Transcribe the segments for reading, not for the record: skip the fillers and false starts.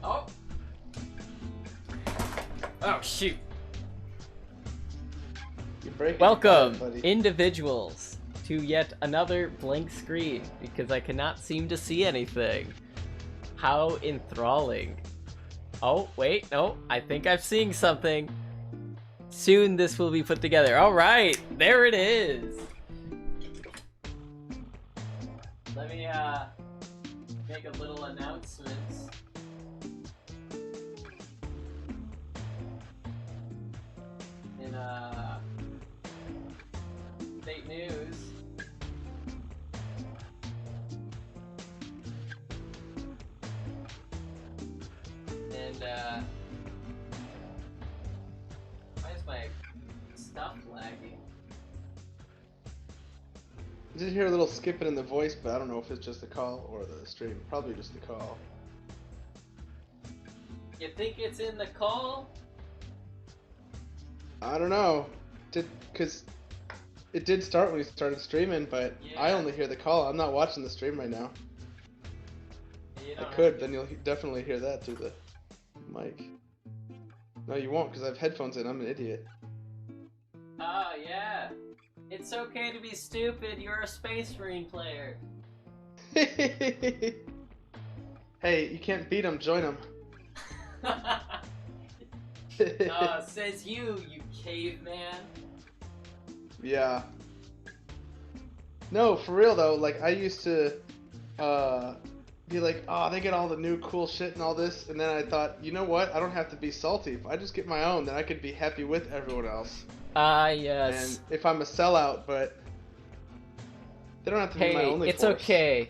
Oh! Oh, shoot. You're breaking Welcome, it, buddy. individuals, to yet another blank screen, because I cannot seem to see anything. How enthralling. Oh, wait, no, I think I'm seeing something. Soon this will be put together. Alright, there it is! Let me, make a little announcement. In, state news. And, why is my stuff lagging? I did hear a little skipping in the voice, but I don't know if it's just the call or the stream. Probably just the call. You think it's in the call? I don't know. Because it did start when we started streaming, but Yeah. I only hear the call. I'm not watching the stream right now. You I don't could, have then you'll definitely hear that through the mic. No, you won't, because I have headphones in. I'm an idiot. Oh, yeah. It's okay to be stupid. You're a Space Marine player. Hey, you can't beat him. Join him. Says you caveman. Yeah. No, for real though, like I used to be like, oh, they get all the new cool shit and all this, and then I thought, you know what? I don't have to be salty. If I just get my own, then I could be happy with everyone else. Yes. And if I'm a sellout, but they don't have to be my Hey, only it's force. okay.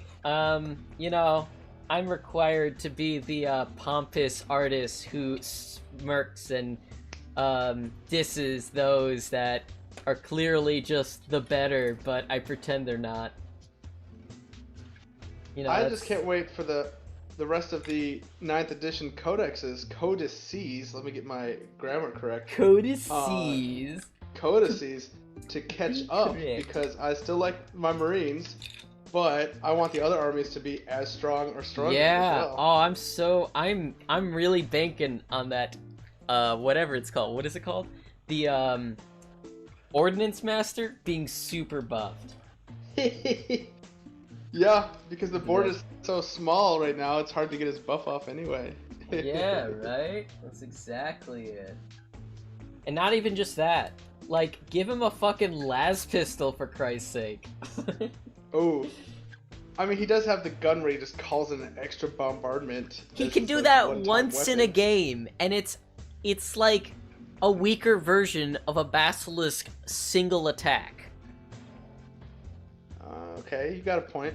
You know, I'm required to be the pompous artist who smirks and disses those that are clearly just the better, but I pretend they're not. You know, I just can't wait for the rest of the 9th edition codexes, codices. Let me get my grammar correct. Codices. Codices to catch up, because I still like my Marines, but I want the other armies to be as strong or stronger Yeah. as well. Oh, I'm really banking on that. Whatever it's called. What is it called? The Ordnance Master being super buffed. Yeah, because the board is so small right now, it's hard to get his buff off anyway. Yeah, right? That's exactly it. And not even just that. Like, give him a fucking las pistol, for Christ's sake. Oh. I mean, he does have the gun where he just calls in an extra bombardment. He as can his, do like, that one-time once in a weapon. game, and it's like a weaker version of a Basilisk single attack. Okay, you got a point.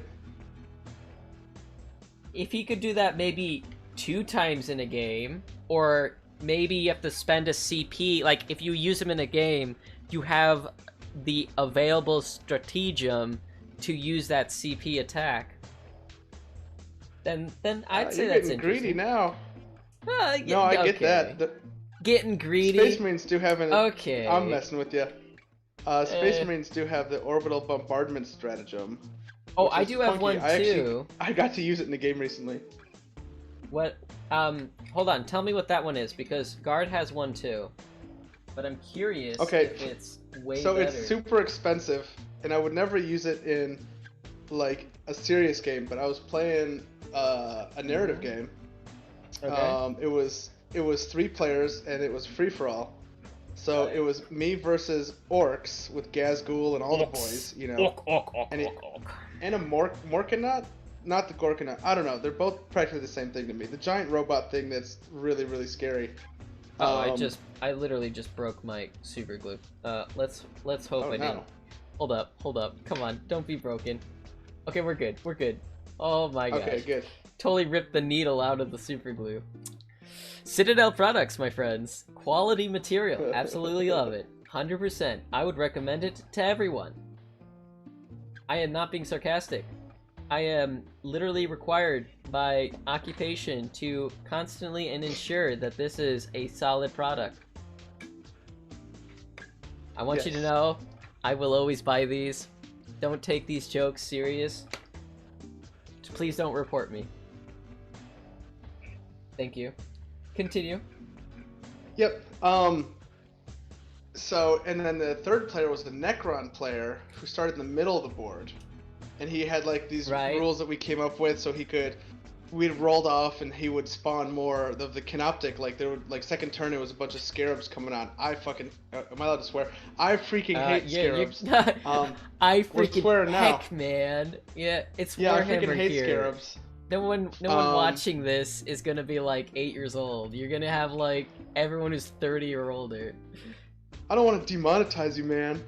If he could do that maybe 2 times in a game, or maybe you have to spend a CP, like if you use him in a game, you have the available stratagem to use that CP attack. Then I'd say you're that's getting greedy interesting. now. I Get that. Getting greedy. Space Marines do have an... Okay. I'm messing with you. Space Marines do have the orbital bombardment stratagem. Oh, which I is do have funky. one too. I got to use it in the game recently. What? Hold on. Tell me what that one is, because Guard has one too. But I'm curious if it's way so better. it's super expensive, and I would never use it in like a serious game. But I was playing a narrative game. Okay. It was 3 players, and it was free for all. So it was me versus orcs with Gazgul and all the boys, you know. And a Morkanaut, not the Gorkanaut. I don't know. They're both practically the same thing to me. The giant robot thing that's really, really scary. Oh, I literally just broke my super glue. Let's hope I didn't. Hold up. Come on, don't be broken. Okay, we're good. Oh my gosh. Okay, good. Totally ripped the needle out of the super glue. Citadel products, my friends. Quality material. Absolutely love it. 100%. I would recommend it to everyone. I am not being sarcastic. I am literally required by occupation to constantly and ensure that this is a solid product. I want you to know, I will always buy these. Don't take these jokes serious. Please don't report me. Thank you. Continue. Yep. So, and then the third player was the Necron player who started in the middle of the board. And he had like these rules that we came up with so he could, we'd rolled off and he would spawn more of the Canoptic. Like there would, like second turn it was a bunch of scarabs coming on. I fucking, am I allowed to swear? I freaking hate scarabs. I freaking swear now. heck, man. Yeah, it's yeah, Warhammer I freaking hate here. scarabs. No one watching this is gonna be like 8 years old. You're gonna have like everyone who's 30 or older. I don't want to demonetize you, man.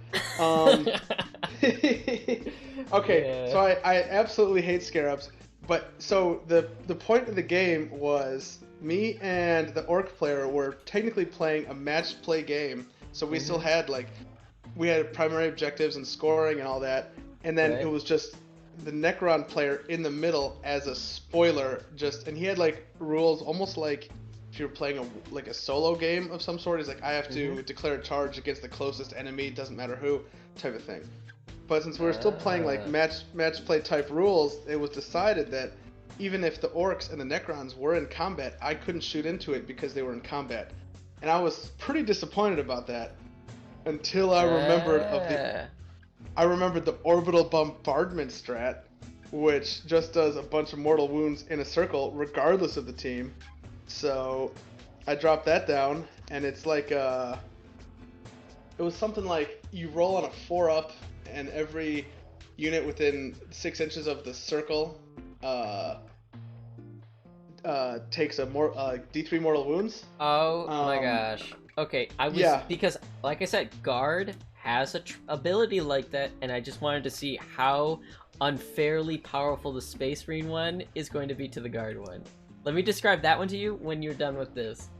Okay, yeah. So I absolutely hate scarabs. But so the point of the game was me and the orc player were technically playing a match play game. So we still had we had primary objectives and scoring and all that. And then it was just the Necron player in the middle as a spoiler, and he had like rules almost like if you're playing a solo game of some sort. He's like, I have to declare a charge against the closest enemy, doesn't matter who, type of thing. But since we were still playing like match play type rules, it was decided that even if the orcs and the Necrons were in combat, I couldn't shoot into it because they were in combat. And I was pretty disappointed about that until I remembered the orbital bombardment strat, which just does a bunch of mortal wounds in a circle regardless of the team. So I dropped that down, and it's like it was something like you roll on a 4-up, and every unit within 6 inches of the circle takes a D3 mortal wounds. Oh my gosh. Okay, because like I said, Guard has a ability like that, and I just wanted to see how unfairly powerful the Space Marine one is going to be to the Guard one. Let me describe that one to you when you're done with this.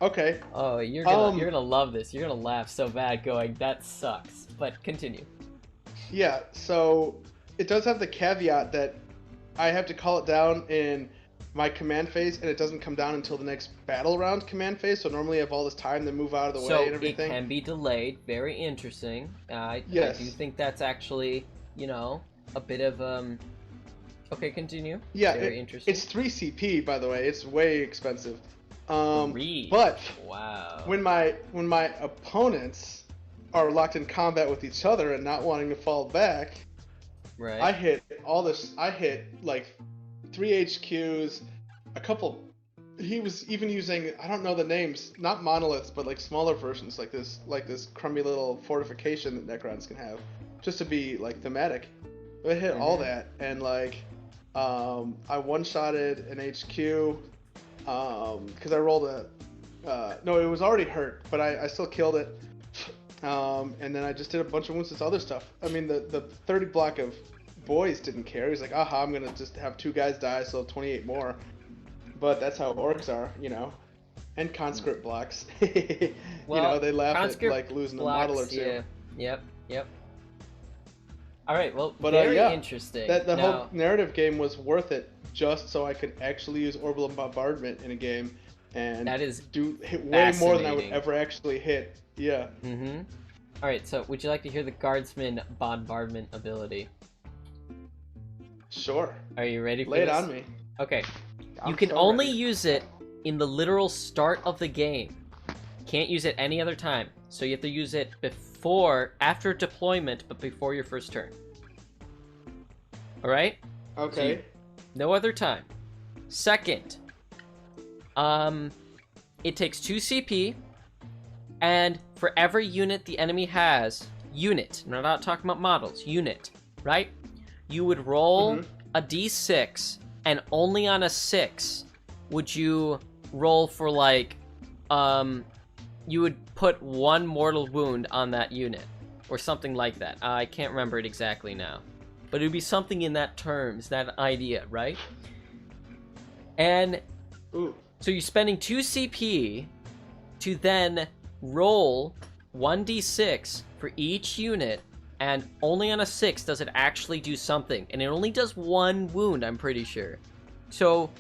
Okay. Oh, you're gonna love this. You're gonna laugh so bad going, that sucks. But continue. Yeah, so it does have the caveat that I have to call it down in my command phase, and it doesn't come down until the next battle round command phase, so normally I have all this time to move out of the way and everything. So it can be delayed. Very interesting. I do think that's actually, a bit of, Okay, continue. Yeah, very interesting. It's 3 CP, by the way. It's way expensive. 3? But wow. When my opponents are locked in combat with each other and not wanting to fall back, right? I hit like 3 HQs, a couple. He was even using, I don't know the names, not monoliths, but like smaller versions, like this crummy little fortification that Necrons can have, just to be like thematic. But I hit all that, and I one-shotted an HQ because I rolled no, it was already hurt, but I still killed it. And then I just did a bunch of wounds to other stuff. I mean, the 30 block of boys didn't care. He's like, aha, I'm gonna just have 2 guys die, so 28 more. But that's how orcs are, and conscript blocks. Well, they laugh at like losing blocks, a model or 2. Yeah. Yep. All right, well, very interesting. The whole narrative game was worth it just so I could actually use orbital bombardment in a game and hit way more than I would ever actually hit. Yeah. Mm-hmm. All right, so would you like to hear the Guardsman bombardment ability? Sure. Are you ready for this? Lay it on me. Okay. You can only use it in the literal start of the game. Can't use it any other time. So you have to use it after deployment, but before your first turn. Alright? Okay. So no other time. Second, it takes 2 CP, and for every unit the enemy has, we're not talking about models, unit, right? You would roll a d6, and only on a 6 would you roll for you would put 1 mortal wound on that unit, or something like that. I can't remember it exactly now. But it would be something in that terms, that idea, right? And so you're spending 2 CP to then roll 1d6 for each unit, and only on a 6 does it actually do something. And it only does 1 wound, I'm pretty sure. So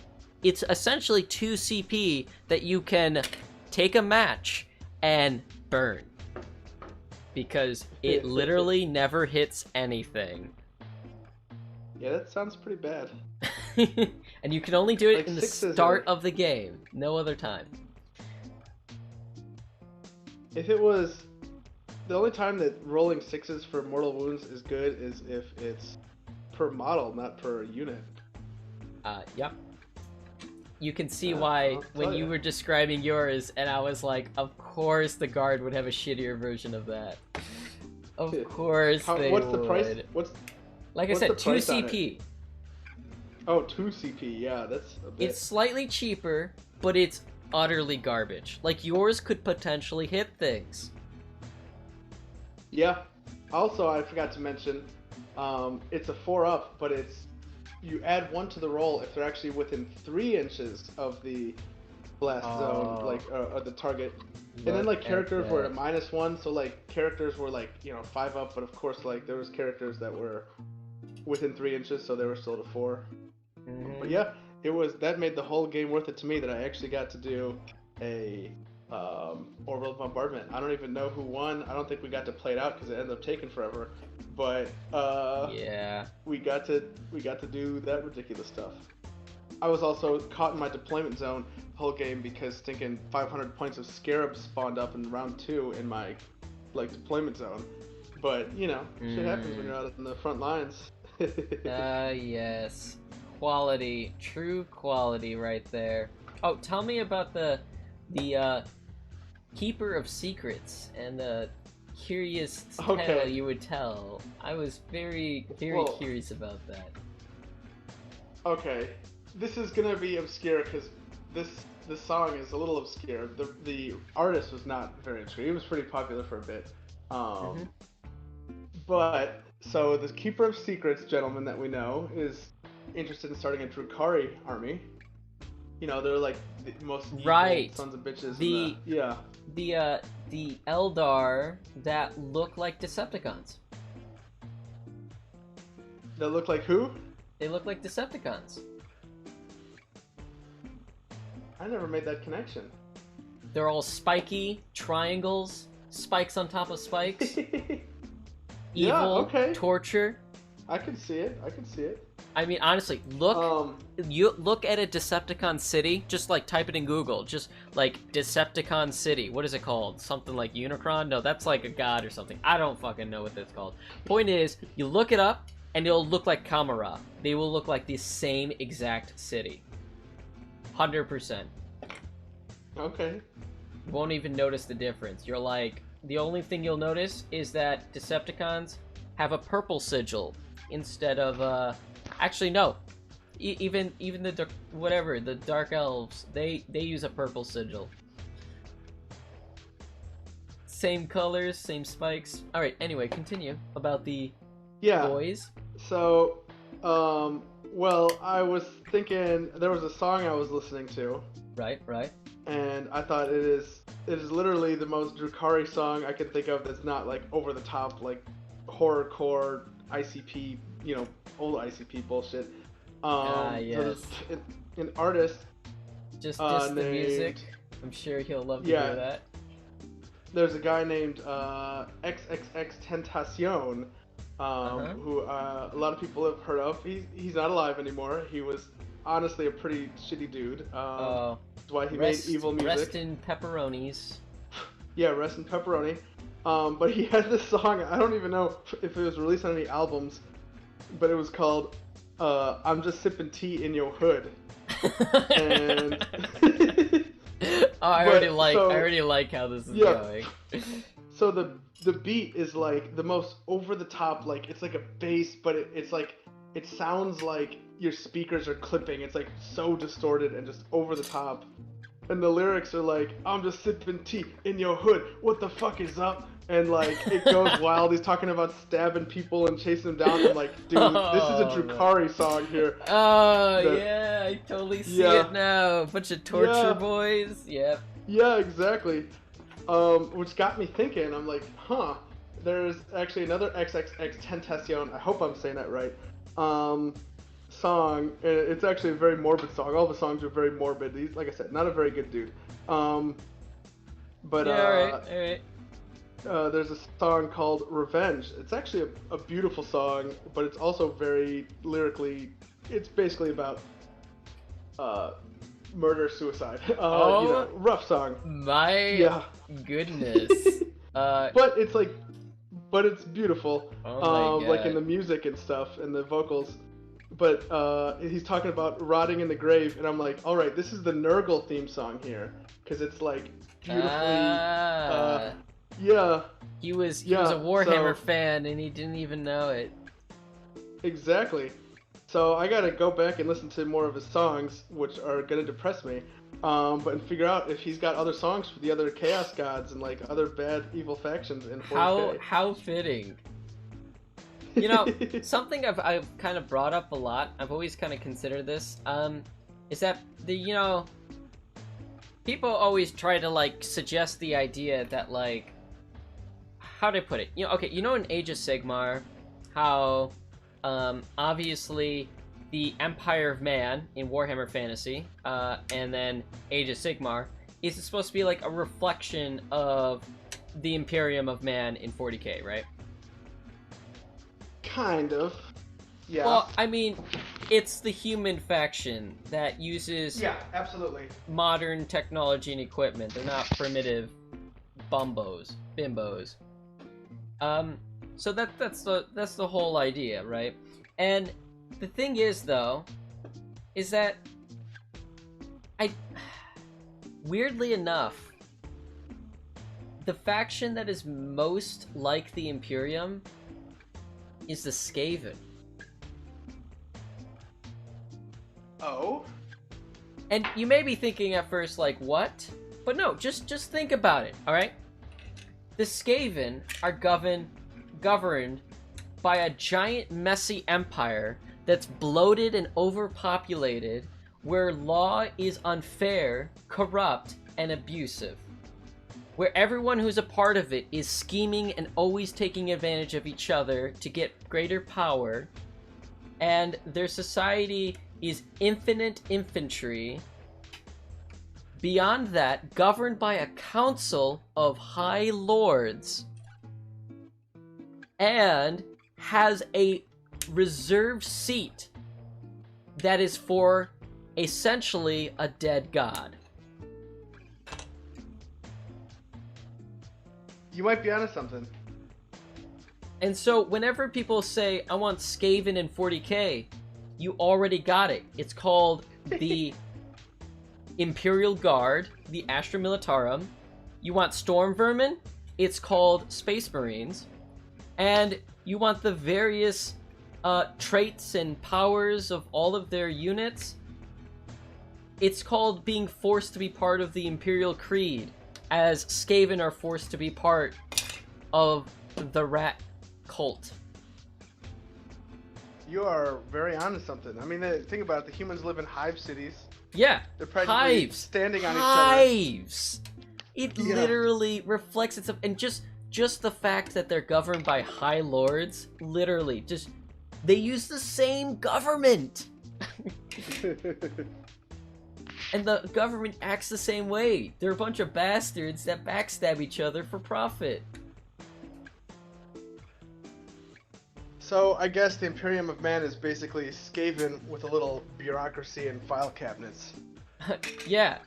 it's essentially 2 CP that you can take a match and burn, because it literally never hits anything. Yeah, that sounds pretty bad. And you can only do it Like in the sixes start are- of the game, no other time. If it was the only time that rolling sixes for mortal wounds is good is if it's per model, not per unit. Yep. You can see Yeah, why I'll when tell you ya. were describing yours, and I was like, of course the guard would have a shittier version of that. Of course they What's would. the price? Like I what's the said, 2 price on it? CP. Oh, 2 CP. Yeah, that's a bit. It's slightly cheaper, but it's utterly garbage. Like yours could potentially hit things. Yeah. Also, I forgot to mention, it's a 4-up, but you add 1 to the roll if they're actually within 3 inches of the blast zone, like or the target. And then like characters were at -1, so like characters were like 5-up, but of course like there was characters that were within 3 inches, so they were still at a 4. But yeah, that made the whole game worth it to me that I actually got to do a orbital bombardment. I don't even know who won. I don't think we got to play it out because it ended up taking forever. But Yeah. we got to do that ridiculous stuff. I was also caught in my deployment zone the whole game because stinking 500 points of scarabs spawned up in round 2 in my deployment zone. But shit happens when you're out in the front lines. Yes. Quality. True quality right there. Oh, tell me about the Keeper of Secrets and the curious tale you would tell. I was very curious about that. Okay. This is gonna be obscure because this song is a little obscure. The artist was not very obscure. He was pretty popular for a bit. But so the Keeper of Secrets gentleman that we know is interested in starting a Drukhari army. They're like the most evil sons of bitches. The Eldar that look like Decepticons. That look like who? They look like Decepticons. I never made that connection. They're all spiky, triangles, spikes on top of spikes. Evil, torture. I can see it. I mean, honestly, you look at a Decepticon city, just like type it in Google, just like Decepticon city. What is it called? Something like Unicron? No, that's like a god or something. I don't fucking know what that's called. Point is, you look it up, and it'll look like Kamara. They will look like the same exact city. 100%. Okay. You won't even notice the difference. You're like, the only thing you'll notice is that Decepticons have a purple sigil instead of, actually no. Even the the Dark Elves, they use a purple sigil. Same colors, same spikes. All right. Anyway, continue about the boys. So, well, I was thinking there was a song I was listening to. Right. And I thought it is literally the most Drukhari song I can think of that's not like over the top like horrorcore ICP, old ICP bullshit. Yes. So an artist. Just the music. I'm sure he'll love to hear that. There's a guy named XXX Tentacion, who a lot of people have heard of. He's not alive anymore. He was honestly a pretty shitty dude. That's why he made evil music. Rest in pepperonis. Yeah, rest in pepperoni. But he had this song, I don't even know if it was released on any albums, but it was called I'm Just Sipping Tea in Your Hood. And I already like how this is going. So the beat is like the most over the top, like it's like a bass, but it's like it sounds like your speakers are clipping. It's like so distorted and just over the top. And the lyrics are like, I'm just sipping tea in your hood. What the fuck is up? And like it goes wild. He's talking about stabbing people and chasing them down. I'm like, dude, this is a Drukhari song here. Yeah, I totally see it now. A bunch of torture boys. Yep. Yeah, exactly. Which got me thinking. I'm like, there's actually another XXX Tentacion. I hope I'm saying that right. Song. It's actually a very morbid song. All the songs are very morbid. He's, like I said, not a very good dude. But all right. there's a song called Revenge. It's actually a beautiful song, but it's also very lyrically, it's basically about murder, suicide. Oh rough song. my Yeah. goodness. But it's like, but it's beautiful. Oh my Like in God. the music and stuff and the vocals. But he's talking about rotting in the grave, and I'm like, all right, this is the Nurgle theme song here, because it's like beautifully. Ah. Yeah. He was a Yeah, Warhammer so- fan and he didn't even know it. Exactly. So I gotta go back and listen to more of his songs, which are gonna depress me. But figure out if he's got other songs for the other Chaos Gods and like other bad evil factions in 40K. How fitting. You know, something I've kind of brought up a lot. I've always kind of considered this. Is that people always try to like suggest the idea that like, how do I put it? Okay, in Age of Sigmar, how obviously the Empire of Man in Warhammer Fantasy, and then Age of Sigmar is supposed to be like a reflection of the Imperium of Man in 40K, right? Kind of. Yeah. Well, I mean, it's the human faction that uses Yeah, absolutely. modern technology and equipment. They're not primitive bimbos. So that's the whole idea, right? And the thing is, though, is that weirdly enough, the faction that is most like the Imperium is the Skaven. Oh. And you may be thinking at first, like, what? But no, just think about it, alright? The Skaven are governed by a giant messy empire that's bloated and overpopulated, where law is unfair, corrupt, and abusive. Where everyone who's a part of it is scheming and always taking advantage of each other to get greater power, and their society is infinite infantry. Beyond that, governed by a council of high lords, and has a reserved seat that is for essentially a dead god. You might be onto something. And so whenever people say, I want Skaven in 40K, you already got it. It's called the Imperial Guard, the Astra Militarum. You want Storm Vermin? It's called Space Marines. And you want the various traits and powers of all of their units? It's called being forced to be part of the Imperial Creed, as Skaven are forced to be part of the rat cult. You are very onto something. I mean, think about it. The humans live in hive cities. Yeah, They're practically hives. standing on Hives. It Yeah. literally reflects itself, and just the fact that they're governed by high lords, literally, just they use the same government, each other. and the government acts the same way. They're a bunch of bastards that backstab each other for profit. So I guess the Imperium of Man is basically Skaven with a little bureaucracy and file cabinets. Yeah,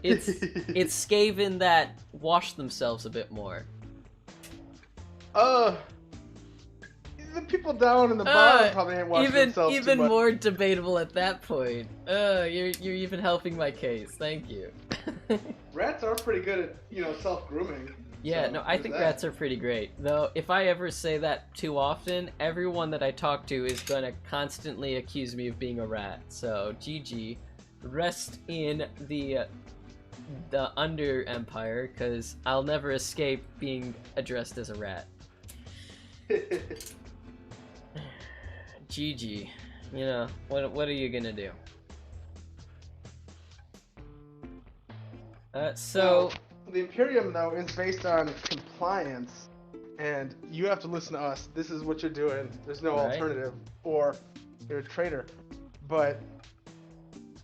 it's Skaven that wash themselves a bit more. The people down in the bottom probably ain't washing themselves too even much. more debatable at that point. You're even helping my case. Thank you. Rats are pretty good at, self-grooming. Yeah, so no, I there's think that. rats are pretty great. Though, if I ever say that too often, everyone that I talk to is gonna constantly accuse me of being a rat. So, GG. Rest in the Under Empire, because I'll never escape being addressed as a rat. GG. What are you gonna do? So... The Imperium, though, is based on compliance, and you have to listen to us. This is what you're doing. There's no Right. alternative, or you're a traitor. But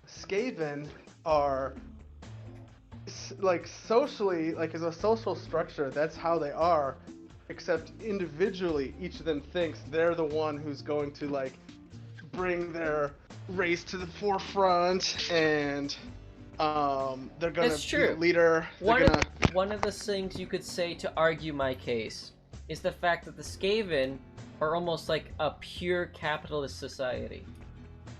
Skaven are like socially, like as a social structure, that's how they are. Except individually, each of them thinks they're the one who's going to like bring their race to the forefront, and they're gonna That's be the true. leader. One of the things you could say to argue my case is the fact that the Skaven are almost like a pure capitalist society,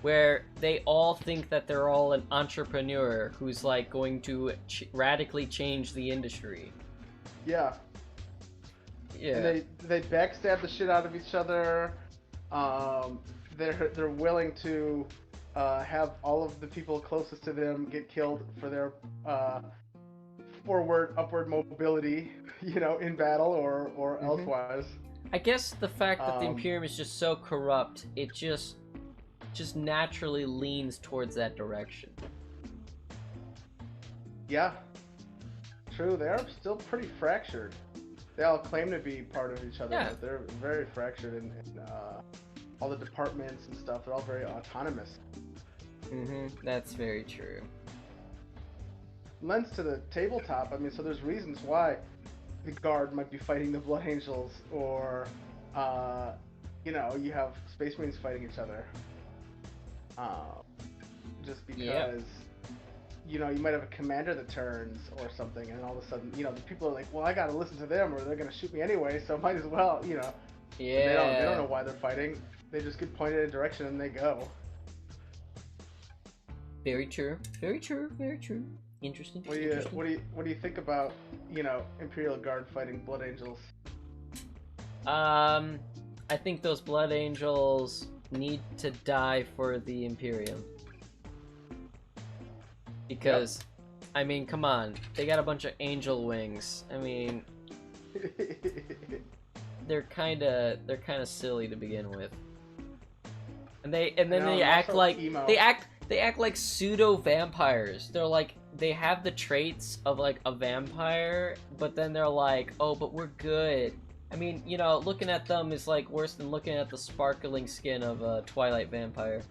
where they all think that they're all an entrepreneur who's like going to radically change the industry. Yeah. Yeah. And they backstab the shit out of each other. They're willing to have all of the people closest to them get killed for their upward mobility, in battle or elsewise. I guess the fact that the Imperium is just so corrupt, it just naturally leans towards that direction. Yeah. True, they are still pretty fractured. They all claim to be part of each other, but they're very fractured in all the departments and stuff. They're all very autonomous. That's very true. Lends to the tabletop. I mean, so there's reasons why the Guard might be fighting the Blood Angels, or you have Space Marines fighting each other. Just because. You might have a commander that turns or something, and all of a sudden, the people are like, well, I gotta listen to them or they're gonna shoot me anyway, so might as well, Yeah. They don't know why they're fighting. They just get pointed in a direction and they go. Very true. Very true. Very true. Interesting. What do you think about, Imperial Guard fighting Blood Angels? I think those Blood Angels need to die for the Imperium. Because, I mean, come on, they got a bunch of angel wings. I mean, they're kind of silly to begin with. And they act like emo. they act like pseudo vampires. They're like, they have the traits of like a vampire, but then they're like, oh, but we're good. I mean, looking at them is like worse than looking at the sparkling skin of a Twilight vampire.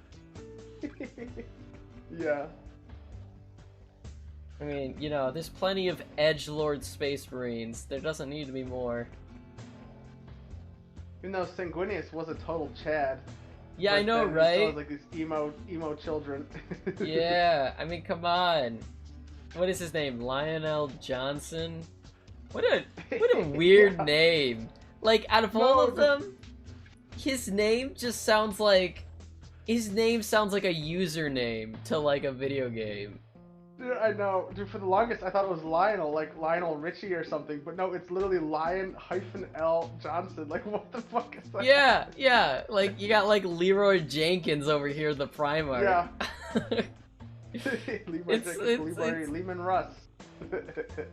Yeah. I mean, there's plenty of edgelord Space Marines. There doesn't need to be more. Even though Sanguinius was a total Chad. Yeah, I know, right? Still has, like, these emo children. Yeah, I mean, come on. What is his name? Lionel Johnson? What a weird name. Like, out of all of them, his name just sounds like... His name sounds like a username to, like, a video game. Dude, I know. Dude, for the longest, I thought it was Lionel, like Lionel Richie or something. But no, it's literally Lion-L Johnson. Like, what the fuck is that? Yeah. Like, you got, like, Leroy Jenkins over here, the Primarch. Yeah. Lehman Russ.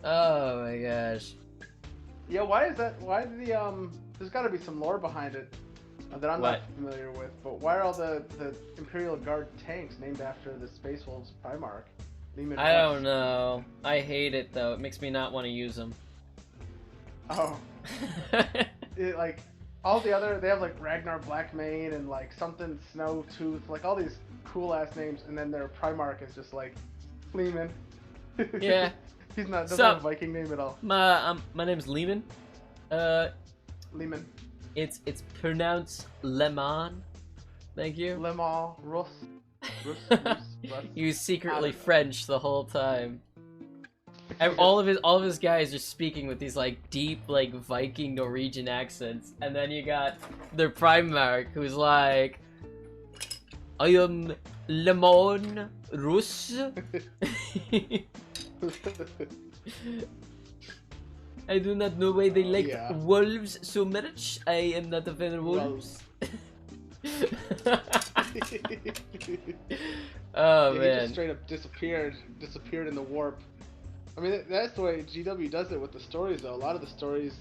Oh my gosh. Yeah, why is that? Why did there's got to be some lore behind it that I'm not familiar with. But why are all the Imperial Guard tanks named after the Space Wolves Primarch? I don't know. I hate it though. It makes me not want to use them. Oh. Like all the other, they have like Ragnar Blackmane and like something Snowtooth, like all these cool ass names, and then their Primarch is just like Lehman. Yeah. Doesn't have a Viking name at all. My name's Lehman. Lehman. It's pronounced Leman. Thank you. Leman Russ. He was secretly French the whole time. And all of his guys are speaking with these like deep like Viking Norwegian accents, and then you got their Primarch who's like, I am Lemon Russ. I do not know why they like wolves so much. I am not a fan of wolves. Oh man! He just straight up disappeared in the warp. I mean, that's the way GW does it with the stories, though. A lot of the stories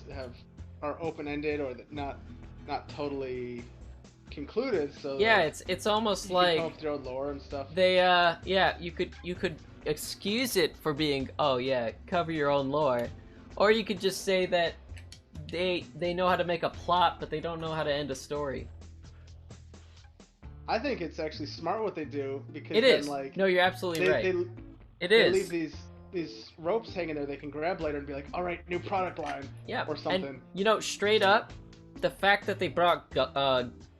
are open-ended or not totally concluded. So yeah, it's almost like come up with their own lore and stuff. They you could excuse it for being cover your own lore, or you could just say that they know how to make a plot, but they don't know how to end a story. I think it's actually smart what they do because it is. Then, like, no, you're absolutely right. They leave these these ropes hanging there they can grab later and be like, all right, new product line, Yeah, or something. and you know, straight up, the fact that they brought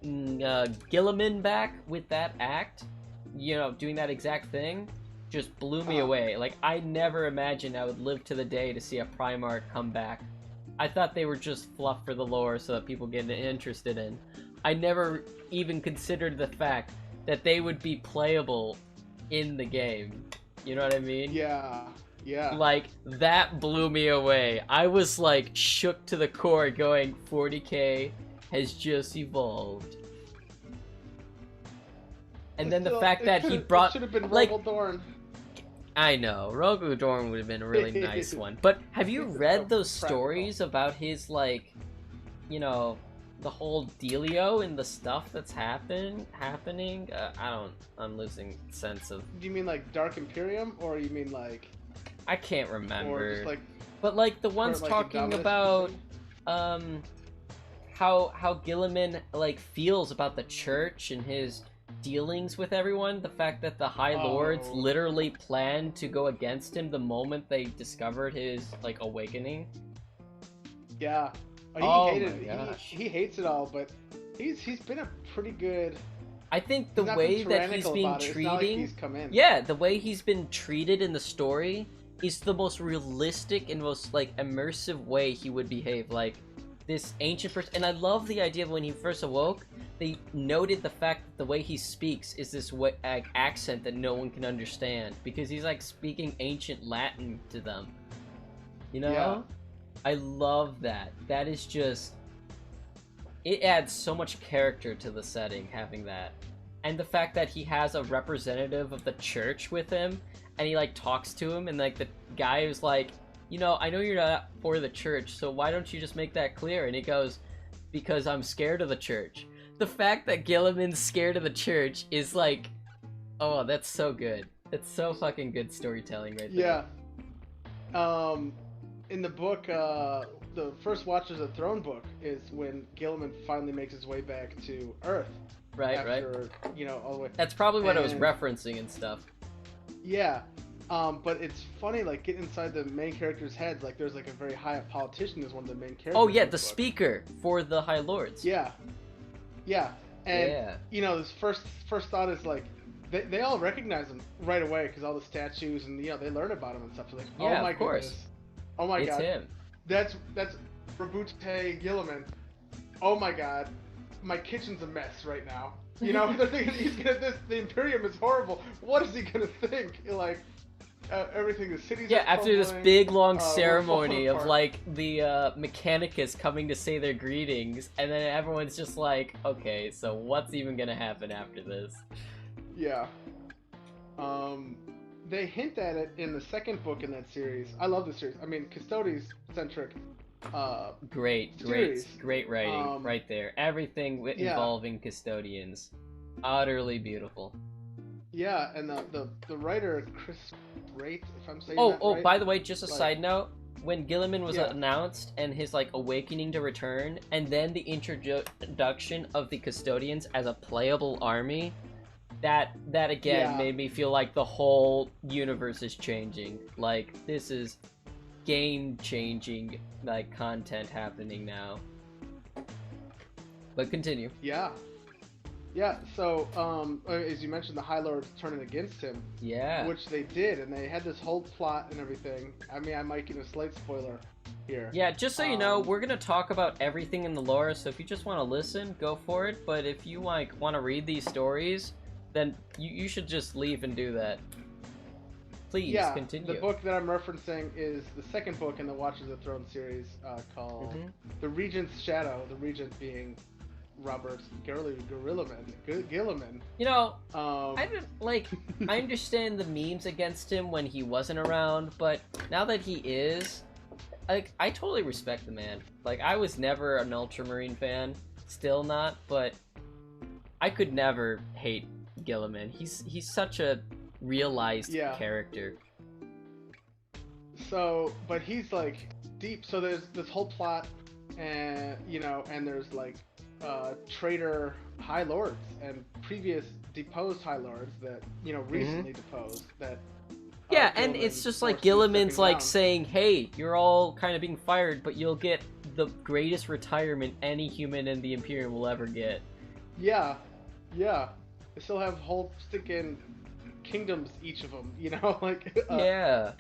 Gilliman back with that act, you know, doing that exact thing, just blew me away. Like, I never imagined I would live to the day to see a Primarch come back. I thought they were just fluff for the lore so that people get interested in. I never even considered the fact that they would be playable in the game. You know what I mean? Yeah. Like, that blew me away. I was, like, shook to the core going, 40k has just evolved. And then the fact that he brought... should have been like, Dorn. I know, Rogu Dorn would have been a really nice one. But have you read those stories about his, like, you know, the whole dealio and the stuff that's happening? I'm losing sense of... Do you mean, like, Dark Imperium, or you mean, like... I can't remember. Or just, like... But, like, the ones like, talking about, how Gilliman, like, feels about the church and his dealings with everyone, the fact that the High Lords literally planned to go against him the moment they discovered his, like, awakening. Yeah. He hates it all, but he's been a pretty good... I think the way that he's being treated... Yeah, the way he's been treated in the story is the most realistic and most, like, immersive way he would behave. Like, this ancient person... And I love the idea of when he first awoke, they noted the fact that the way he speaks is this accent that no one can understand, because he's like speaking ancient Latin to them. You know? Yeah. I love that. That is just... It adds so much character to the setting, having that. And the fact that he has a representative of the church with him, and he like talks to him, and like the guy is like, you know, I know you're not for the church, so why don't you just make that clear? And he goes, because I'm scared of the church. The fact that Gilliman's scared of the church is like, oh, that's so good. It's so fucking good storytelling right there. Yeah. In the book, the first Watchers of the Throne book is when Gilliman finally makes his way back to Earth. Right. You know, all the way. That's probably what I was referencing and stuff. Yeah. But it's funny, like, getting inside the main characters' heads. Like, there's like a very high up politician is one of the main characters. Oh yeah, the speaker for the High Lords. Yeah. And you know, this first thought is like, they all recognize him right away because all the statues and, you know, they learn about him and stuff. So like, oh my goodness, oh my god, it's him. That's Rabute Gilliman. Oh my god, my kitchen's a mess right now. You know, they're thinking he's gonna the Imperium is horrible. What is he gonna think? Like, everything, the city's after this big long ceremony of like the Mechanicus coming to say their greetings, and then everyone's just like, okay, so what's even gonna happen after this? Yeah. They hint at it in the second book in that series. I love the series. I mean, Custodes centric. Great writing right there. Everything involving custodians, utterly beautiful. Yeah, and the writer Chris Wright, if I'm saying that right. Oh, by the way, just a side note. When Gilliman was announced and his like awakening to return, and then the introduction of the custodians as a playable army, that again made me feel like the whole universe is changing. Like, this is game-changing like content happening now. But continue. Yeah. So as you mentioned, the High Lords turning against him. Yeah. Which they did, and they had this whole plot and everything. I mean, I might give a slight spoiler here. Yeah, just so you know, we're gonna talk about everything in the lore. So if you just want to listen, go for it. But if you like want to read these stories, then you should just leave and do that. Please continue. The book that I'm referencing is the second book in the Watchers of the Throne series, called The Regent's Shadow. The Regent being Robert Gilliman. You know, I didn't like. I understand the memes against him when he wasn't around, but now that he is, like, I totally respect the man. Like, I was never an Ultramarine fan, still not, but I could never hate Gilliman. He's such a realized character. So, but he's like deep. So there's this whole plot, and you know, and there's like traitor High Lords and previous deposed High Lords that, you know, recently deposed, that Yeah, and it's just like Gilliman's like saying, hey, you're all kind of being fired, but you'll get the greatest retirement any human in the Imperium will ever get. Yeah, yeah. They still have whole stinking kingdoms, each of them, you know, like. Yeah.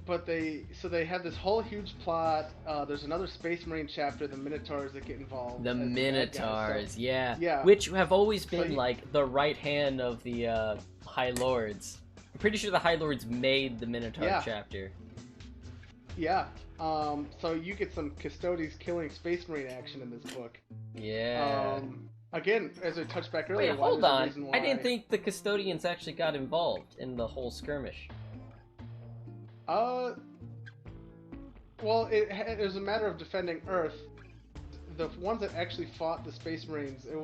But they have this whole huge plot. There's another Space Marine chapter, the Minotaurs, that get involved. The Minotaurs, yeah. Yeah. Which have always been like the right hand of the High Lords. I'm pretty sure the High Lords made the Minotaur chapter. Yeah. So you get some Custodes killing Space Marine action in this book. Yeah. Again, as I touched back earlier, wait, hold on. I didn't think the Custodians actually got involved in the whole skirmish. Well, it was a matter of defending Earth. The ones that actually fought the Space Marines, it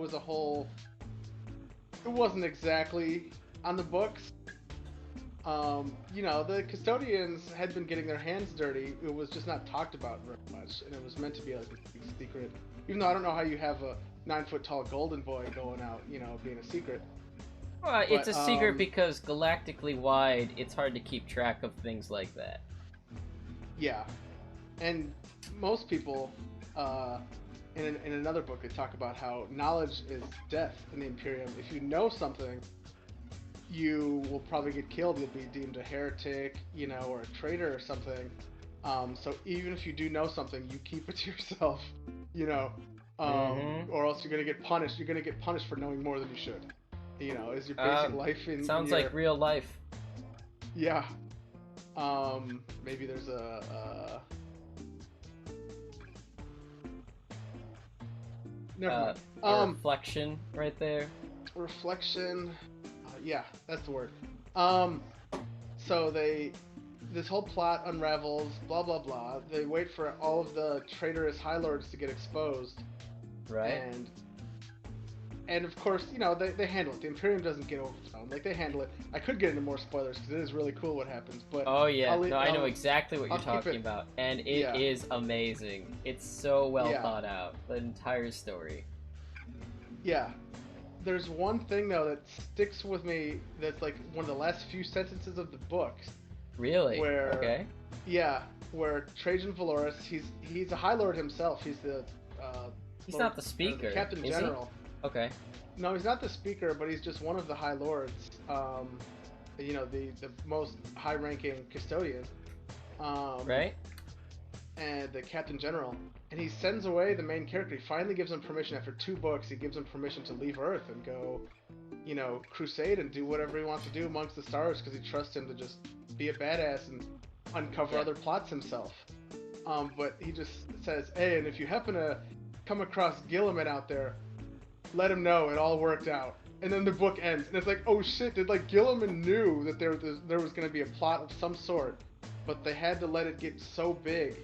wasn't exactly on the books. You know, the Custodians had been getting their hands dirty. It was just not talked about very much, and it was meant to be like a big secret. Even though I don't know how you have a 9-foot-tall golden boy going out, you know, being a secret. Well, it's a secret because galactically wide, it's hard to keep track of things like that. Yeah, and most people, in another book, they talk about how knowledge is death in the Imperium. If you know something, you will probably get killed. You'll be deemed a heretic, you know, or a traitor or something. So even if you do know something, you keep it to yourself, you know, or else you're gonna get punished. You're gonna get punished for knowing more than you should. You know, is your basic life in sounds like real life. Yeah. Maybe there's a never mind. Reflection right there. Reflection. Yeah, that's the word. So this whole plot unravels, blah blah blah. They wait for all of the traitorous High Lords to get exposed. Right. And of course, you know, they handle it. The Imperium doesn't get overthrown. Like, they handle it. I could get into more spoilers because it is really cool what happens. But oh yeah, I know exactly what you're talking about, and it Yeah. is amazing. It's so well thought out, the entire story. Yeah. There's one thing though that sticks with me. That's like one of the last few sentences of the book. Really? Where? Okay. Yeah, where Trajan Valoris, he's a High Lord himself. He's the. He's not the speaker. The Captain General. Okay. No, he's not the speaker, but he's just one of the High Lords. You know, the most high-ranking custodian. Right. And the Captain General, and he sends away the main character. He finally gives him permission after 2 books. He gives him permission to leave Earth and go, you know, crusade and do whatever he wants to do amongst the stars because he trusts him to just be a badass and uncover other plots himself. But he just says, hey, and if you happen to come across Gilliman out there, let him know it all worked out. And then the book ends, and it's like, oh shit, did like Gilliman knew that there was going to be a plot of some sort, but they had to let it get so big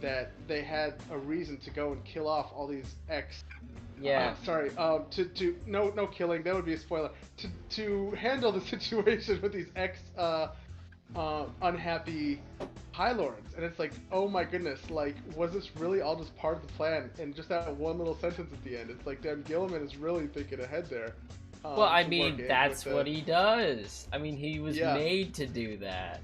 that they had a reason to go and kill off all these ex. Yeah. No killing. That would be a spoiler. To handle the situation with these ex unhappy High Lords, and it's like, oh my goodness, like, was this really all just part of the plan? And just that one little sentence at the end, it's like, damn, Gilliman is really thinking ahead there. Well, I mean, that's what he does. I mean, he was made to do that.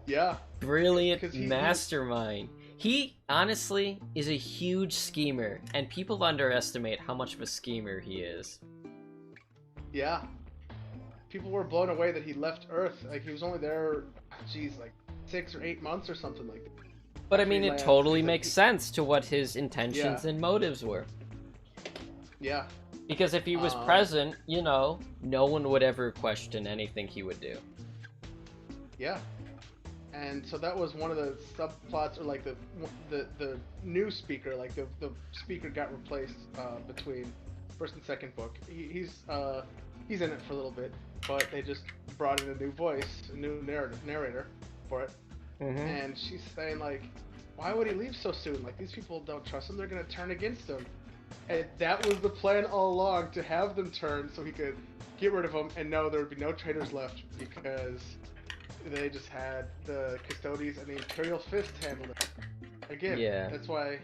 Yeah. Brilliant mastermind. He, honestly, is a huge schemer, and people underestimate how much of a schemer he is. Yeah. People were blown away that he left Earth. Like, he was only there, like 6 or 8 months or something like that. But I mean, it totally makes sense to what his intentions and motives were. Yeah. Because if he was present, you know, no one would ever question anything he would do. Yeah. And so that was one of the subplots, or like the new speaker, like the speaker got replaced between first and second book. He's in it for a little bit, but they just brought in a new voice, a new narrator for it. And she's saying like, why would he leave so soon? Like, these people don't trust him. They're gonna turn against him. And that was the plan all along, to have them turn so he could get rid of them, and no, there would be no traitors left because they just had the Custodes and the Imperial Fist handle it. Again, that's why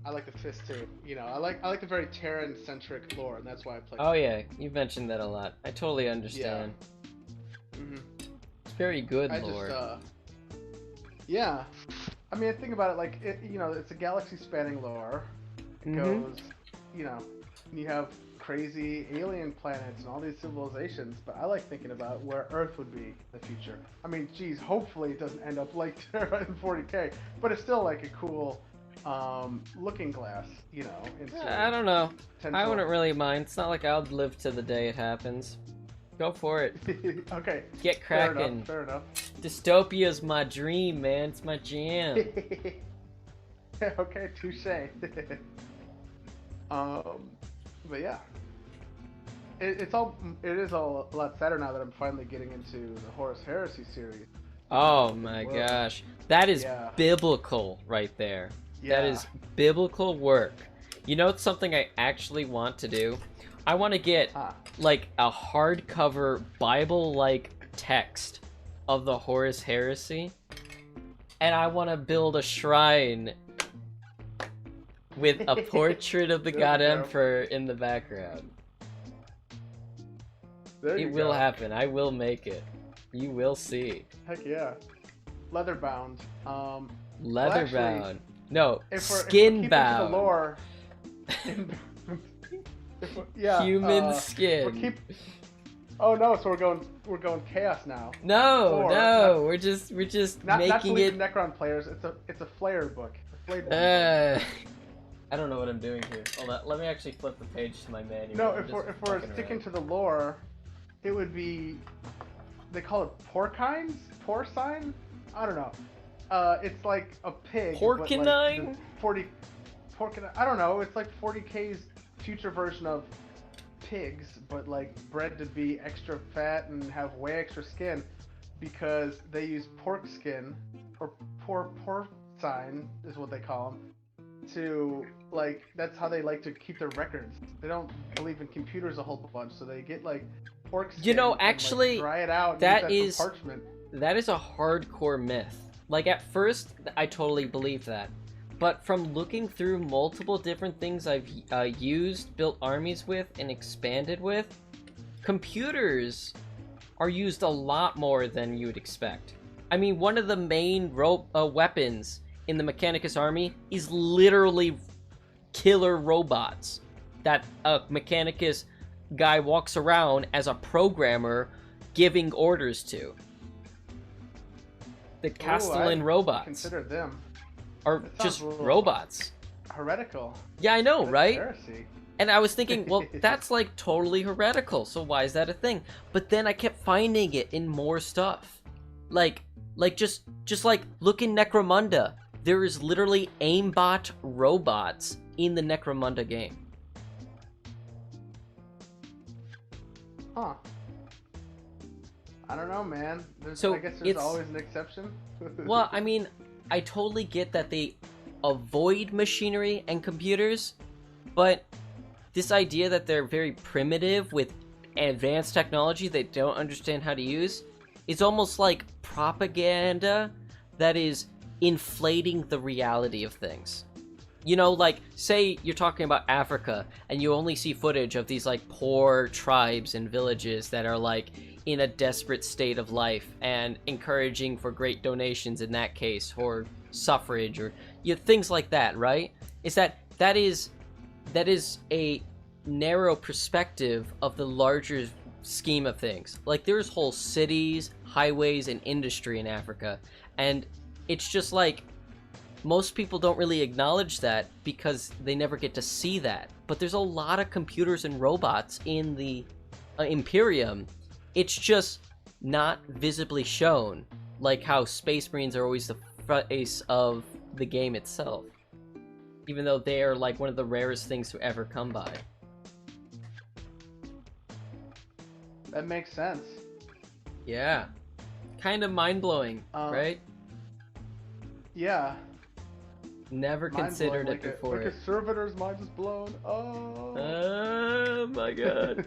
I like the Fist too. You know, I like the very Terran-centric lore, and that's why I play. Oh yeah, you've mentioned that a lot. I totally understand. Mhm. It's very good I lore. Yeah. I mean, think about it like, it's a galaxy-spanning lore. It goes, you have crazy alien planets and all these civilizations, but I like thinking about where Earth would be in the future. I mean, geez, hopefully it doesn't end up like Terra in 40K, but it's still like a cool looking glass, into I don't know. potential... I wouldn't really mind. It's not like I'll live to the day it happens. Go for it. Okay. Get cracking. Fair enough. Dystopia's my dream, man. It's my jam. Okay, touche. But yeah, it is all a lot sadder now that I'm finally getting into the Horus Heresy series. Oh my gosh, that is biblical right there. Yeah. That is biblical work. You know, it's something I actually want to do. I want to get like a hardcover Bible-like text of the Horus Heresy, and I want to build a shrine with a portrait of the God Emperor in the background. It will happen. I will make it. You will see. Heck yeah. Leather bound. Leather bound. No, skin bound. The lore. Human skin. Oh no! So we're going chaos now. No, we're just not making it. Necron players. It's a Flayer book. I don't know what I'm doing here. Hold on, let me actually flip the page to my manual. No, if we're sticking to the lore, it would be, they call it porcines? Porcine? I don't know. It's like a pig. Porcinine? Porcinine. I don't know. It's like 40K's future version of pigs, but like bred to be extra fat and have way extra skin because they use pork skin, or porcine is what they call them. To like, that's how they like to keep their records. They don't believe in computers a whole bunch, so they get like pork skin actually, and, like, dry it out and that use that for parchment. That is a hardcore myth. Like, at first I totally believed that, but from looking through multiple different things I've used, built armies with, and expanded with, computers are used a lot more than you would expect. I mean, one of the main weapons in the Mechanicus army is literally killer robots that a Mechanicus guy walks around as a programmer giving orders to. The Castellan robots. Consider them. Are just robots. Heretical. Yeah, I know, right? Heresy. And I was thinking, well, that's like totally heretical, so why is that a thing? But then I kept finding it in more stuff. Like just like, look in Necromunda. There is literally aimbot robots in the Necromunda game. Huh. I don't know, man. I guess there's always an exception. Well, I mean, I totally get that they avoid machinery and computers, but this idea that they're very primitive with advanced technology they don't understand how to use is almost like propaganda that is inflating the reality of things. You know, like, say you're talking about Africa and you only see footage of these like poor tribes and villages that are like in a desperate state of life and encouraging for great donations in that case, or suffrage, or things like that, right? That is a narrow perspective of the larger scheme of things. Like, there's whole cities, highways, and industry in Africa, and it's just like, most people don't really acknowledge that because they never get to see that. But there's a lot of computers and robots in the Imperium. It's just not visibly shown, like how Space Marines are always the face of the game itself, even though they are like one of the rarest things to ever come by. That makes sense. Yeah. Kind of mind-blowing, right? Yeah. Never considered it before. Like a servitor's mind is blown. Oh my god.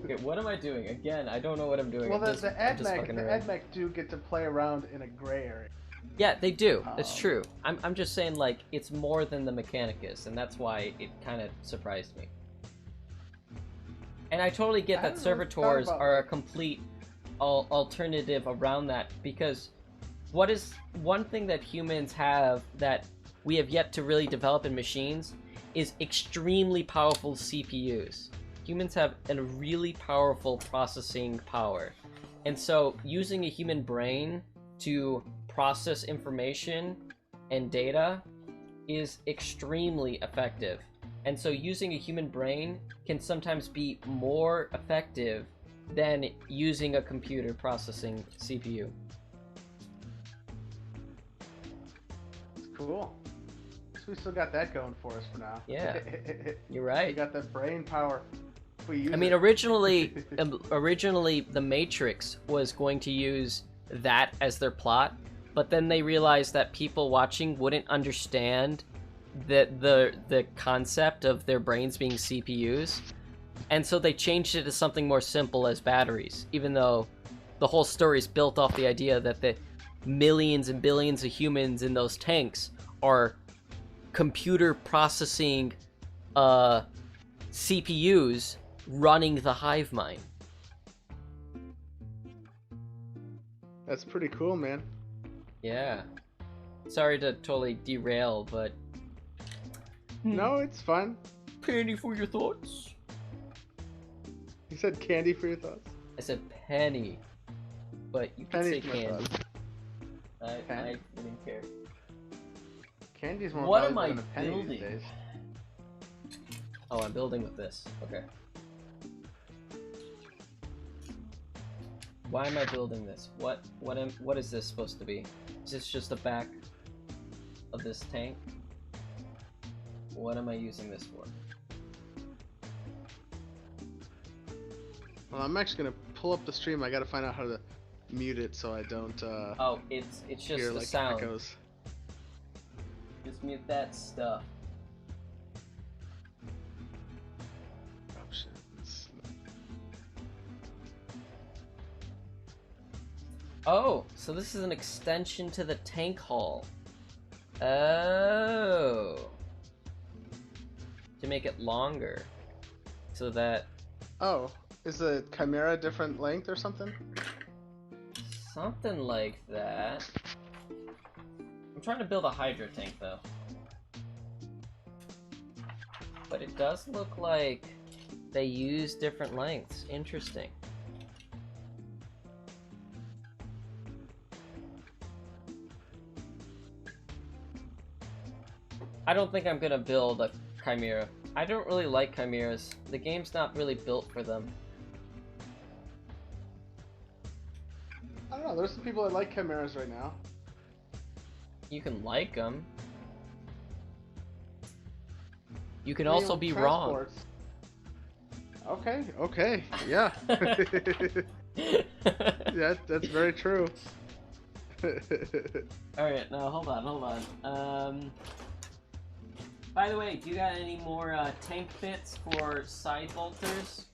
Okay, what am I doing? Again, I don't know what I'm doing. Well, the AdMech do get to play around in a gray area. Yeah, they do. That's true. I'm just saying, like, it's more than the Mechanicus, and that's why it kind of surprised me. And I totally get that servitors are a complete alternative around that, because what is one thing that humans have that we have yet to really develop in machines is extremely powerful CPUs. Humans have a really powerful processing power. And so using a human brain to process information and data is extremely effective. And so using a human brain can sometimes be more effective than using a computer processing CPU. Cool. So we still got that going for us for now. Yeah, you're right. We got that brain power. I mean, originally The Matrix was going to use that as their plot, but then they realized that people watching wouldn't understand the concept of their brains being CPUs, and so they changed it to something more simple as batteries, even though the whole story is built off the idea that the millions and billions of humans in those tanks are computer processing CPUs running the hive mind. That's pretty cool, man. Yeah. Sorry to totally derail, but... No, it's fun. Penny for your thoughts. You said candy for your thoughts? I said penny, but you can say Penny for my candy. thoughts. I didn't care. Candy's more What valuable am I than a penny building? these days. Oh, I'm building with this. Okay. Why am I building this? What is this supposed to be? Is this just the back of this tank? What am I using this for? Well, I'm actually gonna pull up the stream. I gotta find out how to mute it so I don't Oh, it's just hear the like sound. echoes. Just mute that stuff. Oh shit. Oh, so this is an extension to the tank hull. Oh. To make it longer. So that... Oh, is the Chimera different length or something? Something like that. I'm trying to build a Hydra tank, though. But it does look like they use different lengths. Interesting. I don't think I'm gonna build a Chimera. I don't really like Chimeras. The game's not really built for them. I don't know. There's some people that like Chimeras right now. You can like them. You can I mean, also be wrong. transports. Okay, yeah. Yeah, that's very true. Alright, now hold on. By the way, do you got any more tank bits for side bolters?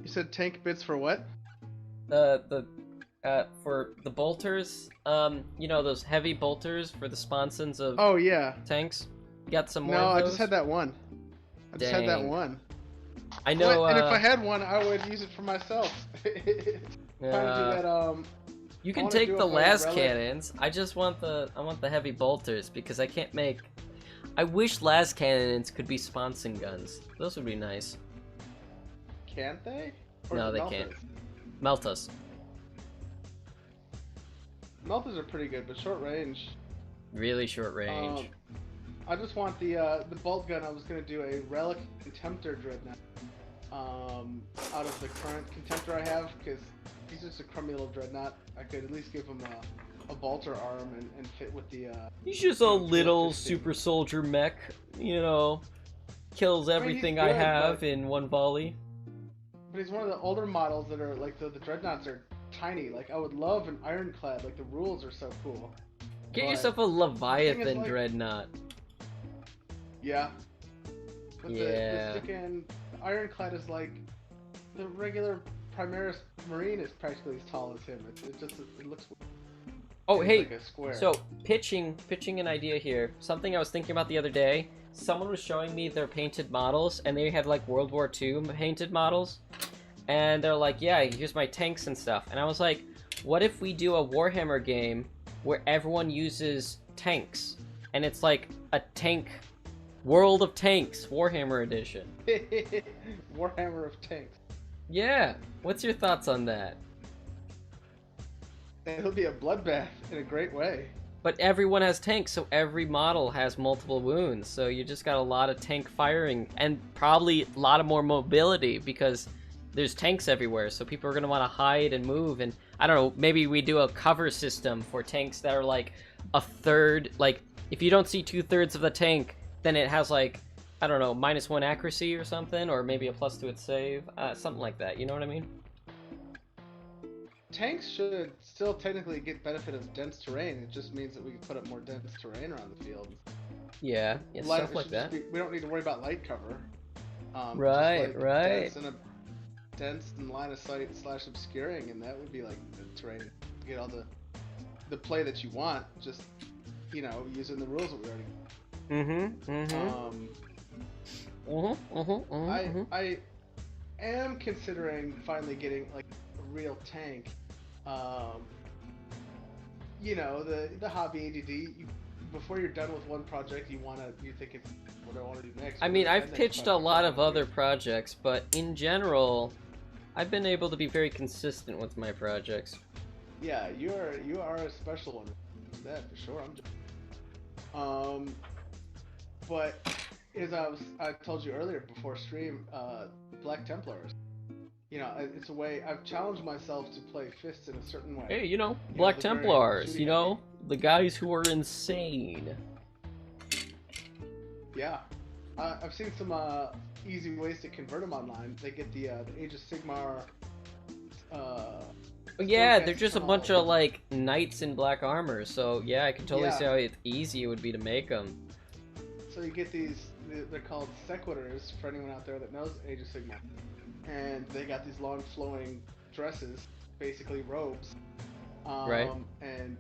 You said tank bits for what? For the bolters, you know, those heavy bolters for the sponsons of Oh yeah. tanks? You got some more No, of I those? just had that one. I just had that Dang. one. I know, What? And if I had one, I would use it for myself. Trying to do that, you I can wanna take do the a whole las relic. cannons. I just want the heavy bolters because I can't make. I wish las cannons could be sponson guns. Those would be nice. Can't they? Or No, is it they melters? can't. Meltas. Melters are pretty good, but short range. Really short range. I just want the bolt gun. I was gonna do a relic contemptor dreadnought. Out of the current contemptor I have, because he's just a crummy little dreadnought. I could at least give him a bolter arm and fit with the. He's just a little 215. super soldier mech, you know, kills everything I good, have but- in one volley. But he's one of the older models that are like the dreadnoughts are tiny. Like I would love an ironclad. Like the rules are so cool. Get But yourself a the thing Leviathan is, like- dreadnought. Yeah. But Yeah. the sticking ironclad is like the regular Primaris Marine is practically as tall as him. It looks. Oh, it's hey, like a square. so pitching an idea here. Something I was thinking about the other day. Someone was showing me their painted models, and they had like World War II painted models. and they're like, yeah, here's my tanks and stuff. And I was like, what if we do a Warhammer game where everyone uses tanks? And it's like a tank, World of Tanks, Warhammer edition. Warhammer of Tanks. Yeah, what's your thoughts on that? It'll be a bloodbath in a great way. But everyone has tanks, so every model has multiple wounds, so you just got a lot of tank firing, and probably a lot of more mobility, because there's tanks everywhere, so people are going to want to hide and move, and I don't know, maybe we do a cover system for tanks that are like a third, like, if you don't see 2/3 of the tank, then it has like, I don't know, -1 accuracy or something, or maybe a plus to its save, something like that, you know what I mean? Tanks should still technically get benefit of dense terrain. It just means that we can put up more dense terrain around the field. Yeah, stuff like that. We don't need to worry about light cover. Right, right. Dense and line of sight / obscuring, and that would be like the terrain to get all the play that you want. Just, you know, using the rules that we already. I am considering finally getting like a real tank. You know, the hobby ADD. Before you're done with one project, you think it's what I want to do next. I mean, I've pitched a lot of other projects, but in general, I've been able to be very consistent with my projects. Yeah, you are a special one. That for sure. But as I told you earlier before stream, Black Templars. You know, it's a way I've challenged myself to play fists in a certain way. Hey, you know, Black Templars, you know, the guys who are insane. Yeah, I've seen some easy ways to convert them online. They get the Age of Sigmar. Yeah, they're just a bunch of like knights in black armor. So yeah, I can totally see how easy it would be to make them. So you get these. They're called sequitors for anyone out there that knows Age of Sigmar. And they got these long flowing dresses, basically robes. Right. And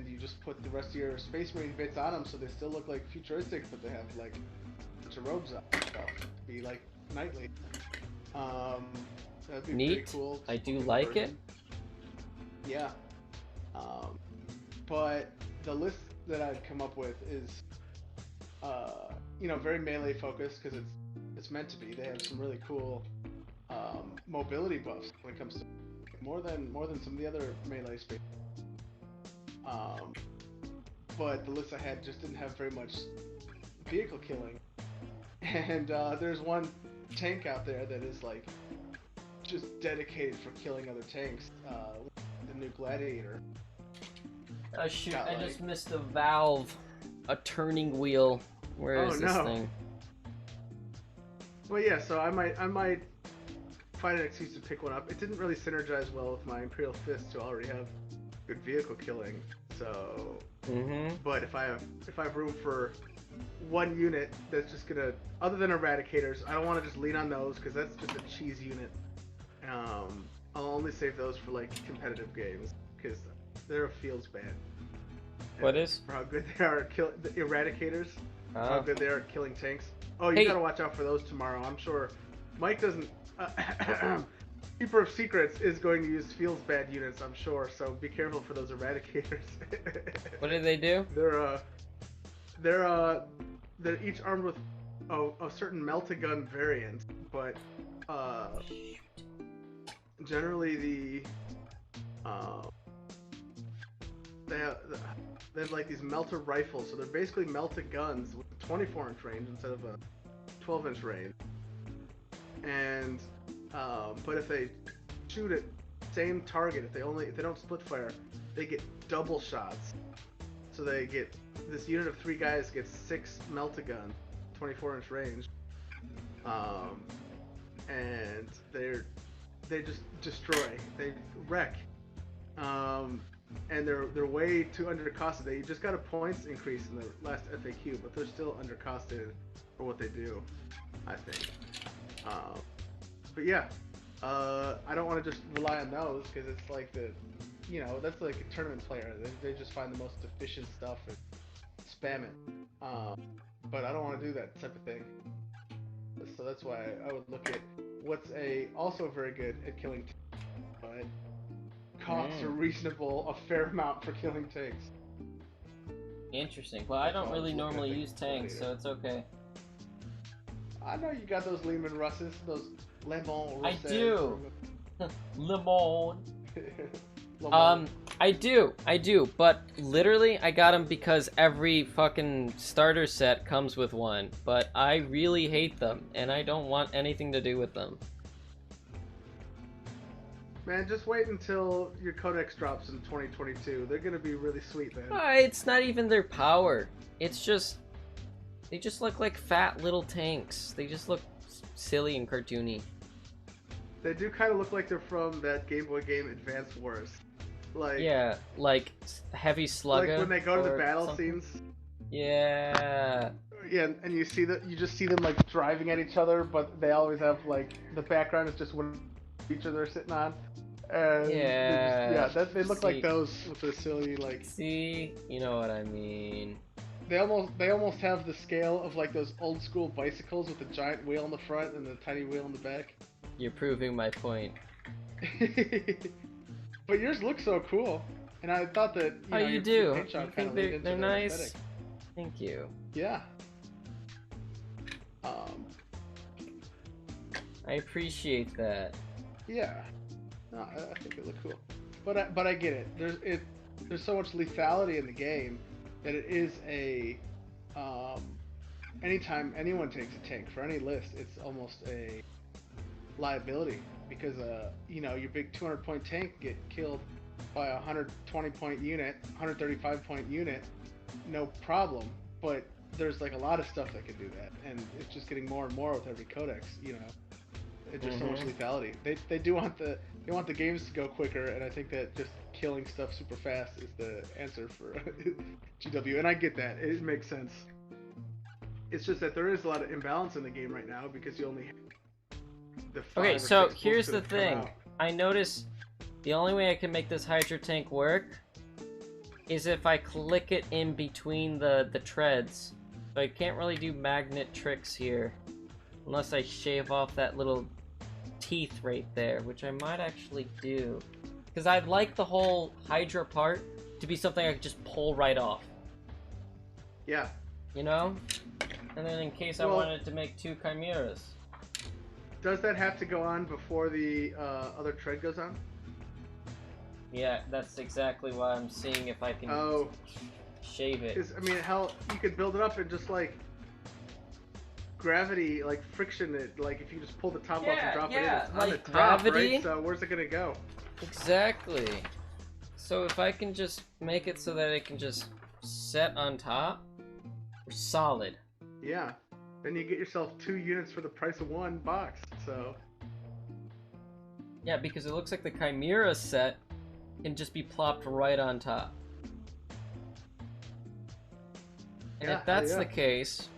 you just put the rest of your Space Marine bits on them, so they still look like futuristic, but they have like a bunch of robes on and stuff to be like knightly. That'd be neat. Pretty cool. I do like it. Yeah. But the list that I've come up with is, you know, very melee focused because it's meant to be. They have some really cool mobility buffs when it comes to more than some of the other melee space. But the list I had just didn't have very much vehicle killing, and there's one tank out there that is like just dedicated for killing other tanks. The new Gladiator. Oh shoot! I just missed a valve, a turning wheel. Where is this thing? Well, yeah. So I might find an excuse to pick one up. It didn't really synergize well with my Imperial Fists, who already have good vehicle killing. So, but if I have room for one unit that's just gonna, other than Eradicators, I don't want to just lean on those because that's just a cheese unit. I'll only save those for like competitive games because they're a fields ban. What is? For how good they are at the Eradicators. How good they are at killing tanks. Oh, you Hey. gotta watch out for those tomorrow. I'm sure Mike doesn't. Keeper of Secrets is going to use fields bad units, I'm sure. So be careful for those Eradicators. What do they do? They're each armed with a certain melt-a-gun variant, but generally they have like these melter rifles, so they're basically melted guns with a 24-inch range instead of a 12-inch range. And but if they shoot at same target, if they don't split fire, they get double shots. So they get this unit of 3 guys gets 6 melt-a-gun, 24-inch range, and they just destroy, they wreck, and they're way too undercosted. They just got a points increase in the last FAQ, but they're still undercosted for what they do, I think. But yeah, I don't want to just rely on those because it's like that's like a tournament player. They just find the most efficient stuff and spam it. But I don't want to do that type of thing. So that's why I would look at what's also very good at killing tanks, but costs are reasonable, a fair amount for killing tanks. Interesting. Well, I don't really normally use tanks, so it's okay. I know you got those Lehman Russes, those Lemon Russes. I do. Lemon. I do, but literally I got them because every fucking starter set comes with one, but I really hate them, and I don't want anything to do with them. Man, just wait until your codex drops in 2022. They're gonna be really sweet, man. It's not even their power. It's just... they just look like fat little tanks. They just look silly and cartoony. They do kind of look like they're from that Game Boy game Advance Wars. Like, yeah, like Heavy Slugger. Like when they go to the battle something. scenes. Yeah. Yeah, and you just see them like driving at each other, but they always have like the background is just what each other are sitting on. And they look like those with the silly like. See, you know what I mean. They almost have the scale of like those old school bicycles with the giant wheel in the front and the tiny wheel in the back. You're proving my point. But yours look so cool, and I thought that you do. You think they're nice? Aesthetic. Thank you. Yeah. I appreciate that. Yeah. No, I think they look cool. But I get it. There's so much lethality in the game that it is a anytime anyone takes a tank for any list, it's almost a liability because your big 200-point tank get killed by a 120-point unit, 135-point unit, no problem. But there's like a lot of stuff that can do that, and it's just getting more and more with every codex. It's just so much lethality. They want the games to go quicker, and I think that just killing stuff super fast is the answer for GW. And I get that; it makes sense. It's just that there is a lot of imbalance in the game right now because you only have the 5 Okay, or so 6 here's books the that have come thing. out. I notice the only way I can make this Hydra tank work is if I click it in between the treads. So I can't really do magnet tricks here unless I shave off that little teeth right there, which I might actually do. Because I'd like the whole Hydra part to be something I could just pull right off. Yeah. You know? And then in case I wanted to make 2 chimeras. Does that have to go on before the other tread goes on? Yeah, that's exactly why I'm seeing if I can shave it. Because, I mean, hell, you could build it up and just, like, gravity, like, friction it. Like, if you just pull the top off and drop it in, it's on the top, gravity. right? So where's it going to go? Exactly. So if I can just make it so that it can just set on top, we're solid. Yeah. Then you get yourself 2 units for the price of 1 box, so... Yeah, because it looks like the Chimera set can just be plopped right on top. And if that's the case...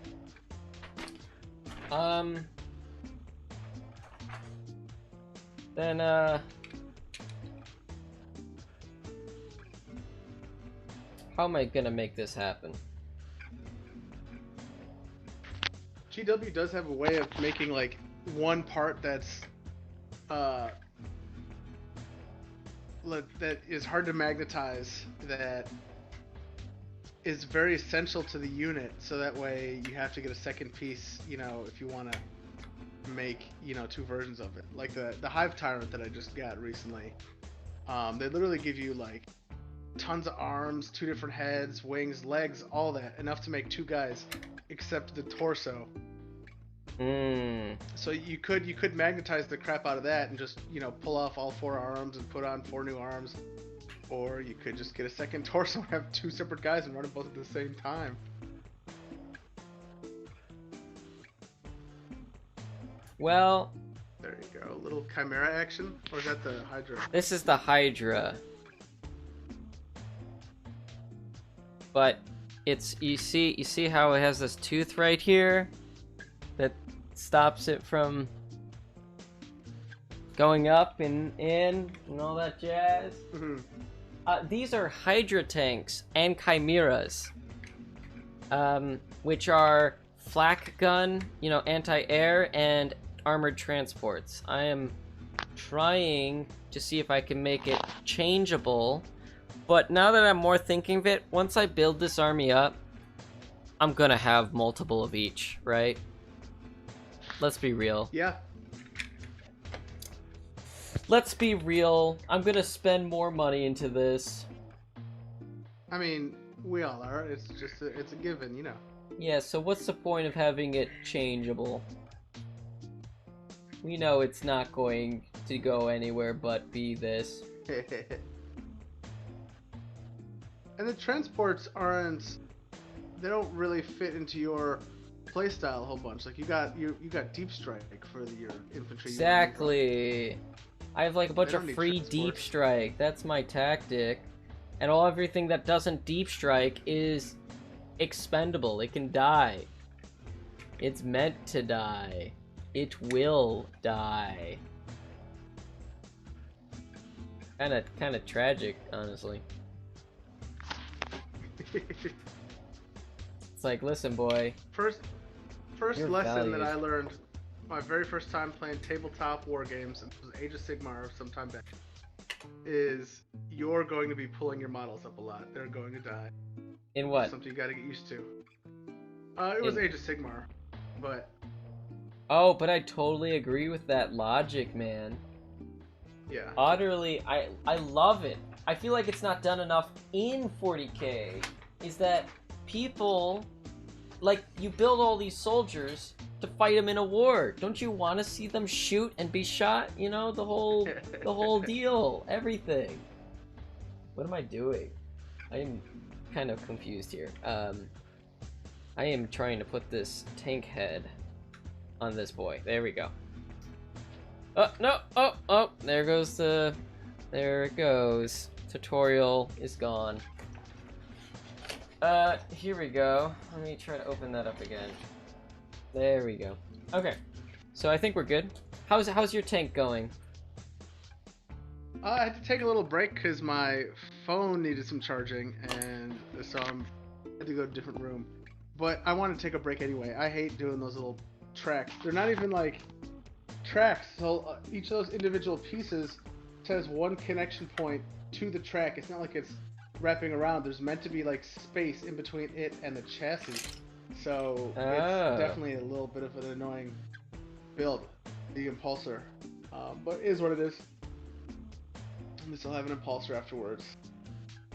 then, how am I gonna make this happen? GW does have a way of making, like, one part that's, that is hard to magnetize, that is very essential to the unit, so that way you have to get a second piece, if you want to make, 2 versions of it. Like the Hive Tyrant that I just got recently. They literally give you, like, tons of arms, 2 different heads, wings, legs, all that. Enough to make 2 guys, except the torso. So you could magnetize the crap out of that and just, pull off all 4 arms and put on 4 new arms. Or you could just get a second torso and have 2 separate guys and run them both at the same time. Well... There you go. A little Chimera action? Or is that the Hydra? This is the Hydra. But it's... You see how it has this tooth right here? That stops it from going up and in and all that jazz? Mm-hmm. These are Hydra tanks and Chimeras, which are flak gun, anti-air, and armored transports. I am trying to see if I can make it changeable, but now that I'm more thinking of it, once I build this army up, I'm gonna have multiple of each, right? Let's be real. Yeah. Let's be real. I'm gonna spend more money into this. I mean, we all are. It's just it's a given, you know. Yeah, so what's the point of having it changeable? We know it's not going to go anywhere but be this. And the transports aren't, they don't really fit into your playstyle a whole bunch. Like you got deep strike for your infantry. Exactly. I have like a bunch of free deep strike. That's my tactic. And everything that doesn't deep strike is expendable. It can die. It's meant to die. It will die. Kind of tragic, honestly. It's like, listen, boy. First lesson that I learned, my very first time playing tabletop war games, and it was Age of Sigmar sometime back, is you're going to be pulling your models up a lot. They're going to die. In what? Something you got to get used to. It was Age of Sigmar, but. Oh, but I totally agree with that logic, man. Yeah. Utterly, I love it. I feel like it's not done enough in 40K. Is that people, like, you build all these soldiers to fight them in a war. Don't you want to see them shoot and be shot? You know, the whole deal, everything. What am I doing? I am kind of confused here. I am trying to put this tank head on this boy. There we go. Oh, no! Oh! There it goes. Tutorial is gone. Here we go. Let me try to open that up again. There we go. Okay. So I think we're good. How's your tank going? I had to take a little break because my phone needed some charging, and so I had to go to a different room. But I want to take a break anyway. I hate doing those little tracks. They're not even like tracks. So each of those individual pieces says one connection point to the track. It's not like it's wrapping around. There's meant to be like space in between it and the chassis. So it's definitely a little bit of an annoying build, the impulsor. But it is what it is. We still have an impulsor afterwards.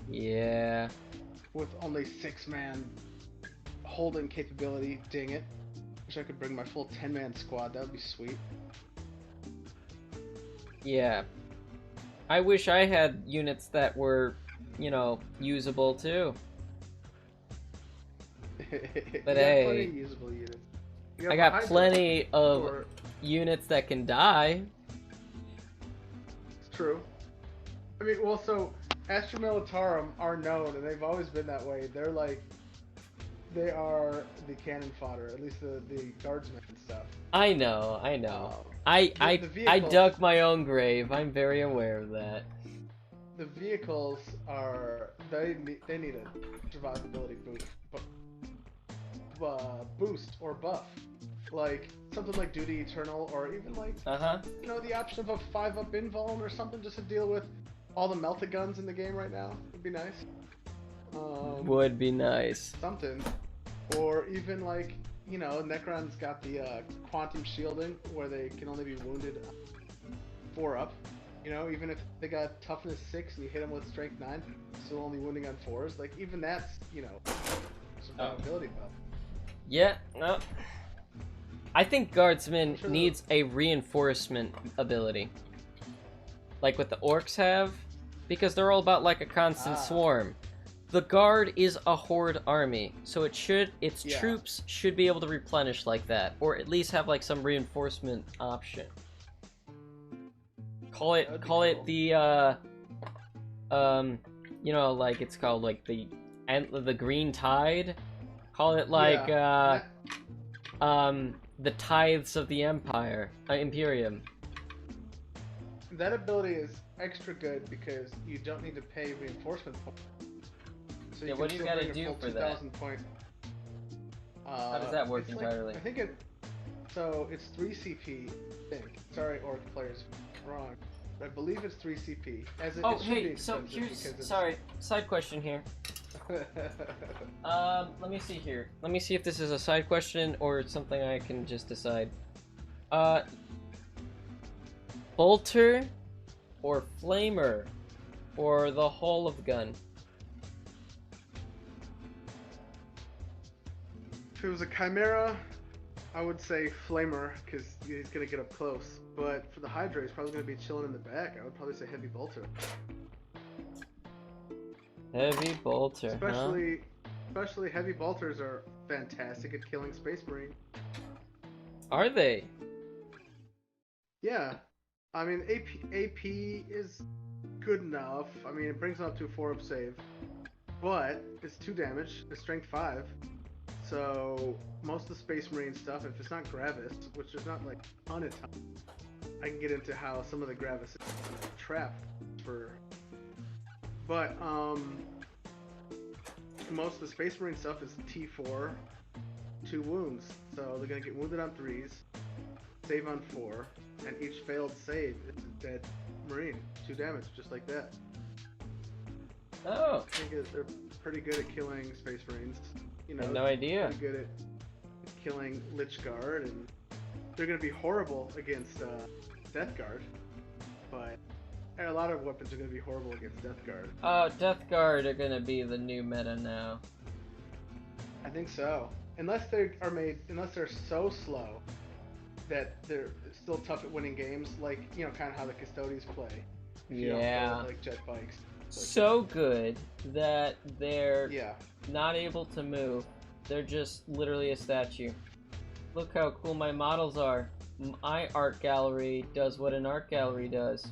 Yeah. With only 6-man holding capability, dang it. Wish I could bring my full 10-man squad, that would be sweet. Yeah. I wish I had units that were, you know, usable too. But hey, plenty of usable units. I got plenty of units that can die. It's true. I mean, well, so Astra Militarum are known, and they've always been that way. They're like, they are the cannon fodder, at least the guardsmen and stuff. I know. I dug my own grave. I'm very aware of that. The vehicles are, they need a survivability boost or buff. Like something like Duty Eternal, or even like you know, the option of a 5-up invuln or something, just to deal with all the melted guns in the game right now would be nice. Would be nice. Something. Or even like, you know, Necron's got the quantum shielding where they can only be wounded 4-up. You know, even if they got toughness 6 and you hit them with strength 9, still only wounding on 4s. Like even that's, you know, survivability buff. Yeah, no. I think Guardsman needs a reinforcement ability. Like what the orcs have, because they're all about like a constant swarm. The Guard is a horde army, so its troops should be able to replenish like that, or at least have like some reinforcement option. Call it the you know, like it's called like the Green Tide. Call it like the Tithes of the Empire, Imperium. That ability is extra good because you don't need to pay reinforcement points. So yeah, what do you gotta do for that? Point, how does that work entirely? Like, I think So it's 3 CP, I think. Sorry, Orc players, wrong. But I believe it's 3 CP. As it, Oh, it should be hey, so expensive here's because it's... sorry, side question here. Let me see here. Let me see if this is a side question or it's something I can just decide. Bolter or flamer or the hull of the gun? If it was a Chimera, I would say Flamer, because he's going to get up close. But for the Hydra, he's probably going to be chilling in the back. I would probably say Heavy Bolter. Heavy bolter, Especially Heavy Bolters are fantastic at killing Space Marine. Are they? Yeah. I mean, AP is good enough. I mean, it brings him up to a 4-up save. But it's 2 damage, it's strength 5. So most of the Space Marine stuff, if it's not Gravis, which there's not like a ton, I can get into how some of the Gravis is trapped for. But most of the Space Marine stuff is T4, 2 wounds. So they're gonna get wounded on 3s, save on 4, and each failed save is a dead Marine, 2 damage, just like that. Oh. I think they're pretty good at killing Space Marines. You know, I had no idea. Pretty good at killing Lich Guard, and they're going to be horrible against Death Guard. But a lot of weapons are going to be horrible against Death Guard. Death Guard are gonna be the new meta now. I think so. Unless they're so slow that they're still tough at winning games, like, you know, kind of how the Custodians play. If you don't go with, like, jet bikes. So good that they're Yeah. not able to move. They're just literally a statue. Look how cool my models are. My art gallery does what an art gallery does,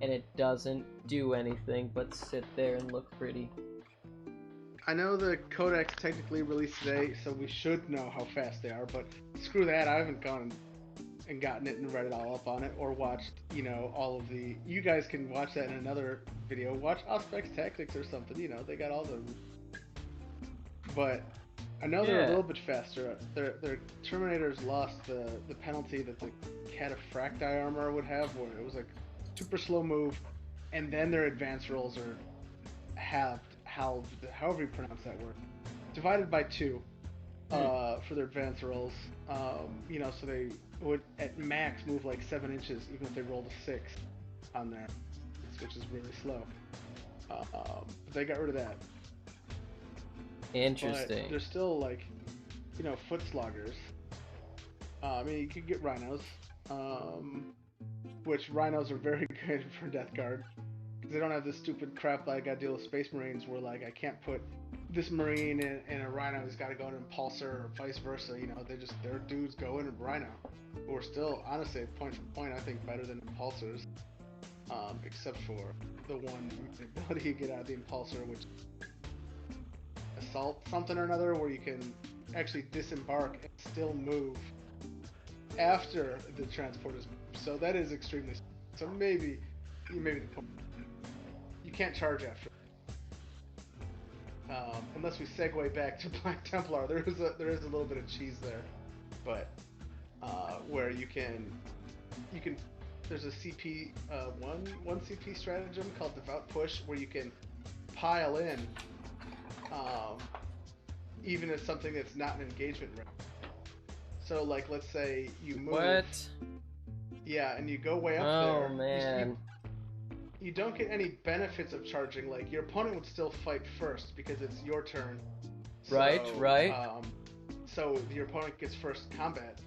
and it doesn't do anything but sit there and look pretty. I know the codex technically released today, so we should know how fast they are, but screw that, I haven't gone and gotten it and read it all up on it, or watched, you know, all of the... You guys can watch that in another video. Watch Auspex Tactics or something, you know, they got all the... But I know they're a little bit faster. Their Terminators lost the penalty that the Cataphracti armor would have, where it was like super slow move, and then their advance rolls are halved, however you pronounce that word, divided by 2 for their advance rolls. You know, so they would at max move like 7 inches, even if they rolled a 6 on there, which is really slow. But they got rid of that. Interesting. But they're still like, you know, foot sloggers. I mean, you could get rhinos, which rhinos are very good for Death Guard. Because they don't have this stupid crap like I deal with Space Marines where, like, I can't put this Marine in a Rhino who's got to go in an Impulsor or vice versa. You know, their dudes go in a Rhino. Who are still, honestly, point for point, I think better than Impulsors. Except for the one ability you get out of the Impulsor, which Assault something or another, where you can actually disembark and still move after the transport is moved. So that is extremely... So maybe the point. You can't charge after. Unless we segue back to Black Templar, there is a little bit of cheese there, but where you can there's a CP one CP stratagem called Devout Push, where you can pile in even as something that's not an engagement round. So, like, let's say you move. What? Yeah, and you go way up there. Oh man. You don't get any benefits of charging. Like, your opponent would still fight first because it's your turn. Right. So your opponent gets first combat,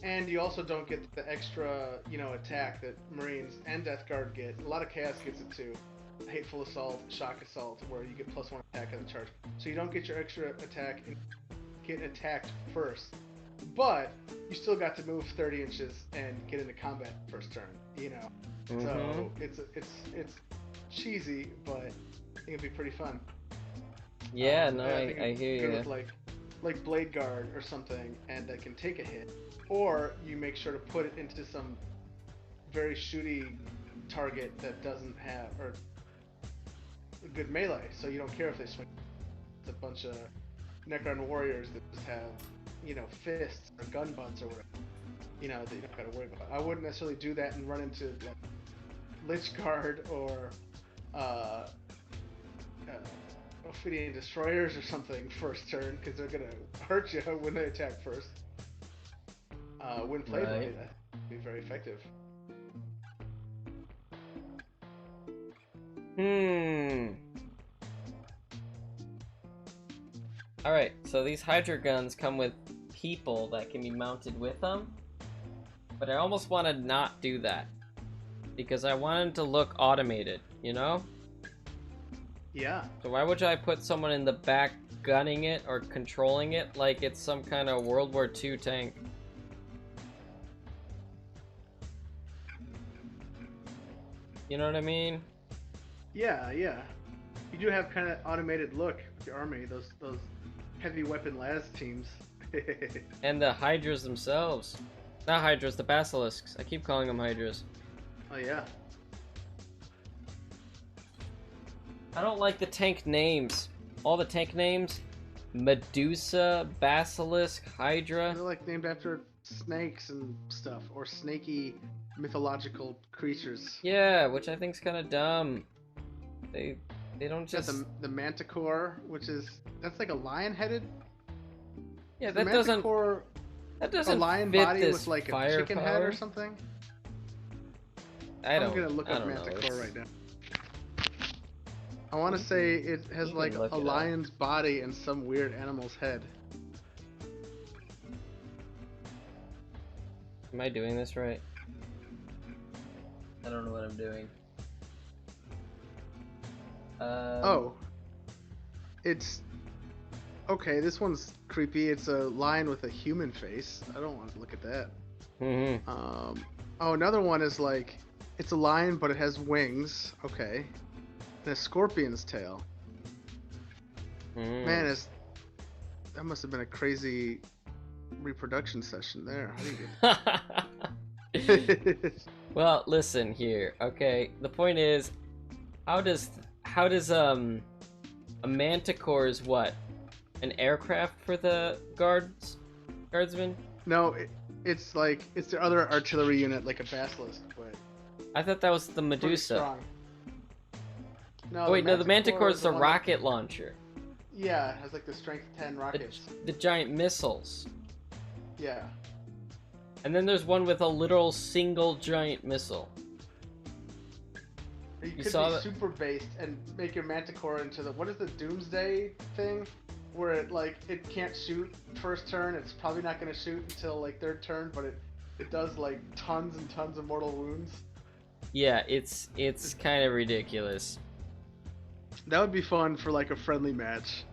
and you also don't get the extra, you know, attack that Marines and Death Guard get. A lot of Chaos gets it too. Hateful Assault, Shock Assault, where you get +1 attack on the charge. So you don't get your extra attack and get attacked first, but you still got to move 30 inches and get into combat first turn. You know. So it's cheesy, but I think it'd be pretty fun. Yeah, no, I hear you. With like Blade Guard or something, and that can take a hit, or you make sure to put it into some very shooty target that doesn't have or a good melee, so you don't care if they swing. It's a bunch of Necron warriors that just have, you know, fists or gun butts or whatever. you know, that you don't gotta worry about. I wouldn't necessarily do that and run into like Lich Guard or uh, Ophidian Destroyers or something first turn, because they're gonna hurt you when they attack first. When played right, that would be very effective. Alright, so these Hydra guns come with people that can be mounted with them, but I almost want to not do that, because I want them to look automated, you know? Yeah. So why would I put someone in the back gunning it or controlling it like it's some kind of World War II tank? You know what I mean? Yeah, yeah. You do have kind of automated look with your army, those heavy weapon las teams. And the Hydras themselves. Not Hydras, the Basilisks. I keep calling them Hydras. Oh yeah. I don't like the tank names. All the tank names, Medusa, Basilisk, Hydra. They're like named after snakes and stuff, or snaky mythological creatures. Yeah, which I think's kind of dumb. They don't just. The Manticore, which is that's like a lion-headed. Yeah, that doesn't. That doesn't. A lion fit body with like a chicken head or something. I'm gonna look up Manticore right now. I want to say it has like a lion's body and some weird animal's head. Am I doing this right? I don't know what I'm doing. Oh. It's... Okay, this one's creepy. It's a lion with a human face. I don't want to look at that. Mm-hmm. Oh, another one is like... It's a lion, but it has wings. Okay. And a scorpion's tail. Man, that must have been a crazy reproduction session there. How do you get... Well, listen here, okay? The point is, how does a Manticore is what? An aircraft for the guardsmen? No, it's their other artillery unit, like a Basilisk, but... I thought that was the Medusa. No, oh wait, no, the Manticore is the rocket launcher. Yeah, it has like the strength 10 rockets. The giant missiles. Yeah. And then there's one with a literal single giant missile. You could be super based and make your Manticore into the... What is the Doomsday thing? Where it can't shoot first turn. It's probably not going to shoot until like third turn, but it does like tons and tons of mortal wounds. Yeah, it's kind of ridiculous. That would be fun for like a friendly match.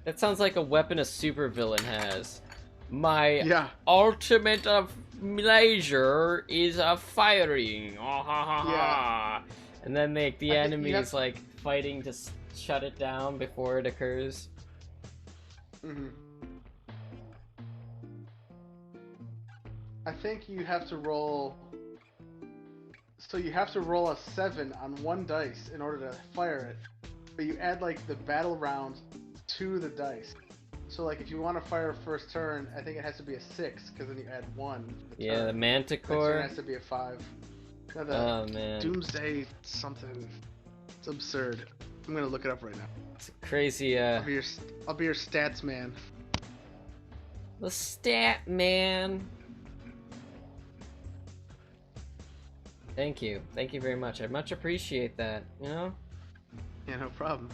That sounds like a weapon a supervillain has. My ultimate of laser is firing. Oh, ha, ha, ha. And then the enemy is like fighting to shut it down before it occurs. Mm-hmm. I think you have to roll... So you have to roll a 7 on one dice in order to fire it. But you add like the battle round to the dice. So like if you want to fire first turn, I think it has to be a 6, because then you add 1. Yeah, the Manticore. Next turn has to be a 5. Now oh man. Doomsday something. It's absurd. I'm gonna look it up right now. It's crazy. I'll be your stats man. The stat man. Thank you very much. I much appreciate that. You know. Yeah, no problem.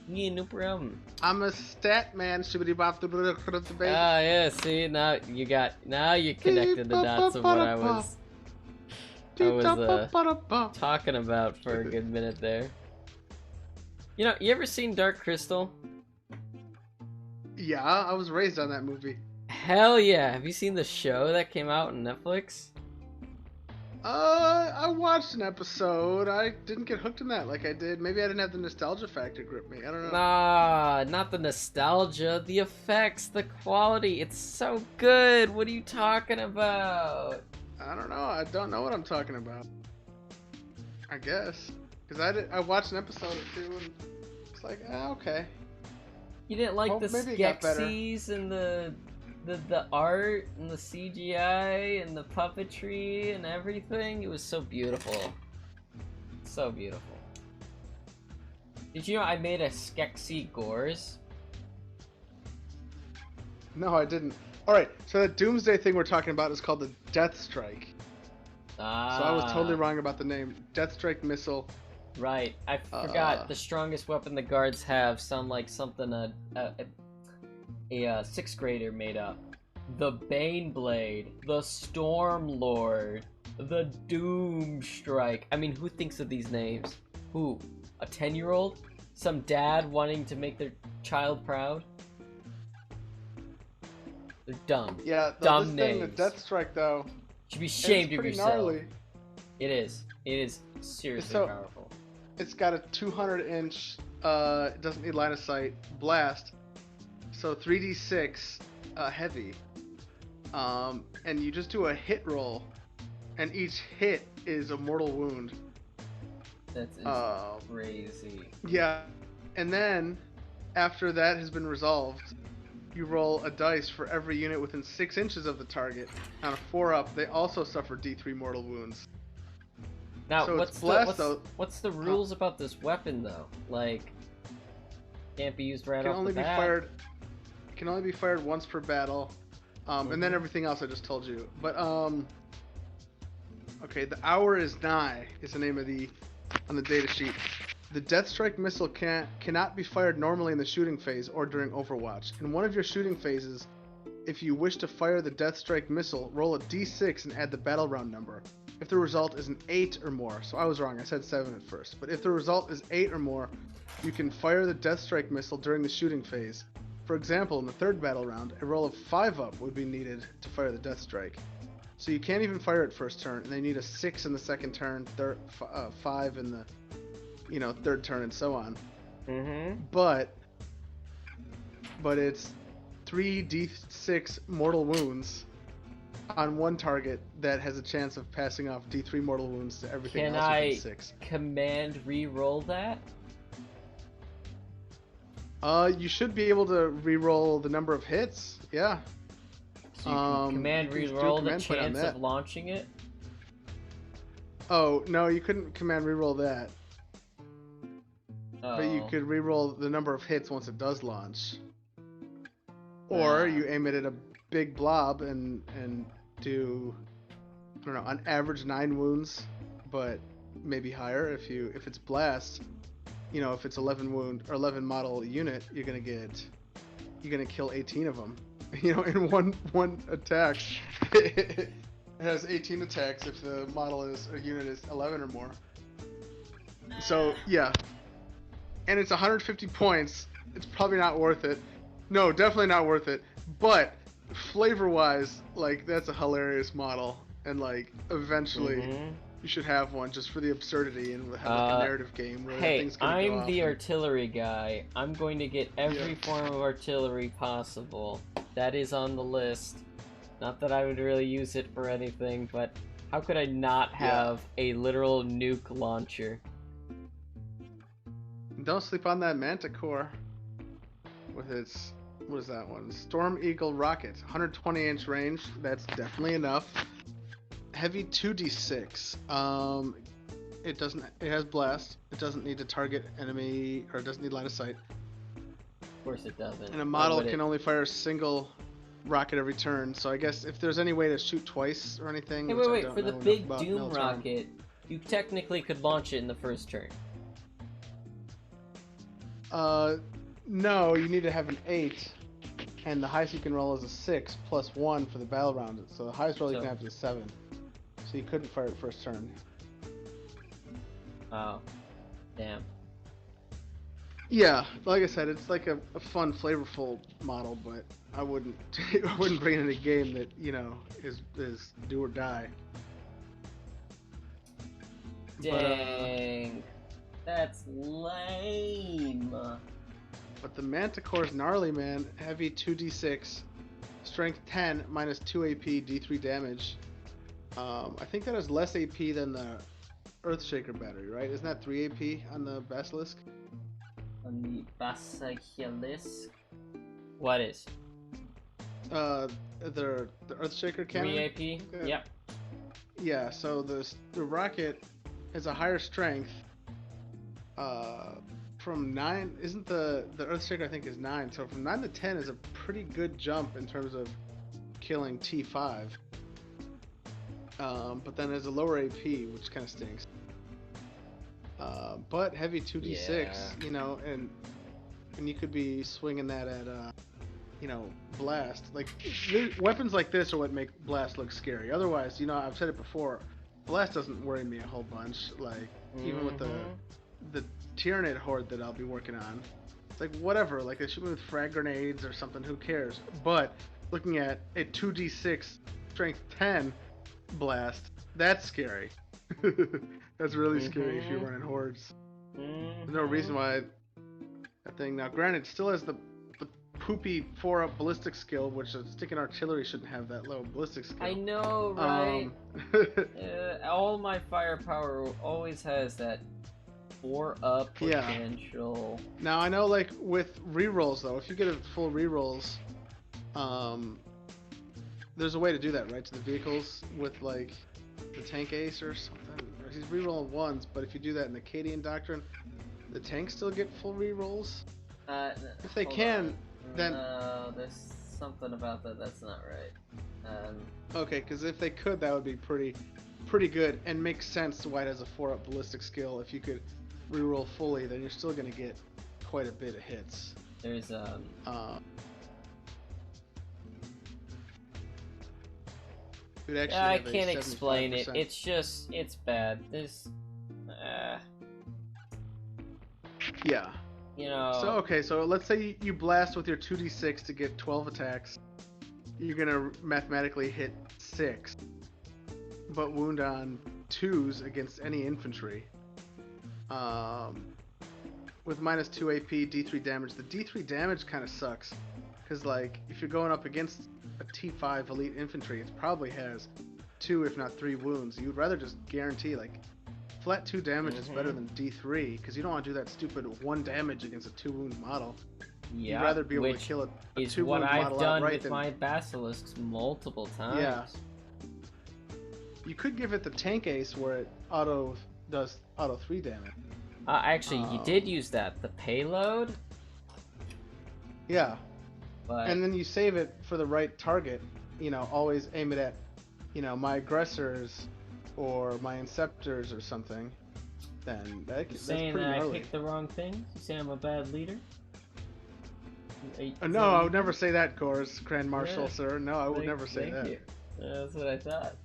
Yeah, no problem. I'm a stat man. Ah, yeah. See, now you connected the dots of what I was talking about for a good minute there. You know, you ever seen Dark Crystal? Yeah, I was raised on that movie. Hell yeah! Have you seen the show that came out on Netflix? I watched an episode. I didn't get hooked in that like I did. Maybe I didn't have the nostalgia factor grip me. I don't know. Nah, not the nostalgia. The effects, the quality. It's so good. What are you talking about? I don't know. I don't know what I'm talking about. I guess. Because I watched an episode or two and it's like, okay. You didn't like the Skeksis and the the art and the CGI and the puppetry and everything, it was so beautiful. So beautiful. Did you know I made a Skeksis Gorz? No, I didn't. Alright, so that Doomsday thing we're talking about is called the Death Strike. Ah. So I was totally wrong about the name. Death Strike missile. Right, I forgot. The strongest weapon the guards have sound like something a 6th grader made up. The Bane Blade, the Storm Lord, the Doom Strike. I mean, who thinks of these names? Who? A 10-year-old? Some dad wanting to make their child proud? They're dumb. Yeah, dumb this names. thing, the Death Strike, though, should be ashamed of pretty yourself. gnarly. It is. It is seriously powerful. It's got a 200-inch, it doesn't need line of sight, blast. So 3d6 heavy. And you just do a hit roll, and each hit is a mortal wound. That's crazy. Yeah, and then after that has been resolved, you roll a dice for every unit within 6 inches of the target. On a 4-up, they also suffer D3 mortal wounds. Now, So what's the rules about this weapon though? Like, can't be used right off the bat. It can only be fired once per battle, and then everything else I just told you. But okay, the hour is nigh is the name of on the data sheet. The Death Strike missile cannot be fired normally in the shooting phase or during Overwatch. In one of your shooting phases, if you wish to fire the Death Strike missile, roll a d6 and add the battle round number. If the result is an 8 or more, so I was wrong, I said 7 at first, but if the result is 8 or more, you can fire the Death Strike missile during the shooting phase. For example, in the 3rd battle round, a roll of 5-up would be needed to fire the Death Strike. So you can't even fire it first turn, and they need a 6 in the 2nd turn, 5 in the 3rd turn, and so on. But it's 3d6 mortal wounds on one target that has a chance of passing off D3 mortal wounds to everything else within 6. Can I command re-roll that? You should be able to re-roll the number of hits. Yeah. So you can command re-roll the chance of launching it? Oh, no, you couldn't command re-roll that. Oh. But you could re-roll the number of hits once it does launch. Or you aim it at a big blob and do, I don't know, on average 9 wounds, but maybe higher if it's blast. If it's 11 wound or 11 model unit, you're gonna kill 18 of them. In one attack. It has 18 attacks if the unit is 11 or more. So yeah, and it's 150 points. It's probably not worth it. No, definitely not worth it. But flavor-wise, like, that's a hilarious model, and like eventually you should have one just for the absurdity and have like a narrative game where things gonna go off. I'm the artillery guy. I'm going to get every form of artillery possible. That is on the list. Not that I would really use it for anything, but how could I not have a literal nuke launcher? Don't sleep on that Manticore with its, what is that one? Storm Eagle rocket, 120-inch range. That's definitely enough. Heavy 2d6. It has blast. It doesn't need to target enemy, or it doesn't need line of sight. Of course it doesn't. And a model can only fire a single rocket every turn. So I guess if there's any way to shoot twice or anything. Hey, wait, for the big Doom rocket, you technically could launch it in the first turn. No, you need to have an 8, and the highest you can roll is a 6 plus 1 for the battle round. So the highest roll you can have is a 7. So you couldn't fire it first turn. Oh, damn. Yeah, like I said, it's like a fun, flavorful model, but I wouldn't bring it in a game that is do or die. Dang, that's lame. But the Manticore's gnarly, man. Heavy 2d6, strength 10, minus 2 AP, d3 damage. I think that has less AP than the Earthshaker battery, right? Isn't that 3 AP on the Basilisk? On the Basilisk? What is? the Earthshaker cannon. 3 AP. Yep. Yeah. So the rocket has a higher strength. From 9, isn't the Earthshaker I think is 9. So from 9 to 10 is a pretty good jump in terms of killing T5. But then there's a lower AP, which kind of stinks. But heavy 2d6, Yeah. you know, and you could be swinging that at, you know, blast. Like weapons like this are what make blast look scary. Otherwise, you know, I've said it before, blast doesn't worry me a whole bunch. Like even with the Tyranid horde that I'll be working on, it's like whatever. Like they shoot me with frag grenades or something. Who cares? But looking at a 2d6 strength 10 blast, that's scary. That's really scary if you're running hordes. There's no reason why that thing. Now, granted, it still has the poopy 4-up ballistic skill, which a sticking artillery shouldn't have that low ballistic skill. I know, right? All my firepower always has that 4-up potential. Yeah. Now I know, like with rerolls though, if you get a full rerolls, there's a way to do that, right? To the vehicles with like the tank ace or something. He's rerolling ones, but if you do that in the Cadian Doctrine, the tanks still get full rerolls. If they can, then there's something about that that's not right. Okay, because if they could, that would be pretty good and makes sense why it has a 4-up ballistic skill. If you could reroll fully, then you're still gonna get quite a bit of hits. There's I can't explain it. It's just, it's bad. This, yeah. You know. So okay, so let's say you blast with your 2d6 to get 12 attacks. You're gonna mathematically hit 6, but wound on 2s against any infantry. With minus 2 AP, D3 damage. The D3 damage kind of sucks, because like if you're going up against a T5 elite infantry, it probably has 2 if not 3 wounds. You'd rather just guarantee like flat 2 damage is better than D3, because you don't want to do that stupid 1 damage against a 2 wound model. Yeah, you'd rather be able to kill a 2 wound model outright. Is what I've done with my basilisks multiple times. Yeah. You could give it the tank ace where it does auto 3 damage. Actually, you did use that. The payload? Yeah. But... And then you save it for the right target. You know, always aim it at, you know, my aggressors or my inceptors or something. Then that's pretty gnarly. I picked the wrong thing? You say I'm a bad leader? No, I would never say that, Grand Marshal, sir. No, I would never say that. You. That's what I thought.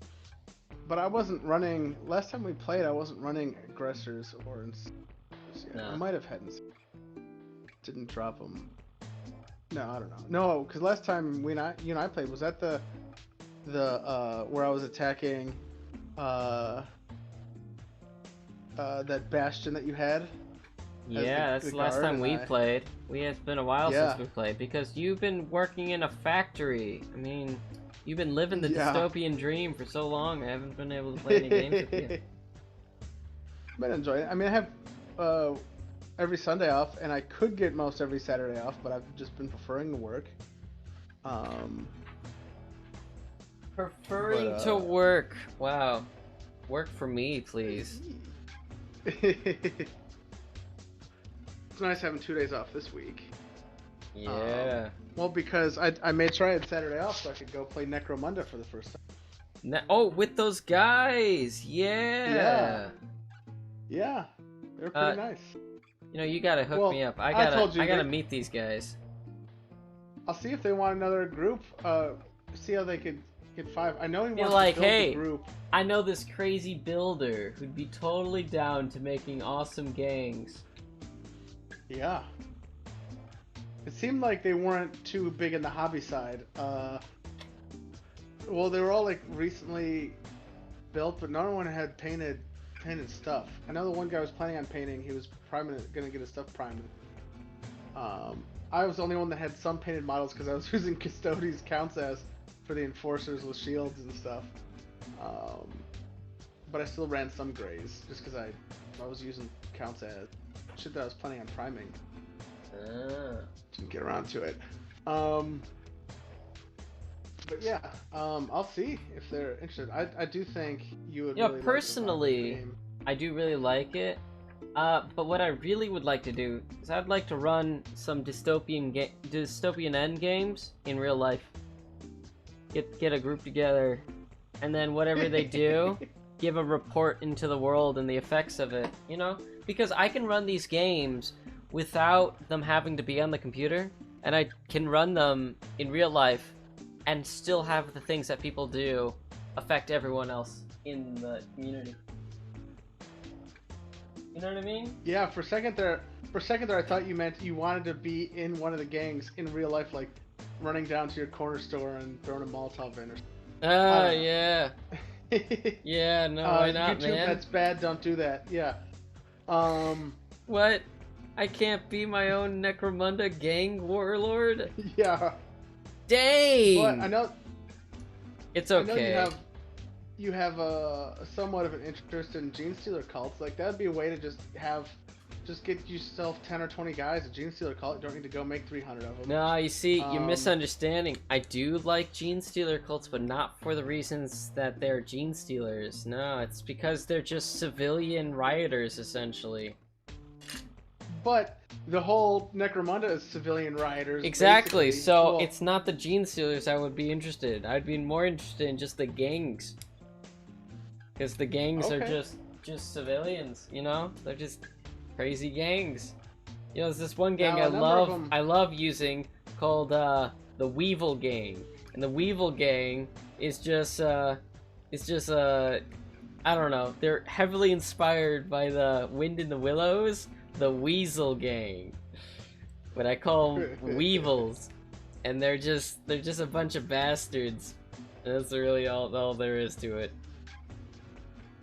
But I wasn't running. Last time we played, I wasn't running aggressors or no. I might have had. Didn't drop them. No, I don't know. No, because last time you and I played, was that the where I was attacking that bastion that you had? Yeah, that's the last time we played. It's been a while since we played, because you've been working in a factory. I mean, you've been living the dystopian dream for so long. I haven't been able to play any games with you. I've been enjoying it. I mean, I have every Sunday off, and I could get most every Saturday off, but I've just been preferring to work. Preferring to work. Wow. Work for me, please. It's nice having 2 days off this week. Yeah. Well, because I made sure I had Saturday off so I could go play Necromunda for the first time. Oh, with those guys! Yeah! Yeah. They're pretty nice. You know, you gotta hook me up. I gotta meet these guys. I'll see if they want another group. See how they could get 5. I know he wants like, to build hey, the group. I know this crazy builder who'd be totally down to making awesome gangs. Yeah. It seemed like they weren't too big in the hobby side. Well, they were all like recently built, but no one had painted stuff. I know the one guy was planning on painting. He was gonna get his stuff primed. I was the only one that had some painted models because I was using Custodes counts as for the enforcers with shields and stuff. But I still ran some grays just because I was using counts as shit that I was planning on priming. Didn't get around to it. But yeah, I'll see if they're interested. I do think you would You know, really personally, like the game. I do really like it. But what I really would like to do is I'd like to run some dystopian end games in real life. Get a group together, and then whatever they do, give a report into the world and the effects of it. You know, because I can run these games without them having to be on the computer, and I can run them in real life, and still have the things that people do affect everyone else in the community. You know what I mean? Yeah, for a second there, I thought you meant you wanted to be in one of the gangs in real life, like running down to your corner store and throwing a Molotov in or something. Yeah. Yeah, no, why not, YouTube, man? that's bad, don't do that. Yeah. What? I can't be my own Necromunda gang warlord? Yeah. Dang! But I know It's okay. I know you have a somewhat of an interest in Gene Stealer cults. Like, that'd be a way to just get yourself 10 or 20 guys a Gene Stealer cult. You don't need to go make 300 of them. No, you see, you're misunderstanding. I do like Gene Stealer cults, but not for the reasons that they're Gene Stealers. No, it's because they're just civilian rioters, essentially. But the whole Necromunda is civilian rioters. Exactly, basically. so Well, it's not the Gene Stealers I would be interested in. I'd be more interested in just the gangs. Because the gangs are Okay. just civilians, you know? They're just crazy gangs. You know, there's this one gang Now, a number of 'em- I love using called the Weevil Gang. And the Weevil Gang is just I don't know, they're heavily inspired by the Wind in the Willows, the Weasel Gang. But I call them Weevils. And they're just a bunch of bastards. And that's really all there is to it.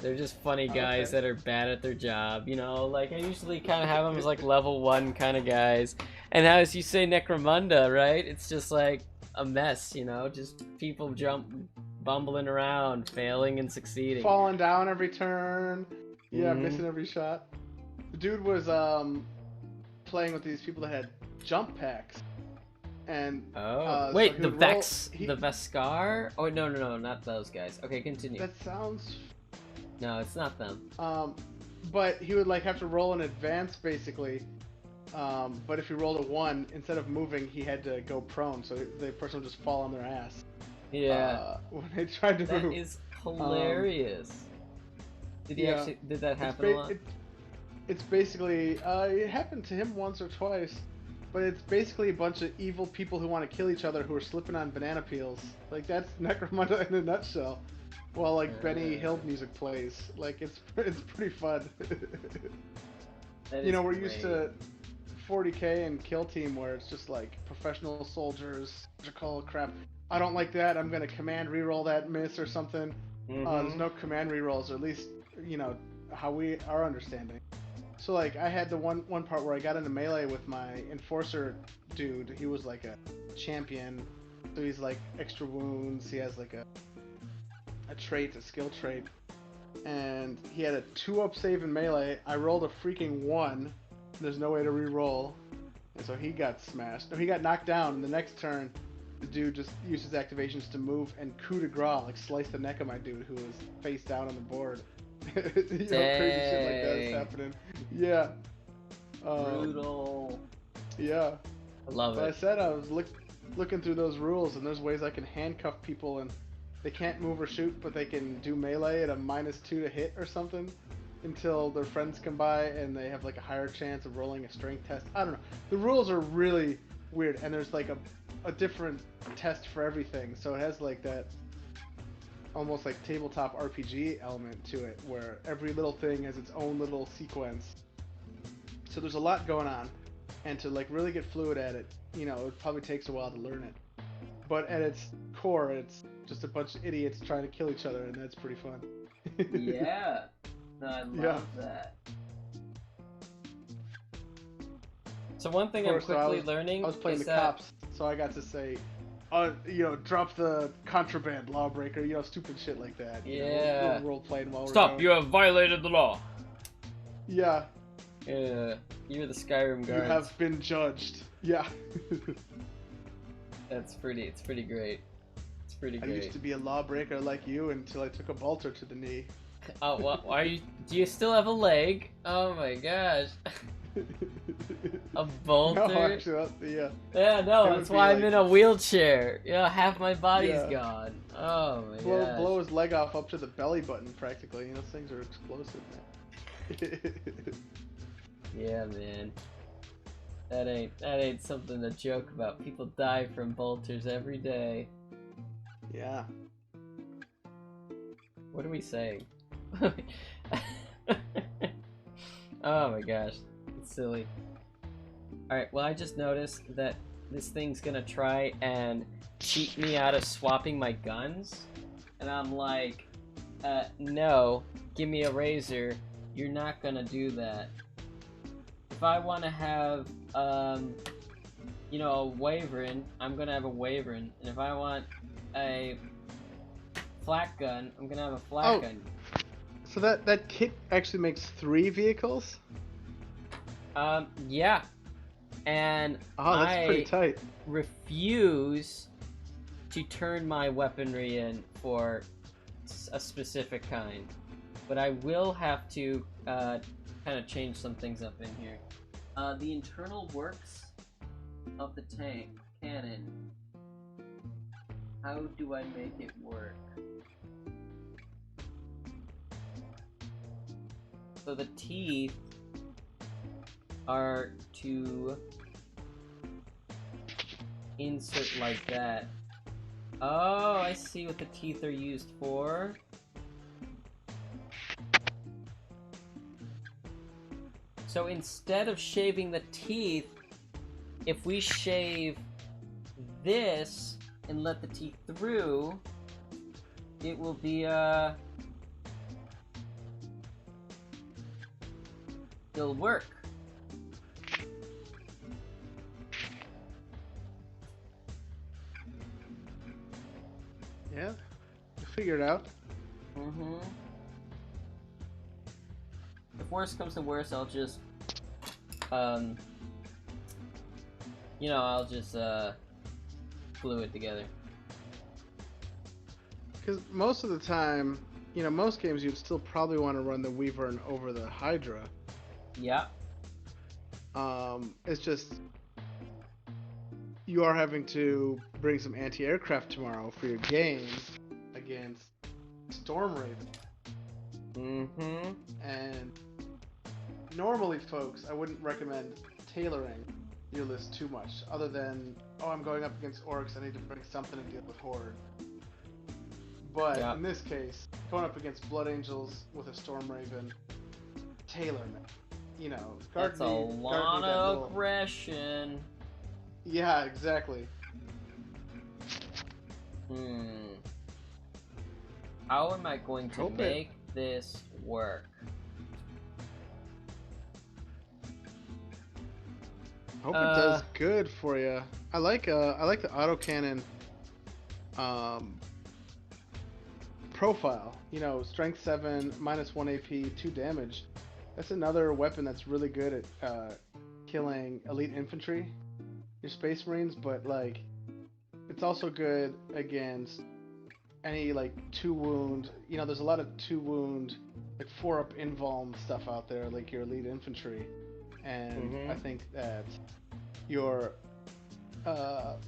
They're just funny guys that are bad at their job, you know? Like, I usually kind of have them as, like, level 1 kind of guys. And as you say Necromunda, right? It's just, like, a mess, you know? Just people bumbling around, failing and succeeding. falling down every turn. Yeah, Mhm. missing every shot. The dude was playing with these people that had jump packs. And Oh. so Wait, he the would roll- Vex... The Vescar? Oh, no, not those guys. Okay, continue. That sounds. No, it's not them. But he would like have to roll in advance basically. But if he rolled a 1, instead of moving, he had to go prone, so the person would just fall on their ass. Yeah. When they tried to That move. is hilarious. Did that happen a lot? It's basically it happened to him once or twice, but it's basically a bunch of evil people who want to kill each other who are slipping on banana peels. Like, that's Necromunda in a nutshell. While like Benny Hill music plays, like it's pretty fun. You know, we're used to 40K and Kill Team where it's just like professional soldiers, surgical crap. I don't like that. I'm gonna command reroll that miss or something. There's no command rerolls, or at least you know how our understanding. So like I had the one part where I got into melee with my enforcer dude. He was like a champion, so he's like extra wounds. He has like a skill trait, and he had a 2-up save in melee. I rolled a freaking 1. There's no way to re-roll, and so he got smashed. No, he got knocked down. And the next turn, the dude just used his activations to move and coup de grace, like slice the neck of my dude who was face down on the board. You know, crazy shit like that is happening. Yeah. Brutal. Yeah. I love But I it. said I was looking through those rules, and there's ways I can handcuff people, and they can't move or shoot, but they can do melee at a -2 to hit or something until their friends come by, and they have like a higher chance of rolling a strength test. I don't know. The rules are really weird, and there's like a different test for everything, so it has like that almost like tabletop RPG element to it, where every little thing has its own little sequence. So there's a lot going on, and to like really get fluid at it, you know, it probably takes a while to learn it. But at its core, it's just a bunch of idiots trying to kill each other, and that's pretty fun. Yeah. No, I love that. So one thing I'm quickly learning I was playing is the that... cops, so I got to say, you know, drop the contraband, lawbreaker, you know, stupid shit like that. Yeah. You know, role playing while we're Stop! going. You have violated the law. Yeah. Yeah. You're the Skyrim guards. You have been judged. Yeah. It's pretty great. It's pretty I great. used to be a lawbreaker like you until I took a bolter to the knee. Oh, what? Why are you? Do you still have a leg? Oh my gosh. A bolter? No, actually, yeah. Yeah, no, It that's would be why I'm like- in a wheelchair. Yeah, half my body's Yeah. gone. Oh my Blow gosh. his leg off up to the belly button, practically. You know, those things are explosive, man. Yeah, man. That ain't something to joke about. People die from bolters every day. Yeah. What are we saying? Oh my gosh, it's silly. Alright, well I just noticed that this thing's gonna try and cheat me out of swapping my guns. And I'm like, no, give me a razor. You're not gonna do that. If I want to have, you know, a wyvern, I'm gonna have a wyvern. And if I want a flak gun, I'm gonna have a flak gun. So that kit actually makes 3 vehicles? Yeah. And Oh, that's pretty tight. refuse to turn my weaponry in for a specific kind. But I will have to kind of change some things up in here. The internal works of the cannon. How do I make it work? So the teeth are to insert like that. Oh, I see what the teeth are used for. So instead of shaving the teeth, if we shave this and let the teeth through, it will be it'll work. Yeah, you figure it out. Mm-hmm. If worst comes to worst, I'll just, you know, I'll just, glue it together. Because most of the time, you know, most games you'd still probably want to run the Wyvern over the Hydra. Yeah. It's just you are having to bring some anti-aircraft tomorrow for your game against Storm Raven. Mm-hmm. And normally, folks, I wouldn't recommend tailoring your list too much, other than, oh, I'm going up against orcs, I need to bring something to deal with Horde. But Yeah. in this case, going up against Blood Angels with a Storm Raven, tailorment. You know, That's a lot of aggression. Yeah, exactly. How am I going to make this work? Hope it does good for you. I like the autocannon profile. You know, strength 7, -1 AP, 2 damage. That's another weapon that's really good at killing elite infantry, your Space Marines, but like it's also good against any like 2 wound. You know, there's a lot of 2 wound, like 4-up invuln stuff out there, like your elite infantry, and I think that your autocannon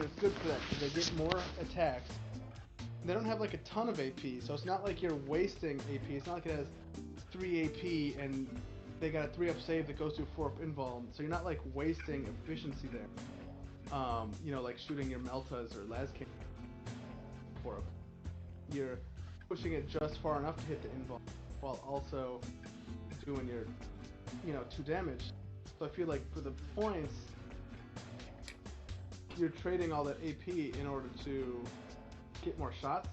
is good for that because they get more attacks. They don't have like a ton of AP, so it's not like you're wasting AP. It's not like it has 3 AP and they got a 3-up save that goes to a 4-up invuln, so you're not like wasting efficiency there. You know, like shooting your Meltas or Lascan 4-up. You're pushing it just far enough to hit the invuln while also doing your, you know, 2 damage. So I feel like for the points, you're trading all that AP in order to get more shots.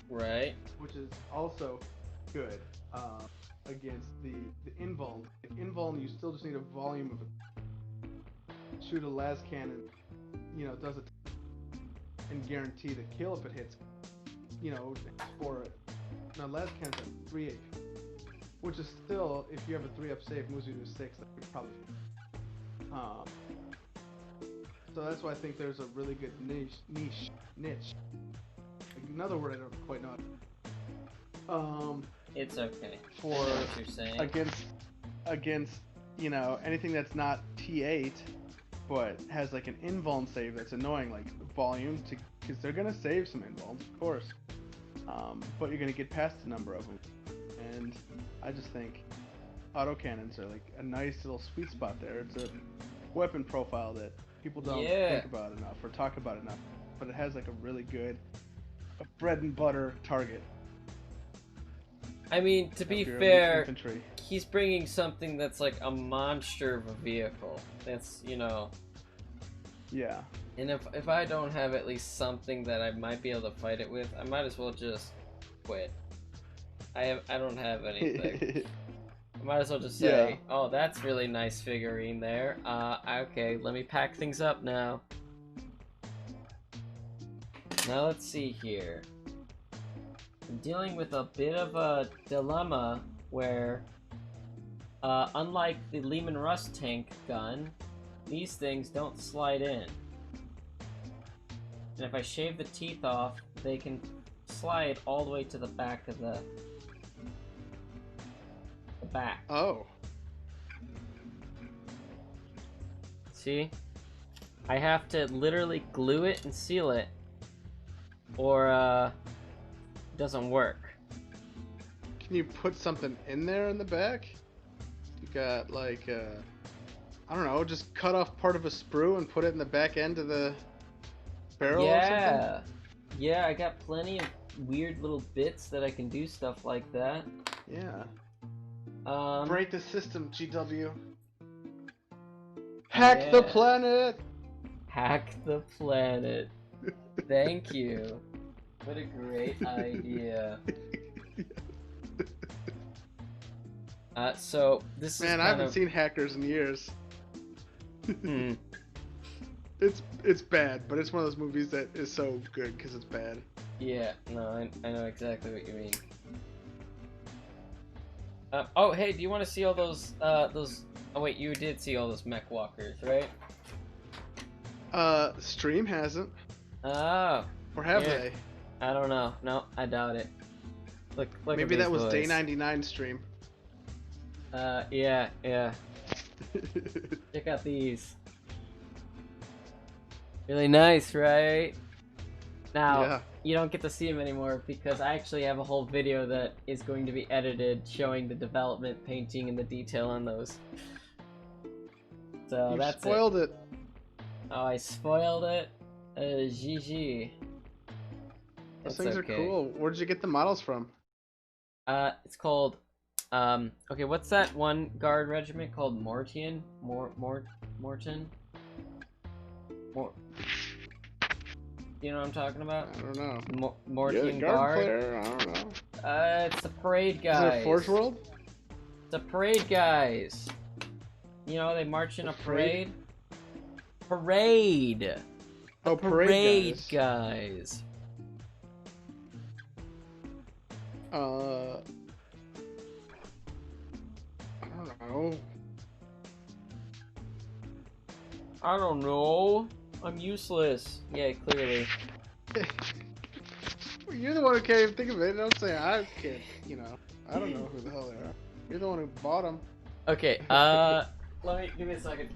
Right. Which is also good against the invuln. Like invuln, you still just need a volume of it. Shoot a las cannon, you know, does it and guarantee the kill if it hits. You know, for it. Now las cannon's at 3 AP, which is still, if you have a 3-up save, moves you to 6. That could probably. So that's why I think there's a really good niche. Like, another word I don't quite know. It's okay. For I know what you're saying. against anything that's not T8, but has like an invuln save that's annoying, like volume, because they're gonna save some invulns, of course. But you're gonna get past a number of them, and I just think autocannons are like a nice little sweet spot there. It's a weapon profile that people don't think about enough or talk about enough, but it has like a really good bread and butter target. I mean, to be fair, he's bringing something that's like a monster of a vehicle. That's, Yeah. And if I don't have at least something that I might be able to fight it with, I might as well just quit. I don't have anything. I might as well just say, oh, that's really nice figurine there. Okay, let me pack things up now. Now let's see here. I'm dealing with a bit of a dilemma where, unlike the Lehman Russ tank gun, these things don't slide in. And if I shave the teeth off, they can slide all the way to the back of the back. Oh. See? I have to literally glue it and seal it, or it doesn't work. Can you put something in there in the back? You got like I don't know, just cut off part of a sprue and put it in the back end of the barrel or something? Yeah, I got plenty of weird little bits that I can do stuff like that. Yeah. Break the system, GW. Hack the planet! Hack the planet. Thank you. What a great idea. So this Man, I haven't seen hackers in years. Hmm. It's bad, but it's one of those movies that is so good because it's bad. Yeah, no, I know exactly what you mean. Oh, hey, do you want to see all those? Oh wait, you did see all those mech walkers, right? Stream hasn't. Oh. Or have they? I don't know. No, I doubt it. Look Maybe at that these was boys. day 99 stream. Yeah. Check out these. Really nice, right? Now, you don't get to see them anymore because I actually have a whole video that is going to be edited showing the development, painting, and the detail on those. So You spoiled it. Oh, I spoiled it? GG. Those things are cool. Where did you get the models from? It's called, okay, what's that one guard regiment called? Morton? Morton? You know what I'm talking about? I don't know. Morton guard player? I don't know. It's the parade guys. Is it Forge World? The parade guys. You know, they march in a parade. Parade! Oh, parade guys. I don't know. I don't know. I'm useless. Yeah, clearly. You're the one who can't even think of it. Don't say I can't, I don't know who the hell they are. You're the one who bought them. Okay, give me a second.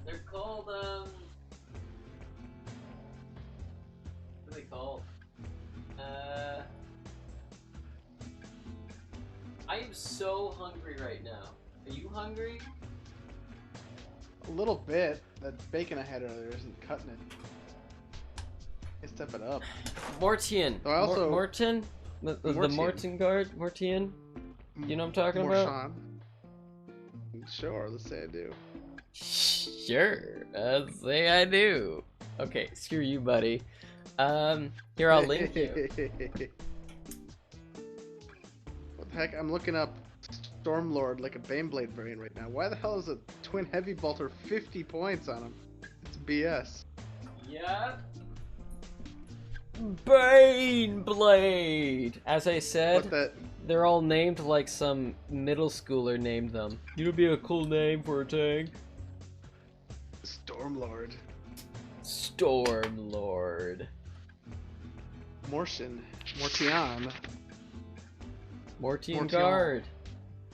They're called, what are they called? I am so hungry right now. Are you hungry? A little bit. That bacon I had earlier isn't cutting it. I step it up. Mortian. So I also... Morton? The Morton guard? Mortian? You know what I'm talking about? Sure, let's say I do. Sure, let's say I do. Okay, screw you, buddy. Here, I'll link you. What the heck? I'm looking up Stormlord like a Baneblade variant right now. Why the hell is a Twin Heavy Bolter 50 points on him? It's BS. Yeah. Baneblade! As I said, they're all named like some middle schooler named them. You would be a cool name for a tank. Stormlord. Stormlord. Mortian. Mortian Guard.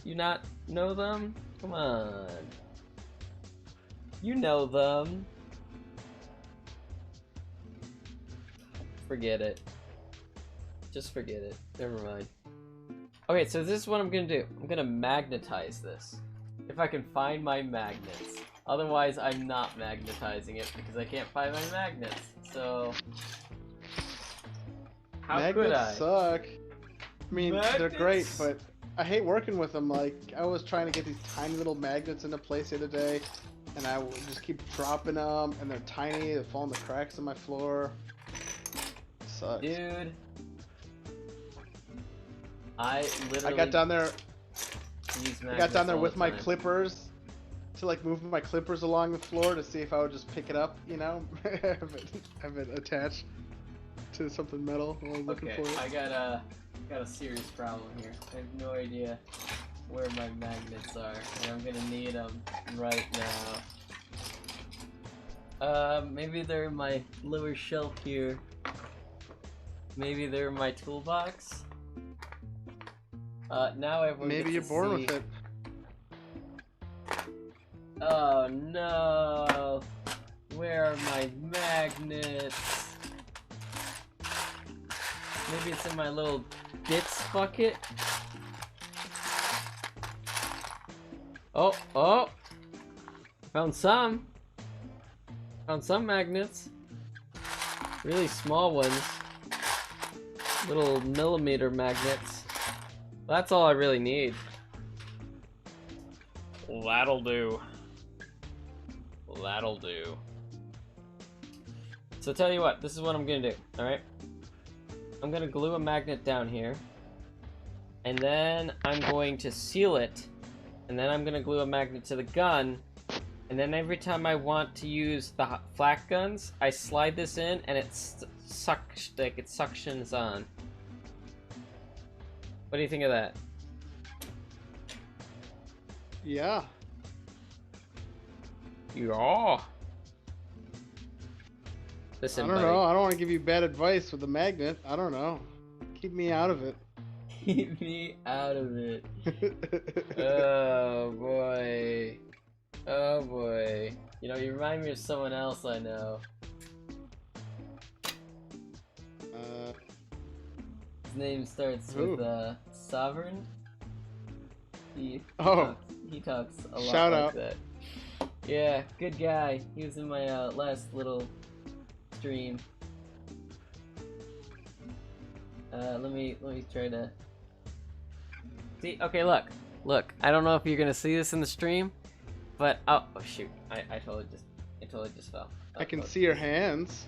You not know them? Come on. You know them. Forget it. Just forget it. Never mind. Okay, so this is what I'm gonna do. I'm gonna magnetize this. If I can find my magnets. Otherwise, I'm not magnetizing it because I can't find my magnets. So... How magnets could I? Suck. I mean, they're great, but I hate working with them. Like, I was trying to get these tiny little magnets into place the other day, and I would just keep dropping them, and they're tiny, they fall in the cracks in my floor. It sucks. Dude. I literally... I got down there with my time. clippers to like move my clippers along the floor to see if I would just pick it up, you know, have it attached to something metal while I'm looking for it. I got a serious problem here. I have no idea where my magnets are, and I'm gonna need them right now. Maybe they're in my lower shelf here. Maybe they're in my toolbox. Now everyone Maybe you're gets to born see... with it. Oh no! Where are my magnets? Maybe it's in my little bits bucket? Oh, oh! Found some! Found some magnets. Really small ones. Little millimeter magnets. That's all I really need. That'll do. That'll do. So tell you what, this is what I'm gonna do, alright? I'm gonna glue a magnet down here. And then I'm going to seal it. And then I'm gonna glue a magnet to the gun. And then every time I want to use the flak guns, I slide this in and it suctions on. What do you think of that? Yeah. Yeah. Listen, I don't know. I don't want to give you bad advice with the magnet. I don't know. Keep me out of it. Keep me out of it. Oh boy. Oh boy. You know, you remind me of someone else I know. His name starts with Sovereign. He talks a lot Shout like out. that. Yeah, good guy. He was in my last little stream. Let me try to see. Okay, look. I don't know if you're gonna see this in the stream, but oh shoot, I totally just fell. I can see your hands.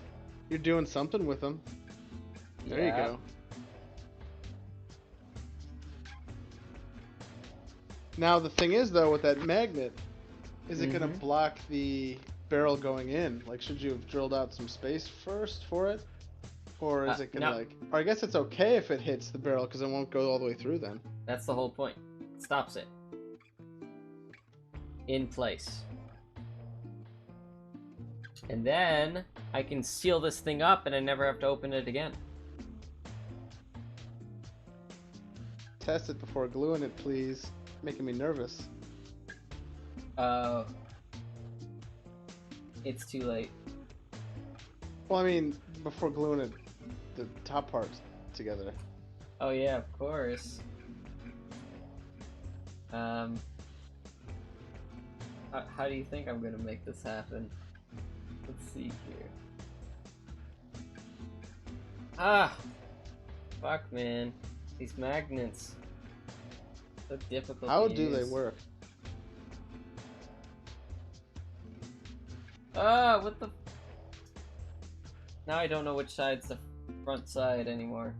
You're doing something with them. There you go. Now the thing is though, with that magnet, is it gonna block the barrel going in? Like, should you have drilled out some space first for it? Or is it gonna or I guess it's okay if it hits the barrel because it won't go all the way through then. That's the whole point. It stops it. In place. And then I can seal this thing up and I never have to open it again. Test it before gluing it, please. Making me nervous. Oh. It's too late. Well, I mean, before gluing it, the top parts together. Oh yeah, of course. How do you think I'm gonna make this happen? Let's see here. Ah! Fuck, man. These magnets. So difficult How to do use. they work? Ah, what the... Now I don't know which side's the front side anymore.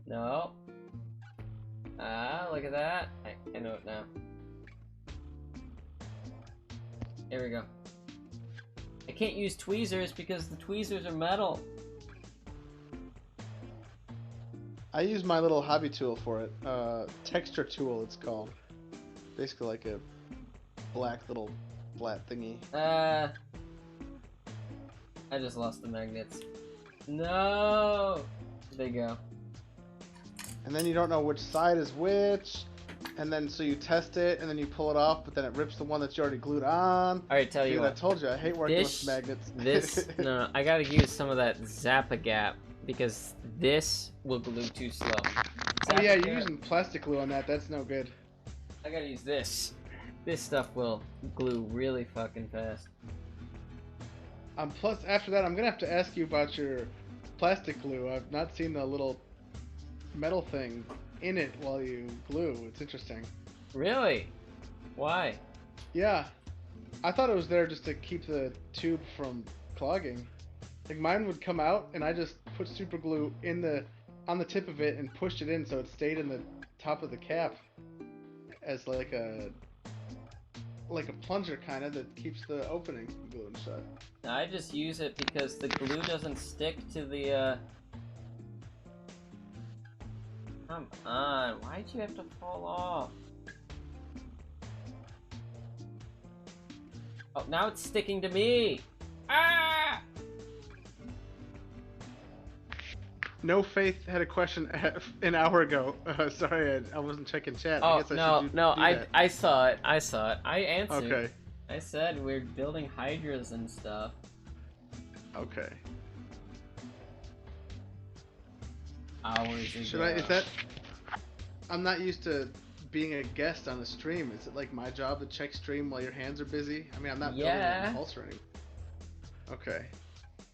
No. Ah, look at that. I know it now. There we go. I can't use tweezers because the tweezers are metal. I use my little hobby tool for it. Texture tool, it's called. Basically like a black little flat thingy. I just lost the magnets. No! There you go. And then you don't know which side is which. And then so you test it, and then you pull it off, but then it rips the one that you already glued on. Alright, tell you Dude, what. I told you, I hate working with magnets. No, I gotta use some of that Zap-A-Gap, because this will glue too slow. Oh yeah, you're using plastic glue on that, that's no good. I gotta use this. This stuff will glue really fucking fast. Plus, after that, I'm gonna have to ask you about your plastic glue. I've not seen the little metal thing in it while you glue. It's interesting. Really? Why? Yeah. I thought it was there just to keep the tube from clogging. Like mine would come out and I just put super glue on the tip of it and pushed it in so it stayed in the top of the cap as like a plunger kind of that keeps the opening from gluing shut. I just use it because the glue doesn't stick to the Come on, why'd you have to fall off? Oh, now it's sticking to me! Ah! No Faith had a question an hour ago. Sorry, I wasn't checking chat. Oh, I guess I saw it. I saw it. I answered. Okay. I said we're building hydras and stuff. Okay. Hours ago. Should I? Is that? I'm not used to being a guest on a stream. Is it like my job to check stream while your hands are busy? I mean, I'm not building an pulse or anything. Okay.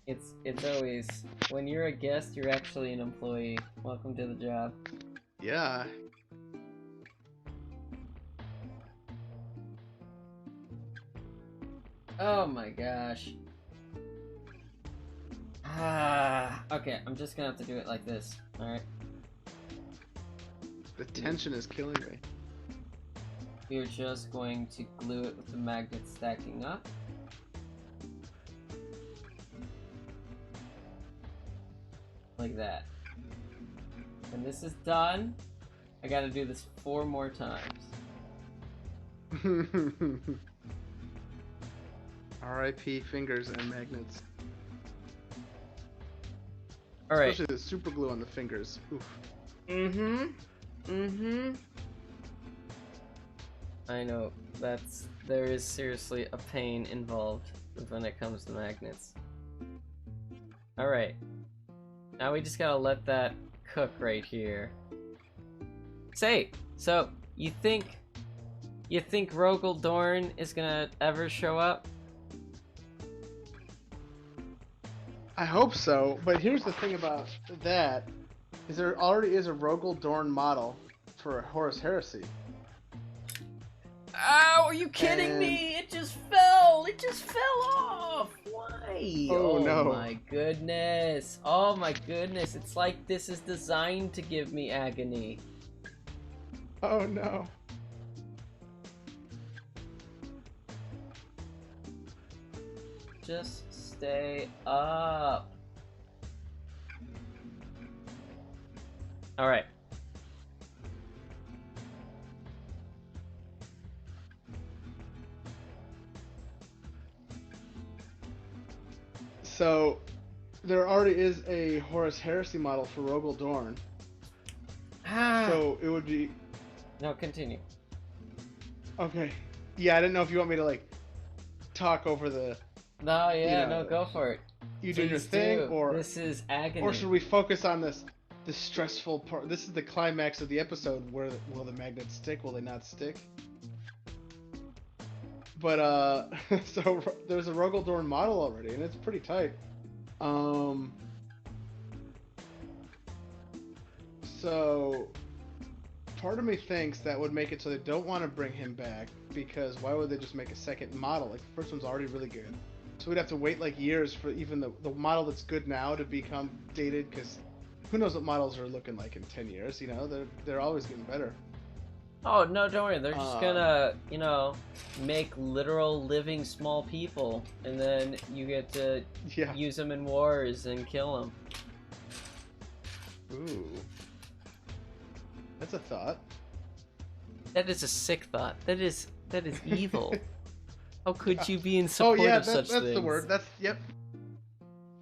It's always when you're a guest, you're actually an employee. Welcome to the job. Yeah. Oh my gosh. Okay, I'm just gonna have to do it like this. Alright. The tension is killing me. We're just going to glue it with the magnet stacking up. Like that. When this is done, I gotta do this 4 more times. R.I.P. fingers and magnets. Alright. Especially the super glue on the fingers. Oof. I know, there is seriously a pain involved when it comes to magnets. Alright. Now we just gotta let that cook right here. Say, so, you think Rogel Dorn is gonna ever show up? I hope so, but here's the thing about that, is there already is a Rogel Dorn model for Horus Heresy. Ow, are you kidding me? It just fell! It just fell off! Why? Oh no. My goodness. Oh my goodness. It's like this is designed to give me agony. Oh no. Just stay up. Alright. So, there already is a Horus Heresy model for Rogel Dorn. So, it would be... No, continue. Okay. Yeah, I didn't know if you want me to, like, talk over the... No, yeah, you know, no, go for it. You do your thing, or... This is agony. Or should we focus on this stressful part? This is the climax of the episode. Where will the magnets stick? Will they not stick? But so there's a Rogel Dorn model already, and it's pretty tight. So part of me thinks that would make it so they don't want to bring him back, because why would they just make a second model? Like the first one's already really good. So we'd have to wait like years for even the model that's good now to become dated, because who knows what models are looking like in 10 years, you know? They're always getting better. Oh, no, don't worry. They're just gonna, you know, make literal living small people, and then you get to use them in wars and kill them. Ooh. That's a thought. That is a sick thought. That is evil. How could you be in support of such things? That's the word. Yep.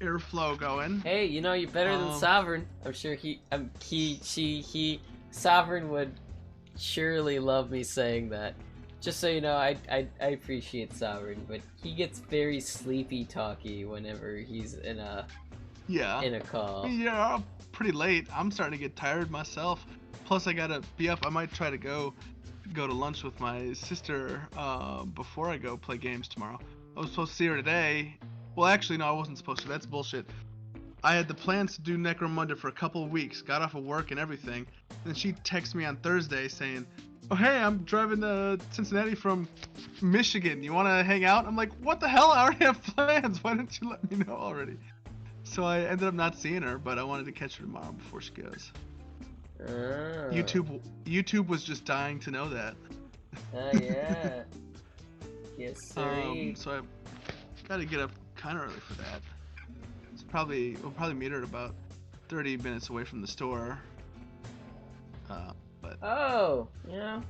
airflow going. Hey, you know, you're better than Sovereign. I'm sure he, Sovereign would surely love me saying that. Just so you know, I appreciate Sovereign, but he gets very sleepy talky whenever he's in a call. Yeah, pretty late. I'm starting to get tired myself. Plus, I gotta be up. I might try to go to lunch with my sister before I go play games tomorrow. I was supposed to see her today. Well, actually, no, I wasn't supposed to. That's bullshit. I had the plans to do Necromunda for a couple of weeks, got off of work and everything. And she texted me on Thursday saying, "Oh, hey, I'm driving to Cincinnati from Michigan. You want to hang out?" I'm like, "What the hell? I already have plans. Why didn't you let me know already?" So I ended up not seeing her, but I wanted to catch her tomorrow before she goes. Oh. YouTube was just dying to know that. Oh, yeah. Yes, sir. So I got to get up kind of early for that. We'll probably meet her at about 30 minutes away from the store. But oh, yeah.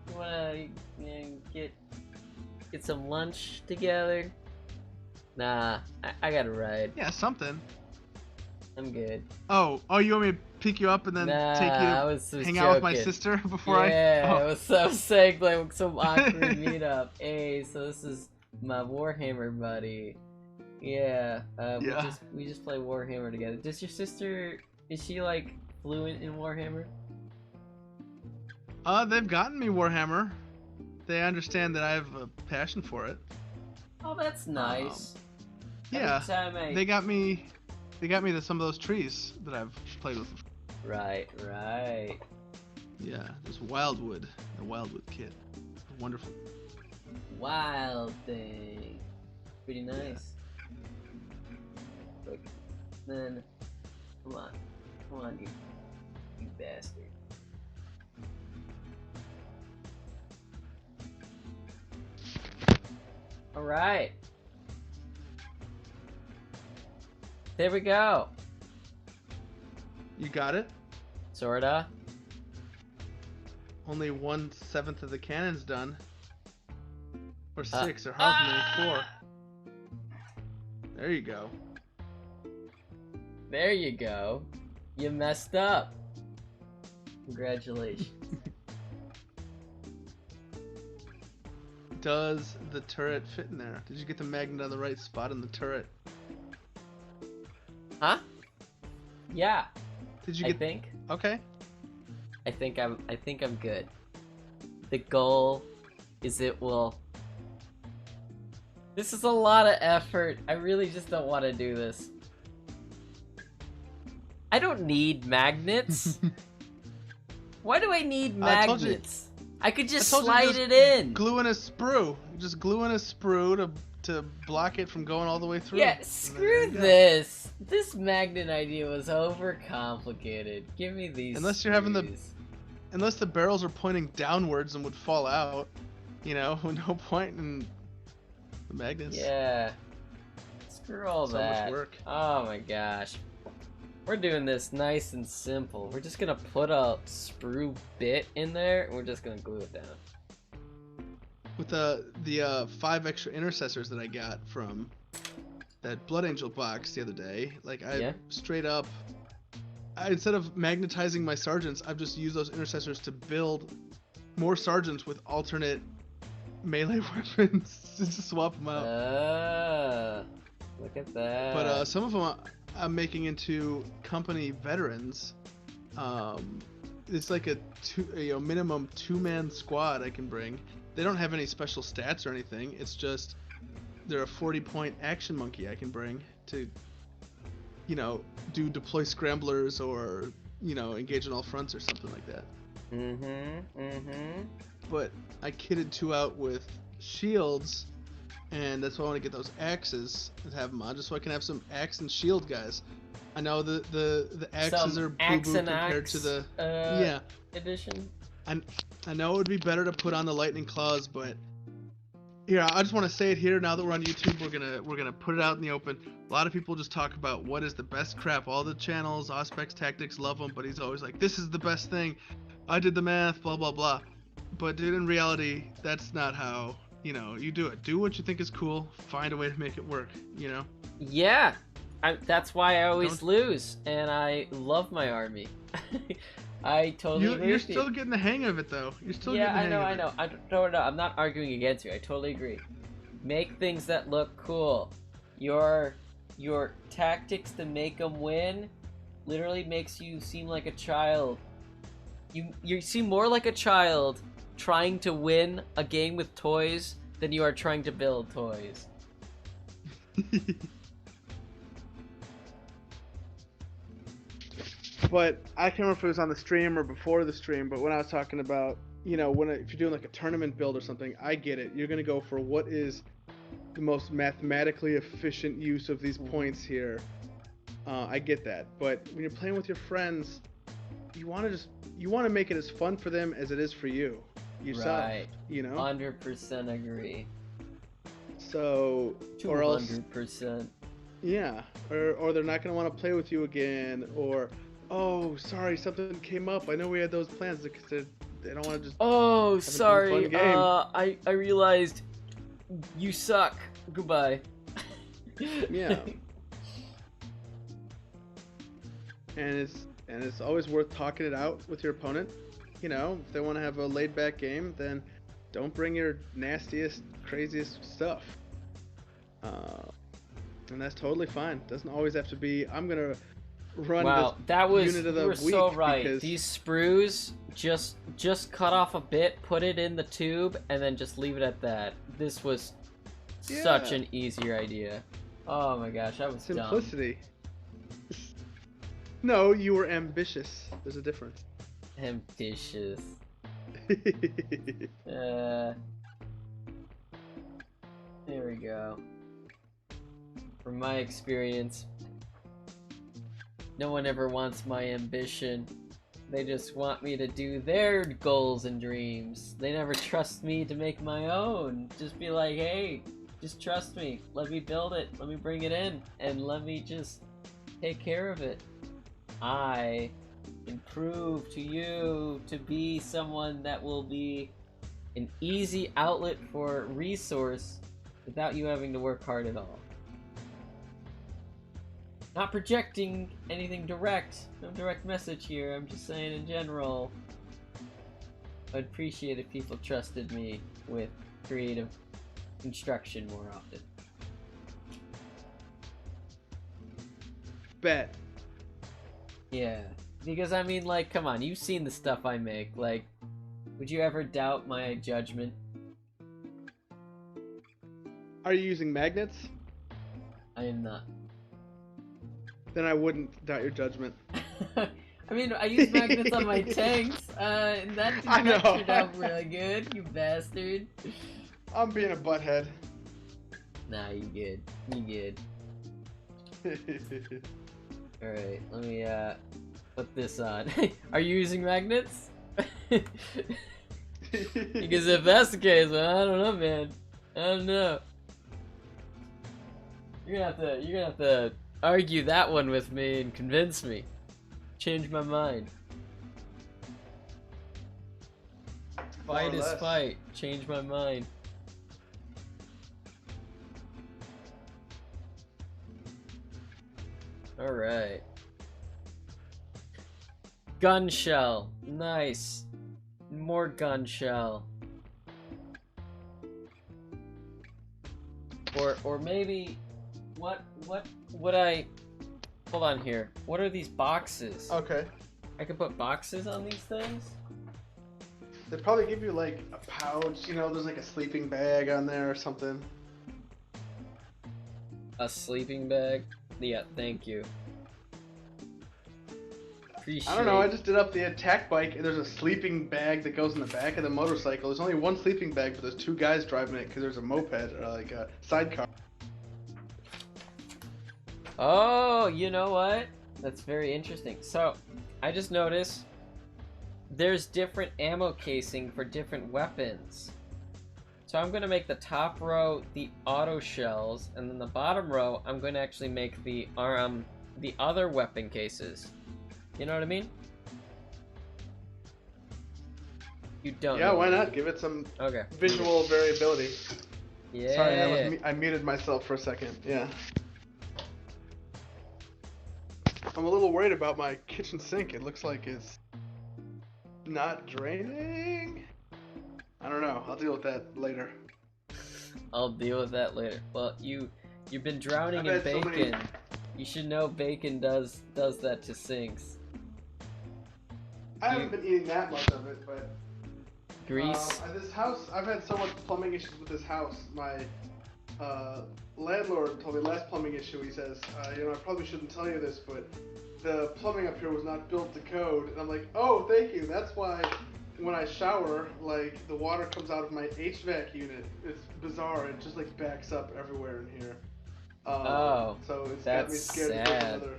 You wanna get some lunch together? Nah, I gotta ride. yeah, something. I'm good. Oh, you want me to pick you up and then take you to hang out with my sister before I was saying like some awkward meetup. Hey, so this is my Warhammer buddy. Yeah, we just play Warhammer together. Does your sister, is she like fluent in Warhammer? They've gotten me Warhammer. They understand that I have a passion for it. Oh, that's nice. Yeah, they got me some of those trees that I've played with. Right. Yeah, there's Wildwood, the Wildwood kit. Wonderful. Wild thing. Pretty nice. Look, then, come on, you bastard. All right. There we go. You got it? Sorta. Only 1/7 of the cannon's done. Or 6, or however many, 4. There you go. There you go. You messed up. Congratulations. Does the turret fit in there? Did you get the magnet on the right spot in the turret? Huh? Yeah. Did you I think. Okay. I think I'm good. The goal is it will. This is a lot of effort. I really just don't want to do this. I don't need magnets. Why do I need magnets? I could just slide it in. Glue in a sprue. Just glue in a sprue to block it from going all the way through. Yeah, screw this. This magnet idea was overcomplicated. Give me these. Unless you're having unless the barrels are pointing downwards and would fall out, you know, no point in the magnets. Yeah. Screw all that. So much work. Oh my gosh. We're doing this nice and simple. We're just gonna put a sprue bit in there and we're just gonna glue it down. With the 5 extra intercessors that I got from that Blood Angel box the other day, like straight up, instead of magnetizing my sergeants, I've just used those intercessors to build more sergeants with alternate melee weapons just to swap them out. Look at that. But some of them I'm making into company veterans. It's like a minimum 2-man squad I can bring. They don't have any special stats or anything. It's just they're a 40-point action monkey I can bring to, do deploy scramblers or, engage on all fronts or something like that. But I kitted 2 out with shields, and that's why I want to get those axes and have them on, just so I can have some axe and shield guys. I know the axes are boo-boo compared to the edition. I know it would be better to put on the lightning claws, but I just want to say it here now that we're on YouTube. We're gonna put it out in the open. A lot of people just talk about what is the best crap. All the channels, Auspex Tactics, love him, but he's always like, this is the best thing. I did the math, blah blah blah. But dude, in reality, that's not how you do it. Do what you think is cool. Find a way to make it work. Yeah, That's why I always Don't- lose, and I love my army. I totally agree You're with you. still getting the hang of it though. You're still Yeah, getting the I hang know. of it. No, I'm not arguing against you. I totally agree. Make things that look cool. Your tactics to make them win literally makes you seem like a child. You seem more like a child trying to win a game with toys than you are trying to build toys. But I can't remember if it was on the stream or before the stream, but when I was talking about, you know, if you're doing like a tournament build or something, I get it. You're going to go for what is the most mathematically efficient use of these points here. I get that. But when you're playing with your friends, you want to make it as fun for them as it is for you yourself, Right. you know? 100% agree. So, or else 200%. yeah, or they're not going to want to play with you again, or oh, sorry, something came up. I know we had those plans because they don't want to just. Oh, a sorry. fun game. I realized you suck. Goodbye. Yeah. And it's always worth talking it out with your opponent. You know, if they want to have a laid back game, then don't bring your nastiest, craziest stuff. And that's totally fine. Doesn't always have to be. I'm gonna run Wow, this that was unit of you the were so week right. because These sprues just cut off a bit, put it in the tube, and then just leave it at that. This was such Yeah. an easier idea. Oh my gosh, that was simplicity. No, you were ambitious. There's a difference. dumb. Ambitious. There we go. From my experience, no one ever wants my ambition. They just want me to do their goals and dreams. They never trust me to make my own. Just be like, hey, just trust me. Let me build it. Let me bring it in. And let me just take care of it. I can prove to you to be someone that will be an easy outlet for resource without you having to work hard at all. Not projecting anything direct. No direct message here. I'm just saying in general. I'd appreciate if people trusted me with creative construction more often. Bet. Yeah. Because I mean, like, come on, you've seen the stuff I make. Like, would you ever doubt my judgment? Are you using magnets? I am not. Then I wouldn't doubt your judgment. I mean, I use magnets on my tanks, and that I know. turned out really good, you bastard. I'm being a butthead. Nah, you good. You good. Alright, let me, put this on. Are you using magnets? Because if that's the case, well, I don't know, man. I don't know. You're gonna have to argue that one with me and convince me. Change my mind. Fight is less. fight. Change my mind. Alright. Gun shell. Nice. More gun shell. Or maybe what would I hold on here. What are these boxes? Okay. I could put boxes on these things? They'd probably give you like a pouch, you know, there's like a sleeping bag on there or something. A sleeping bag? Yeah, thank you. Appreciate I don't know, I just did up the attack bike and there's a sleeping bag that goes in the back of the motorcycle. There's only one sleeping bag, but there's two guys driving it because there's a moped or like a sidecar. Oh, you know what? That's very interesting. So, I just noticed there's different ammo casing for different weapons. So I'm going to make the top row the auto shells, and then the bottom row I'm going to actually make the other weapon cases. You know what I mean? You don't. Yeah, know why what I not? mean. Give it some Okay. visual variability. Yeah. Sorry, I muted myself for a second. Yeah. I'm a little worried about my kitchen sink. It looks like it's not draining. I don't know. I'll deal with that later. I'll deal with that later. Well, you've been drowning in I've had so bacon. many- You should know bacon does that to sinks. I haven't been eating that much of it, but Grease. this house, I've had so much plumbing issues with this house. My landlord told me last plumbing issue. He says, you know, I probably shouldn't tell you this, but the plumbing up here was not built to code. And I'm like, oh, thank you. That's why when I shower, like the water comes out of my HVAC unit. It's bizarre. It just like backs up everywhere in here. Oh, so it's got me that's scared to sad. take another.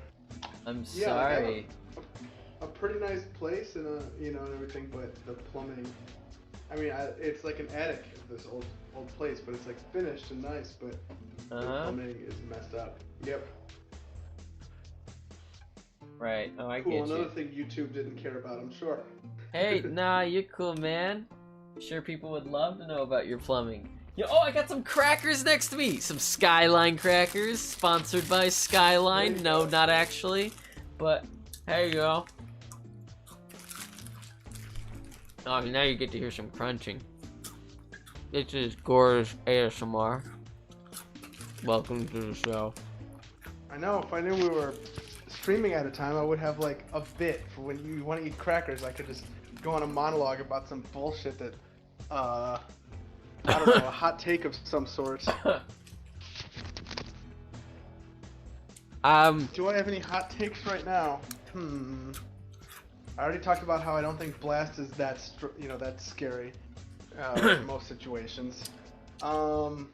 I'm Yeah, like, I have sorry. a pretty nice place and you know, and everything, but the plumbing. I mean, it's like an attic of this old place, but it's like finished and nice, but the plumbing is messed up. Yep. Right. Oh, I Cool. get Another you. thing YouTube didn't care about, I'm sure. Hey, nah, you're cool, man. Sure, people would love to know about your plumbing. Yo, oh, I got some crackers next to me. Some Skyline crackers, sponsored by Skyline. There you No, go. not actually, but here you go. Oh, now you get to hear some crunching. This is Gore's ASMR. Welcome to the show. I know. If I knew we were streaming at a time, I would have like a bit for when you want to eat crackers. I could just go on a monologue about some bullshit that, I don't know, a hot take of some sort. Do I have any hot takes right now? I already talked about how I don't think Blast is that that scary in most situations. What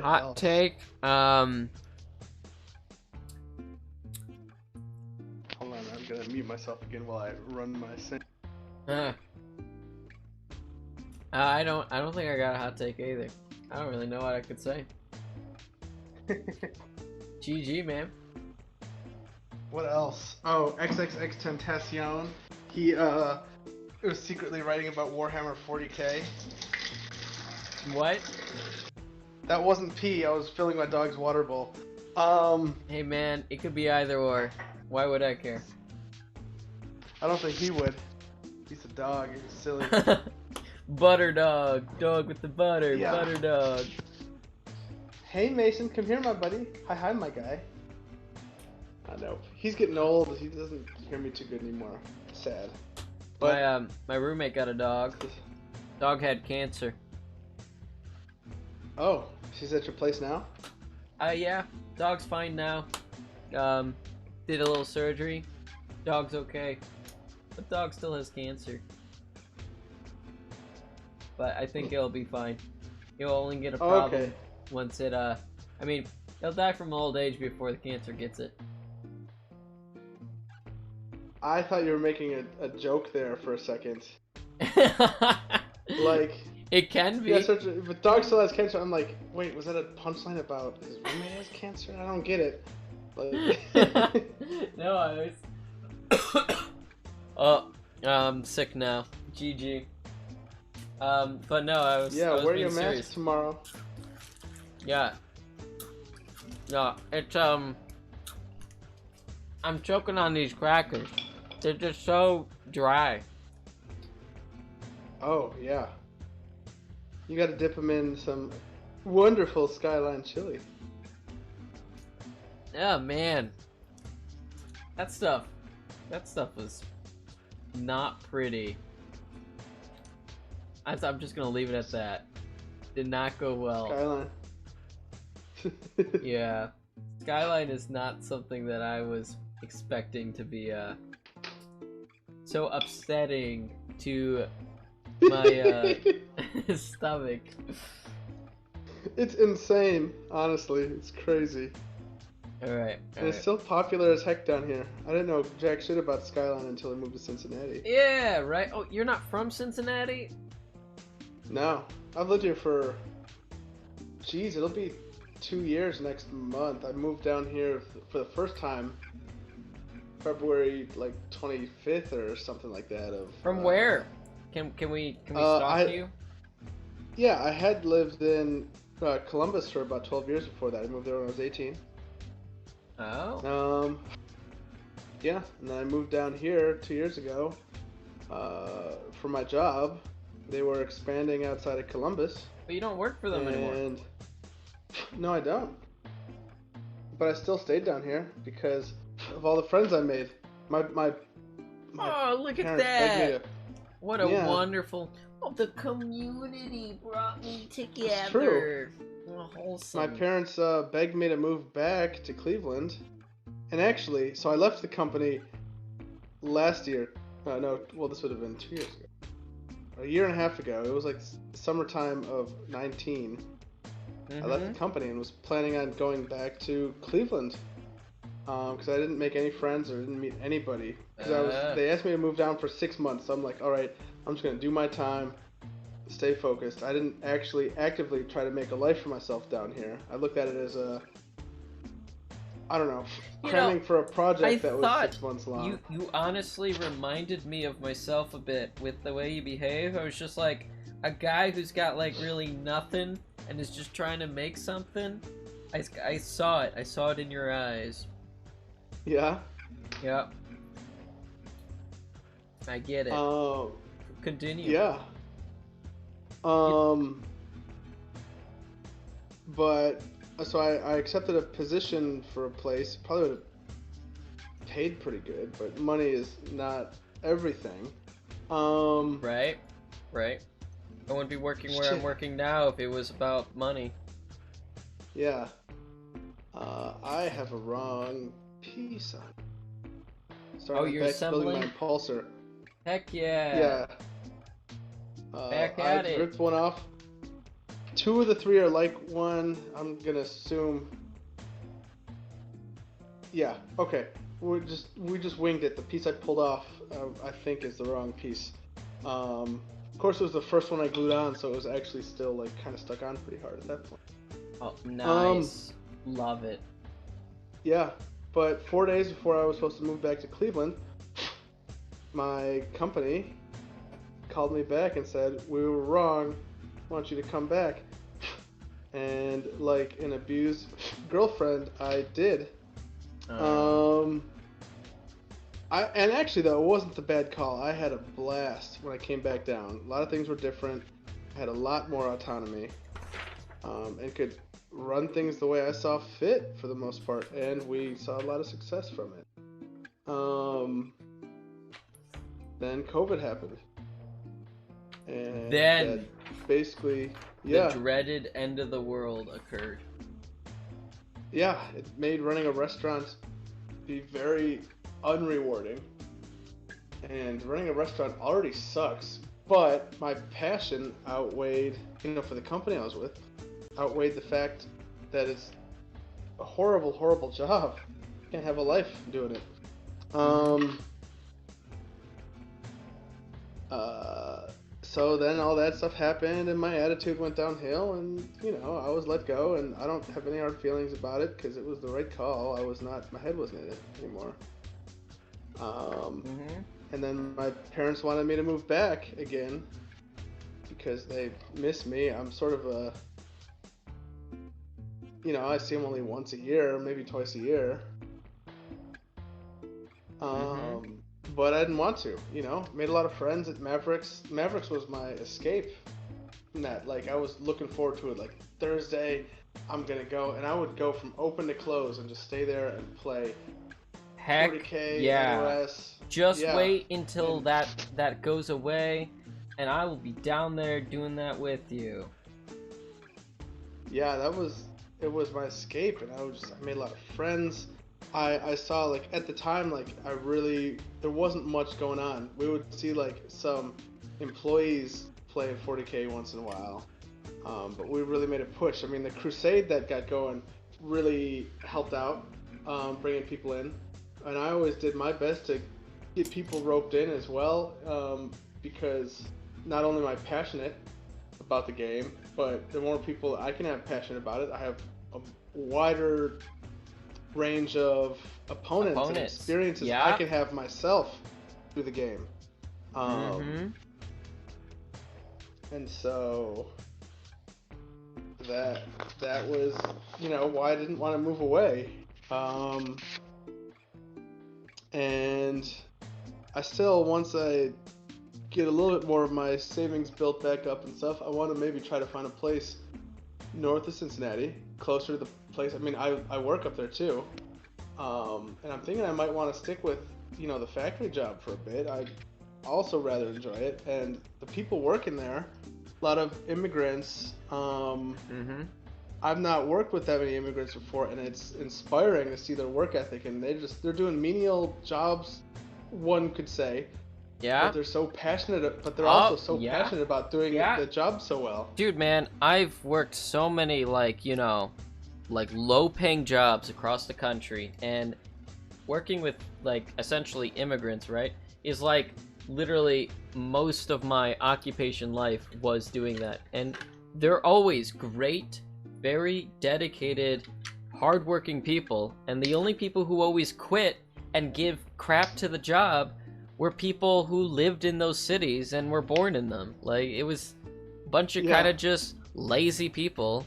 Hot else? take. Hold on, I'm gonna mute myself again while I run my sync. I don't think I got a hot take either. I don't really know what I could say. GG, man. What else? Oh, XXX Tentacion. He was secretly writing about Warhammer 40k. What? That wasn't pee. I was filling my dog's water bowl. Hey, man, it could be either or. Why would I care? I don't think he would. He's a dog. He's silly. Butter dog. Dog with the butter. Yeah. Butter dog. Hey Mason, come here, my buddy. Hi, my guy. I know. He's getting old. He doesn't hear me too good anymore. Sad. But My roommate got a dog. Dog had cancer. oh, she's at your place now? Yeah. Dog's fine now. Did a little surgery. Dog's okay. But dog still has cancer. But I think it'll be fine. He'll only get a Oh, problem okay. once it, I mean, he'll die from old age before the cancer gets it. I thought you were making a joke there for a second. Like, It can be. yeah, but dog still has cancer. I'm like, wait, was that a punchline about his roommate has cancer? I don't get it. Like, No, I was. Oh, I'm sick now. GG. But no, I was. yeah, I was wear being your mask serious. tomorrow. Yeah. No, it's I'm choking on these crackers. They're just so dry. Oh, yeah. You gotta dip them in some wonderful Skyline chili. Yeah, man. That stuff was not pretty. I'm just gonna leave it at that. Did not go well. Skyline. Yeah. Skyline is not something that I was expecting to be so upsetting to my stomach. It's insane, honestly. It's crazy. Alright. And it's still popular as heck down here. I didn't know jack shit about Skyline until I moved to Cincinnati. Yeah, right. Oh, you're not from Cincinnati? No. I've lived here for... Jeez, it'll be 2 years next month. I moved down here for the first time February, like, 25th or something like that of... From where? Can we stalk you? Yeah, I had lived in Columbus for about 12 years before that. I moved there when I was 18. Oh. Yeah, and then I moved down here 2 years ago for my job. They were expanding outside of Columbus. But you don't work for them anymore. And no, I don't. But I still stayed down here because of all the friends I made. My Oh, look at parents begged me that! to. What a Yeah. wonderful... Oh, the community brought me together. It's true. Oh, wholesome. My parents begged me to move back to Cleveland. And actually, so I left the company last year. No, well, this would have been 2 years ago. A year and a half ago. It was like summertime of 19. I left the company and was planning on going back to Cleveland. Because I didn't make any friends or didn't meet anybody. Because they asked me to move down for 6 months. So I'm like, all right, I'm just gonna do my time, stay focused. I didn't actually actively try to make a life for myself down here. I looked at it as I don't know, cramming for a project that was 6 months long. You honestly reminded me of myself a bit with the way you behave. I was just like a guy who's got like really nothing and is just trying to make something. I saw it. I saw it in your eyes. Yeah? Yep. I get it. Continue. Yeah. But so I accepted a position for a place. Probably would have paid pretty good, but money is not everything. Right. I wouldn't be working where I'm working now if it was about money. Yeah. I have a wrong piece on. Sorry, you're assembling assembling? my impulsor. Heck yeah. Yeah. Back at I it. ripped one off. 2 of the 3 are like one. I'm gonna assume. Yeah. Okay. We just winged it. The piece I pulled off, I think, is the wrong piece. Of course, it was the first one I glued on, so it was actually still like kind of stuck on pretty hard at that point. Oh, nice. Love it. Yeah. But 4 days before I was supposed to move back to Cleveland, my company called me back and said, we were wrong, I want you to come back. And like an abused girlfriend, I did. And actually though, it wasn't the bad call. I had a blast when I came back down. A lot of things were different. I had a lot more autonomy. And could run things the way I saw fit for the most part, and we saw a lot of success from it. Then COVID happened, and then basically, the dreaded end of the world occurred. Yeah, it made running a restaurant be very unrewarding, and running a restaurant already sucks. But my passion outweighed, for the company I was with, outweighed the fact that it's a horrible, horrible job. You can't have a life doing it. So then all that stuff happened, and my attitude went downhill, and I was let go, and I don't have any hard feelings about it because it was the right call. My head wasn't in it anymore. And then my parents wanted me to move back again because they miss me. I'm sort of a, I see them only once a year, maybe twice a year. But I didn't want to, Made a lot of friends at Mavericks. Mavericks was my escape. Like, I was looking forward to it. Like, Thursday, I'm gonna go, and I would go from open to close and just stay there and play. Heck 40K, yeah. NOS. Just wait until that goes away, and I will be down there doing that with you. Yeah, it was my escape, and I made a lot of friends. I saw, like, at the time, like, there wasn't much going on. We would see, like, some employees play 40K once in a while, but we really made a push. I mean, the crusade that got going really helped out, bringing people in, and I always did my best to get people roped in as well, because not only am I passionate about the game, but the more people I can have passionate about it, I have a wider range of opponents. And experiences I can have myself through the game. And so that was, why I didn't want to move away. Um, and I still, once I get a little bit more of my savings built back up and stuff, I want to maybe try to find a place north of Cincinnati, closer to the place. I mean, I work up there too. And I'm thinking I might want to stick with, the factory job for a bit. I also rather enjoy it. And the people working there, a lot of immigrants. I've not worked with that many immigrants before, and it's inspiring to see their work ethic. And they're doing menial jobs, one could say. Yeah. But they're so passionate, but they're also so yeah. passionate about doing the job so well. Dude, man, I've worked so many, like low-paying jobs across the country, and working with, like, essentially immigrants, right, is, like, literally most of my occupation life was doing that. And they're always great, very dedicated, hardworking people, and the only people who always quit and give crap to the job were people who lived in those cities and were born in them. Like, it was a bunch of kind of just lazy people,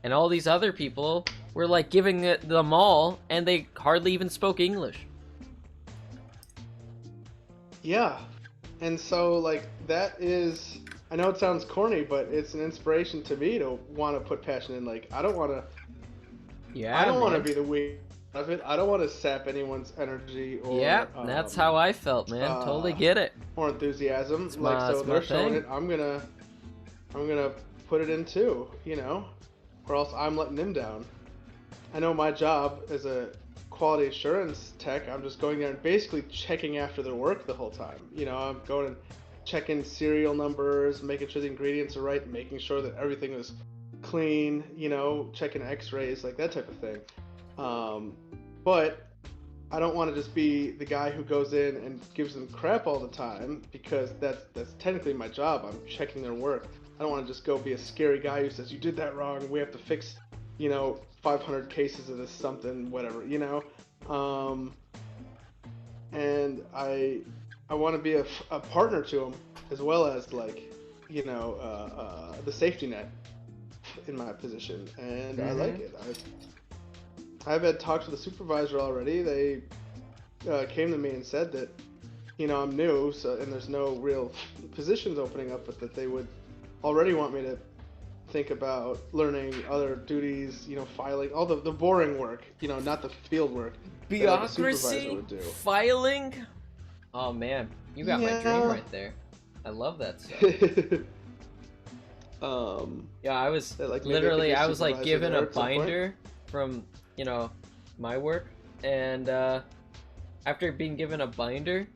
and all these other people were, like, giving it them all, and they hardly even spoke English. Yeah. And so, like, that is, I know it sounds corny, but it's an inspiration to me to want to put passion in. Like, I don't want to be the weak of it. I don't want to sap anyone's energy or that's how I felt, man. Totally get it. Or enthusiasm. It's like, so they're showing thing. it, I'm gonna put it in too, or else I'm letting them down. I know my job as a quality assurance tech, I'm just going there and basically checking after their work the whole time. I'm going and checking serial numbers, making sure the ingredients are right, making sure that everything is clean, checking x-rays, like that type of thing. But I don't want to just be the guy who goes in and gives them crap all the time, because that's technically my job. I'm checking their work. I don't want to just go be a scary guy who says, you did that wrong, we have to fix, 500 cases of this something, whatever, and I want to be a partner to them, as well as, like, the safety net in my position, and I like it. I've had talks with the supervisor already. They came to me and said that, I'm new, and there's no real positions opening up, but that they would already want me to think about learning other duties, filing, all the boring work, not the field work. Bureaucracy, filing. Oh man, you got my dream right there. I love that stuff. I was literally, I was like given a binder from, my work, and after being given a binder,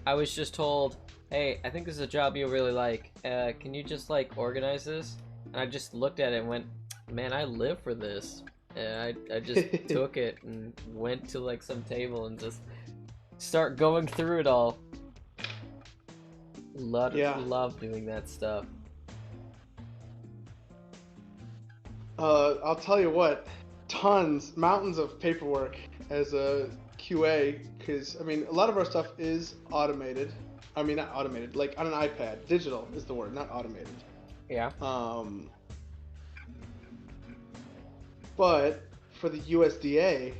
I was just told, hey, I think this is a job you'll really like. Can you just, like, organize this? And I just looked at it and went, man, I live for this. And I just took it and went to, like, some table and just start going through it all. Love doing that stuff. I'll tell you what, mountains of paperwork as a QA, because, I mean, a lot of our stuff is automated. I mean, not automated, like on an iPad. Digital is the word, not automated. Yeah. But for the USDA,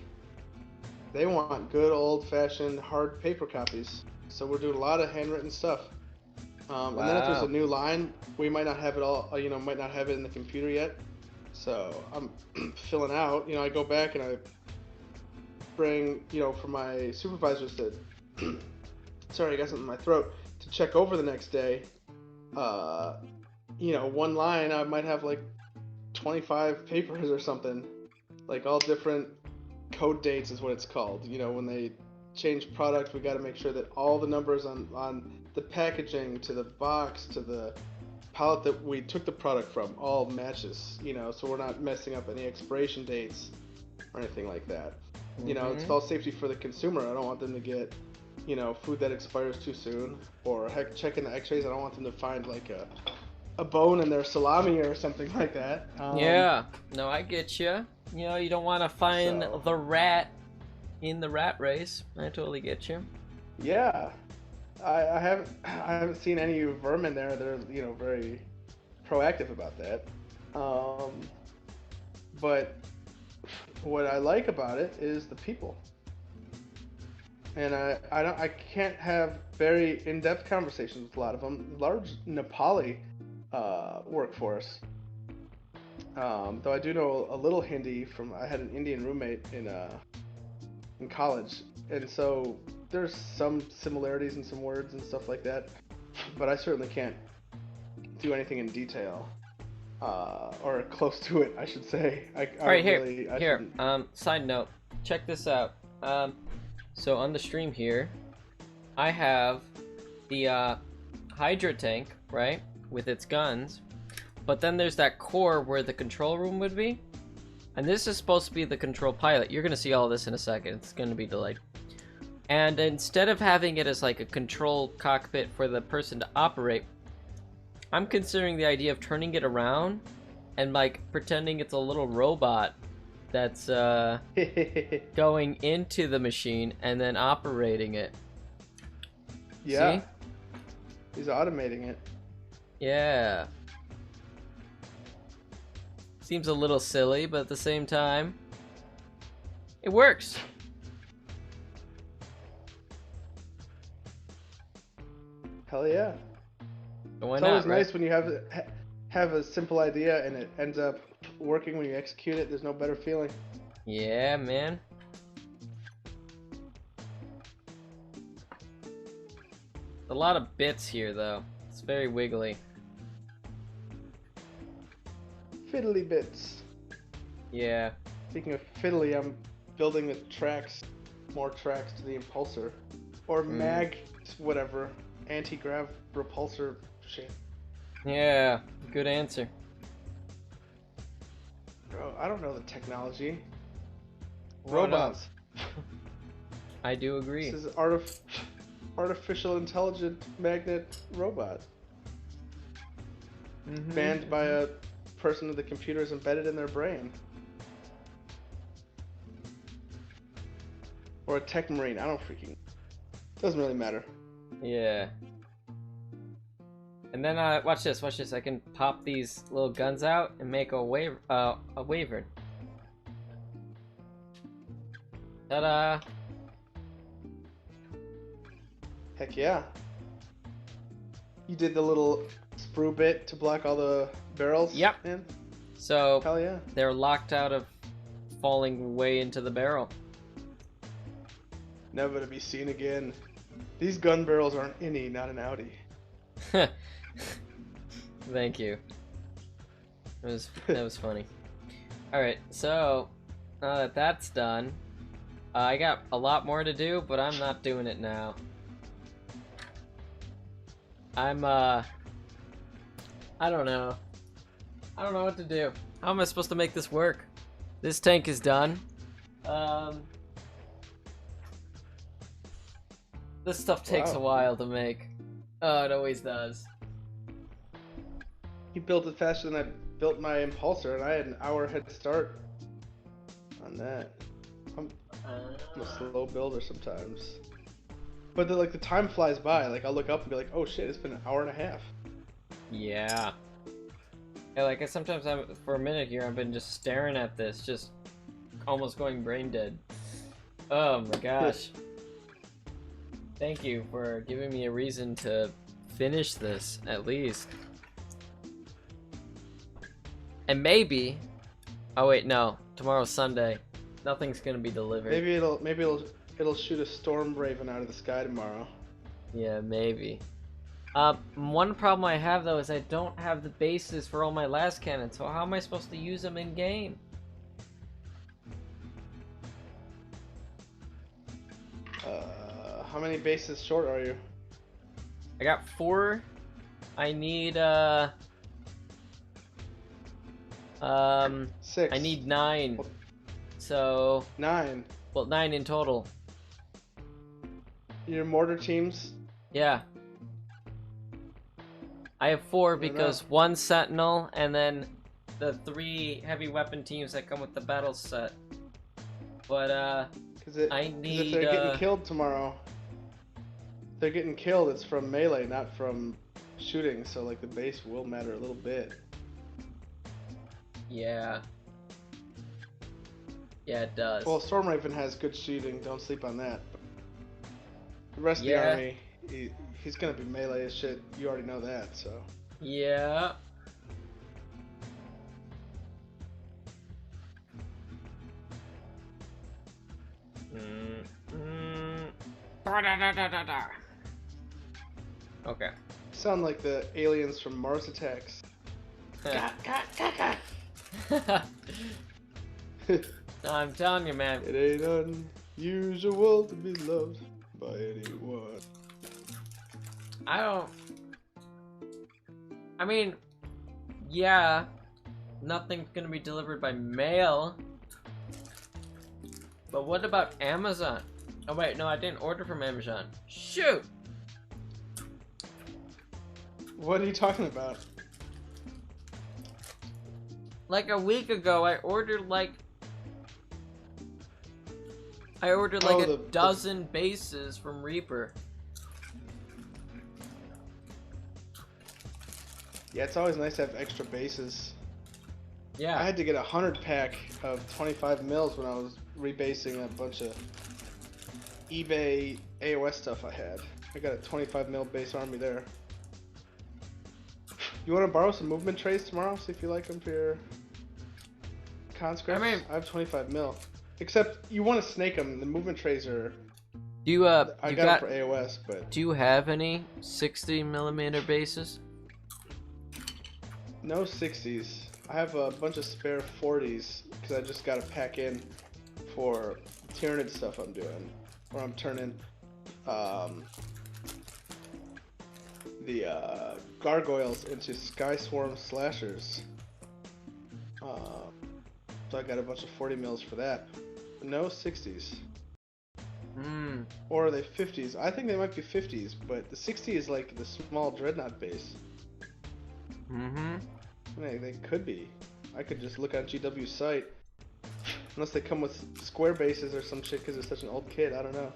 they want good old-fashioned hard paper copies. So we're doing a lot of handwritten stuff. And then if there's a new line, we might not have it all, might not have it in the computer yet. So I'm filling out, I go back and I bring, for my supervisors to, sorry, I got something in my throat, to check over the next day. One line, I might have like 25 papers or something, like all different code dates is what it's called. When they change product, we got to make sure that all the numbers on the packaging to the box to the pallet that we took the product from all matches, so we're not messing up any expiration dates or anything like that. It's all safety for the consumer. I don't want them to get, food that expires too soon, or heck, checking the x-rays. I don't want them to find like a bone in their salami or something like that. Yeah, no, I get you. You don't want to find the rat in the rat race. I totally get you. Yeah. I haven't seen any vermin there. They're very proactive about that. But what I like about it is the people. And I can't have very in-depth conversations with a lot of them. Large Nepali workforce. Though I do know a little Hindi I had an Indian roommate in college, and so there's some similarities in some words and stuff like that. But I certainly can't do anything in detail, or close to it, I should say. All right, here. Side note, check this out. So on the stream here, I have the Hydra tank, right, with its guns, but then there's that core where the control room would be, and this is supposed to be the control pilot. You're gonna see all this in a second. It's gonna be delayed. And instead of having it as like a control cockpit for the person to operate, I'm considering the idea of turning it around and like pretending it's a little robot that's going into the machine and then operating it. Yeah. See? He's automating it. Yeah. Seems a little silly, but at the same time, it works. Hell yeah. So why It's not, always right? nice when you have a simple idea and it ends up working when you execute it. There's no better feeling. Yeah, man. A lot of bits here, though. It's very wiggly. Fiddly bits. Yeah. Speaking of fiddly, I'm building more tracks to the impulsor. Or whatever, anti-grav repulsor shit. Yeah, good answer. Bro, I don't know the technology. Why Robots. I do agree. This is artificial intelligent magnet robot. Manned by a person with the computers embedded in their brain. Or a tech marine, I don't freaking... Doesn't really matter. Yeah. And then, watch this, I can pop these little guns out and make a wyvern. Ta-da! Heck yeah. You did the little sprue bit to block all the barrels? Yep. In? So, Hell yeah. they're locked out of falling way into the barrel. Never to be seen again. These gun barrels are an innie, not an outie. Thank you. That was funny. Alright, so now that that's done, I got a lot more to do, but I'm not doing it now. I don't know. I don't know what to do. How am I supposed to make this work? This tank is done. This stuff takes a while to make. Oh, it always does. He built it faster than I built my impulsor, and I had an hour head start on that. I'm a slow builder sometimes. But the time flies by. Like, I'll look up and be like, oh shit, it's been an hour and a half. Yeah. Yeah, like, sometimes for a minute here, I've been just staring at this, just almost going brain dead. Oh my gosh. Thank you for giving me a reason to finish this, at least. And maybe... Oh wait, no. Tomorrow's Sunday. Nothing's gonna be delivered. Maybe it'll shoot a storm raven out of the sky tomorrow. Yeah, maybe. One problem I have, though, is I don't have the bases for all my last cannons, so how am I supposed to use them in-game? How many bases short are you? I got 4. I need, 6. I need 9. So... 9. Well, 9 in total. Your mortar teams? Yeah. I have 4 because 1 sentinel, and then the 3 heavy weapon teams that come with the battle set. But, I need, if they're getting killed tomorrow, they're getting killed, it's from melee, not from shooting, so, like, the base will matter a little bit. Yeah. Yeah, it does. Well, Stormraven has good shooting. Don't sleep on that. The rest of the Yeah. army, he's gonna be melee as shit. You already know that, so. Yeah. Okay. Sound like the aliens from Mars Attacks. It I'm telling you, man. ain't unusual to be loved by anyone. I mean, yeah, nothing's gonna be delivered by mail. But what about Amazon? Oh wait, no, I didn't order from Amazon. Shoot! What are you talking about? Like a week ago, I ordered like Oh, a dozen bases from Reaper. Yeah, it's always nice to have extra bases. Yeah. I had to get a 100 pack of 25 mils when I was rebasing a bunch of eBay AOS stuff I had. I got a 25 mil base army there. You want to borrow some movement trays tomorrow? See if you like them for your conscripts? I mean, I have 25 mil. Except you want to snake them. The movement trays are. Do you I got them for AOS, but do you have any 60mm bases? no 60s. I have a bunch of spare 40s because I just got to pack in for Tyranid stuff I'm doing, where I'm turning the gargoyles into Sky Swarm slashers. So I got a bunch of 40 mils for that. No 60s. Or are they 50s? I think they might be 50s, but the 60 is like the small dreadnought base. They could be. I could just look on GW's site. Unless they come with square bases or some shit because it's such an old kid. I don't know.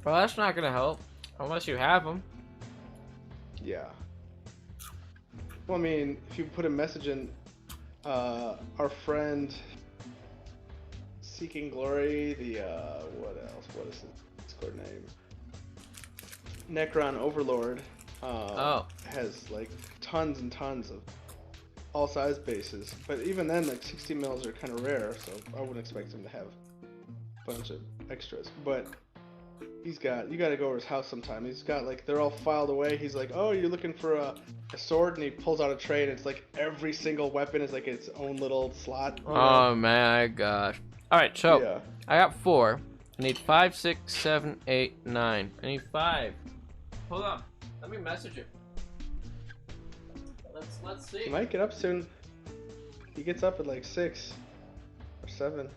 Well, that's not gonna help unless you have them. Yeah. Well, I mean, if you put a message in, our friend Seeking Glory, the what else? What is his Discord name? Necron Overlord. Has like tons and tons of all size bases, but even then, like 60 mils are kind of rare, so I wouldn't expect him to have a bunch of extras. But you gotta go over his house sometime. He's got like, they're all filed away. He's like, oh, you're looking for a sword, and he pulls out a tray, and it's like every single weapon is like its own little slot. Oh my gosh! All right, so Yeah. I got 4. I need 5, 6, 7, 8, 9. I need 5. Hold on. Let me message him. Let's see. He might get up soon. He gets up at like 6 or 7.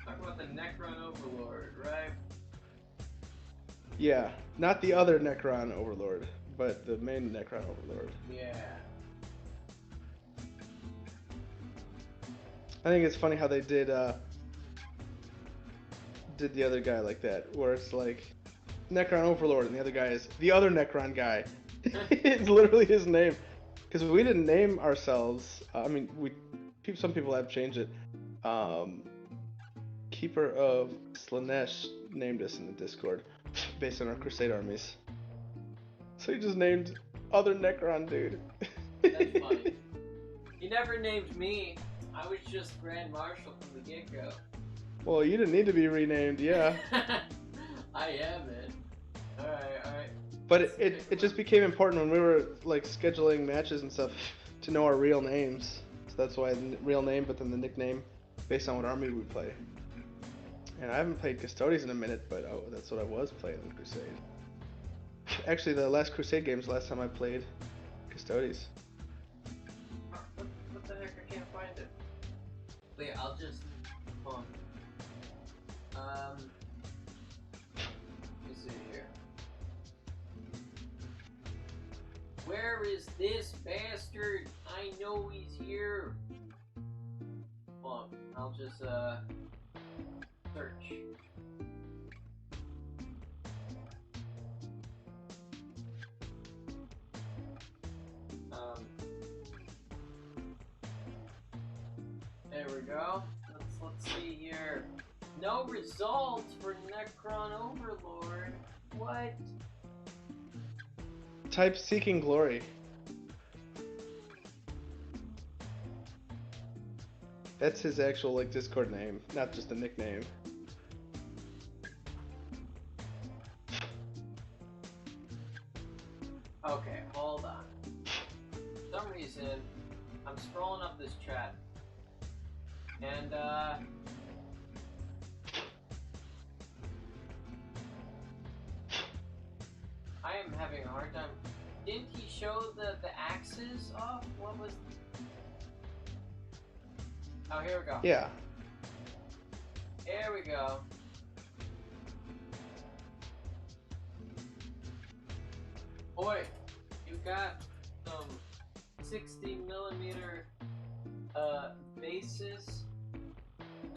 Talk about the Necron Overlord, right? Yeah, not the other Necron Overlord, but the main Necron Overlord. Yeah. I think it's funny how they did the other guy like that, where it's like Necron Overlord, and the other guy is the other Necron guy. It's literally his name, because we didn't name ourselves. I mean, some people have changed it. Keeper of Slanesh named us in the Discord based on our Crusade armies. So he just named other Necron dude. That's funny. He never named me. I was just Grand Marshal from the get-go. Well, you didn't need to be renamed, yeah. I am it. Alright. But it just became important when we were like scheduling matches and stuff to know our real names. So that's why the real name, but then the nickname based on what army we play. And I haven't played Custodes in a minute, but that's what I was playing in Crusade. Actually, the last Crusade game was the last time I played Custodes. What the heck? I can't find it. Wait, I'll just... Hold on. Let me see here. Where is this bastard? I know he's here. Hold on. I'll just, search. There we go. Let's see here. No results for Necron Overlord. What? Type Seeking Glory. That's his actual like Discord name, not just a nickname. Okay, hold on. For some reason, I'm scrolling up this chat, and I am having a hard time. Didn't he show the axes off? What was? Oh, here we go. Yeah. Here we go. Boy, you got some 60mm bases.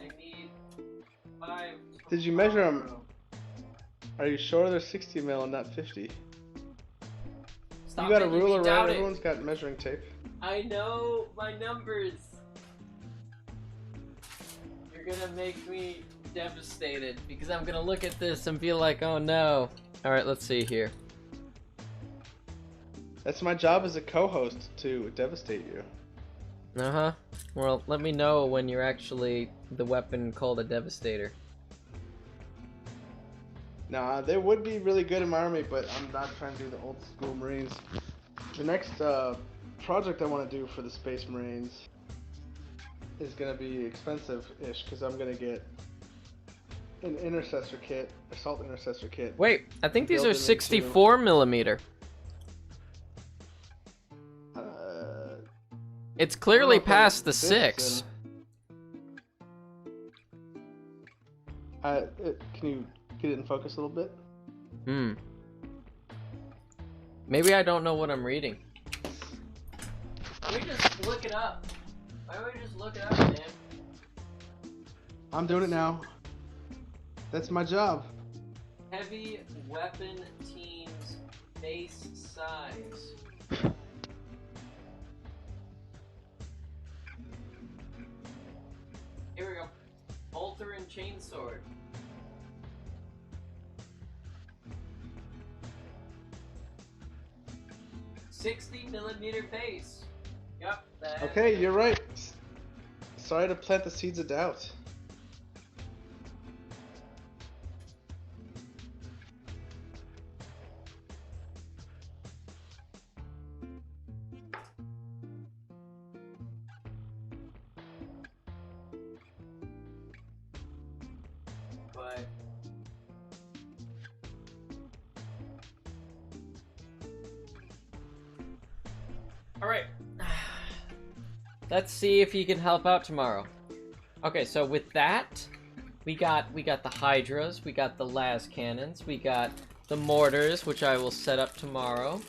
I need 5. Did you measure them? Are you sure they're 60 mil and not 50? Stop You got a making me ruler, doubt right? it. Everyone's got measuring tape. I know my numbers. You're gonna make me devastated because I'm gonna look at this and be like, oh no. Alright, let's see here. That's my job as a co-host, to devastate you. Uh-huh. Well, let me know when you're actually the weapon called a Devastator. Nah, they would be really good in my army, but I'm not trying to do the old school Marines. The next project I want to do for the Space Marines is going to be expensive-ish, because I'm going to get an intercessor kit, assault intercessor kit. Wait, I think these Build are them into- 64mm. It's clearly past the 6. Can you get it in focus a little bit? Maybe I don't know what I'm reading. Why don't we just look it up? Why don't we just look it up, man? I'm doing it now. That's my job. Heavy weapon teams base size. Here we go. Bolter and chainsword. $60mm base. Yep. That. Okay, you're right. Sorry to plant the seeds of doubt. But all right. Let's see if you can help out tomorrow. Okay, so with that, we got the Hydras, we got the las cannons, we got the mortars, which I will set up tomorrow.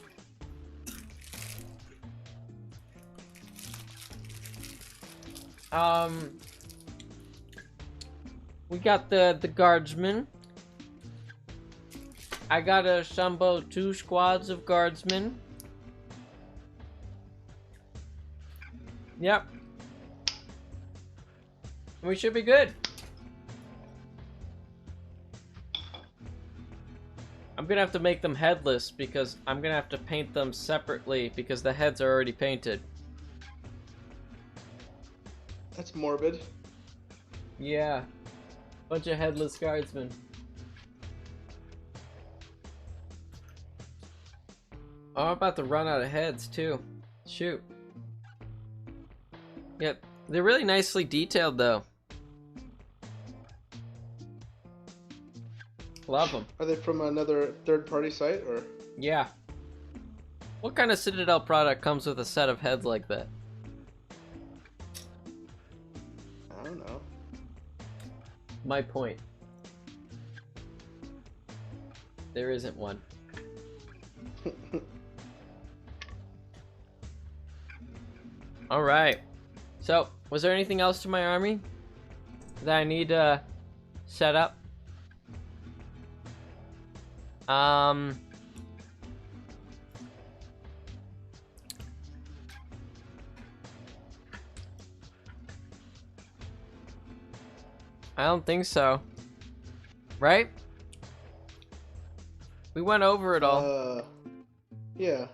We got the guardsmen. I gotta assemble 2 squads of guardsmen. Yep. We should be good. I'm gonna have to make them headless because I'm gonna have to paint them separately because the heads are already painted. That's morbid. Yeah. Bunch of headless guardsmen. Oh, I'm about to run out of heads too. Shoot. Yep. They're really nicely detailed though. Love them. Are they from another third-party site, or? Yeah. What kind of Citadel product comes with a set of heads like that? I don't know. My point. There isn't one. Alright. So, was there anything else to my army that I need to set up? I don't think so. Right? We went over it all. Yeah.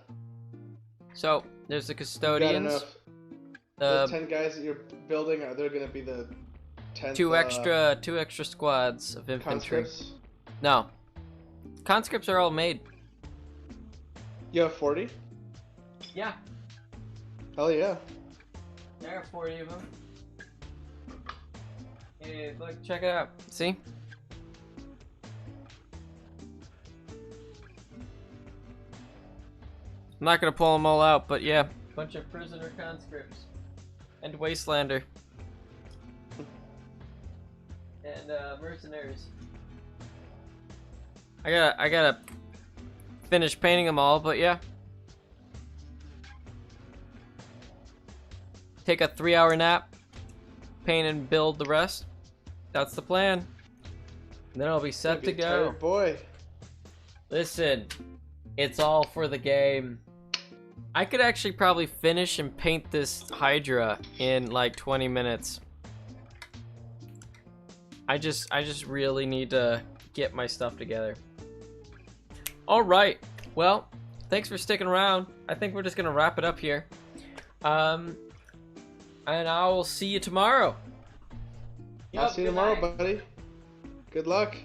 So, there's the You got custodians. enough. Those 10 guys that you're building, are they going to be the 10th, two extra squads of infantry. conscripts? No. Conscripts are all made. You have 40? Yeah. Hell yeah. There are 40 of them. Hey, look, check it out. See? I'm not gonna pull them all out, but yeah. Bunch of prisoner conscripts. And wastelander. And mercenaries. I gotta finish painting them all, but yeah. Take a 3-hour nap, paint and build the rest. That's the plan. And then I'll be set to go. Tired boy. Listen, it's all for the game. I could actually probably finish and paint this Hydra in like 20 minutes. I just really need to get my stuff together. All right. Well, thanks for sticking around. I think we're just gonna wrap it up here. And I will see you tomorrow. I'll see you tomorrow, buddy. Good luck.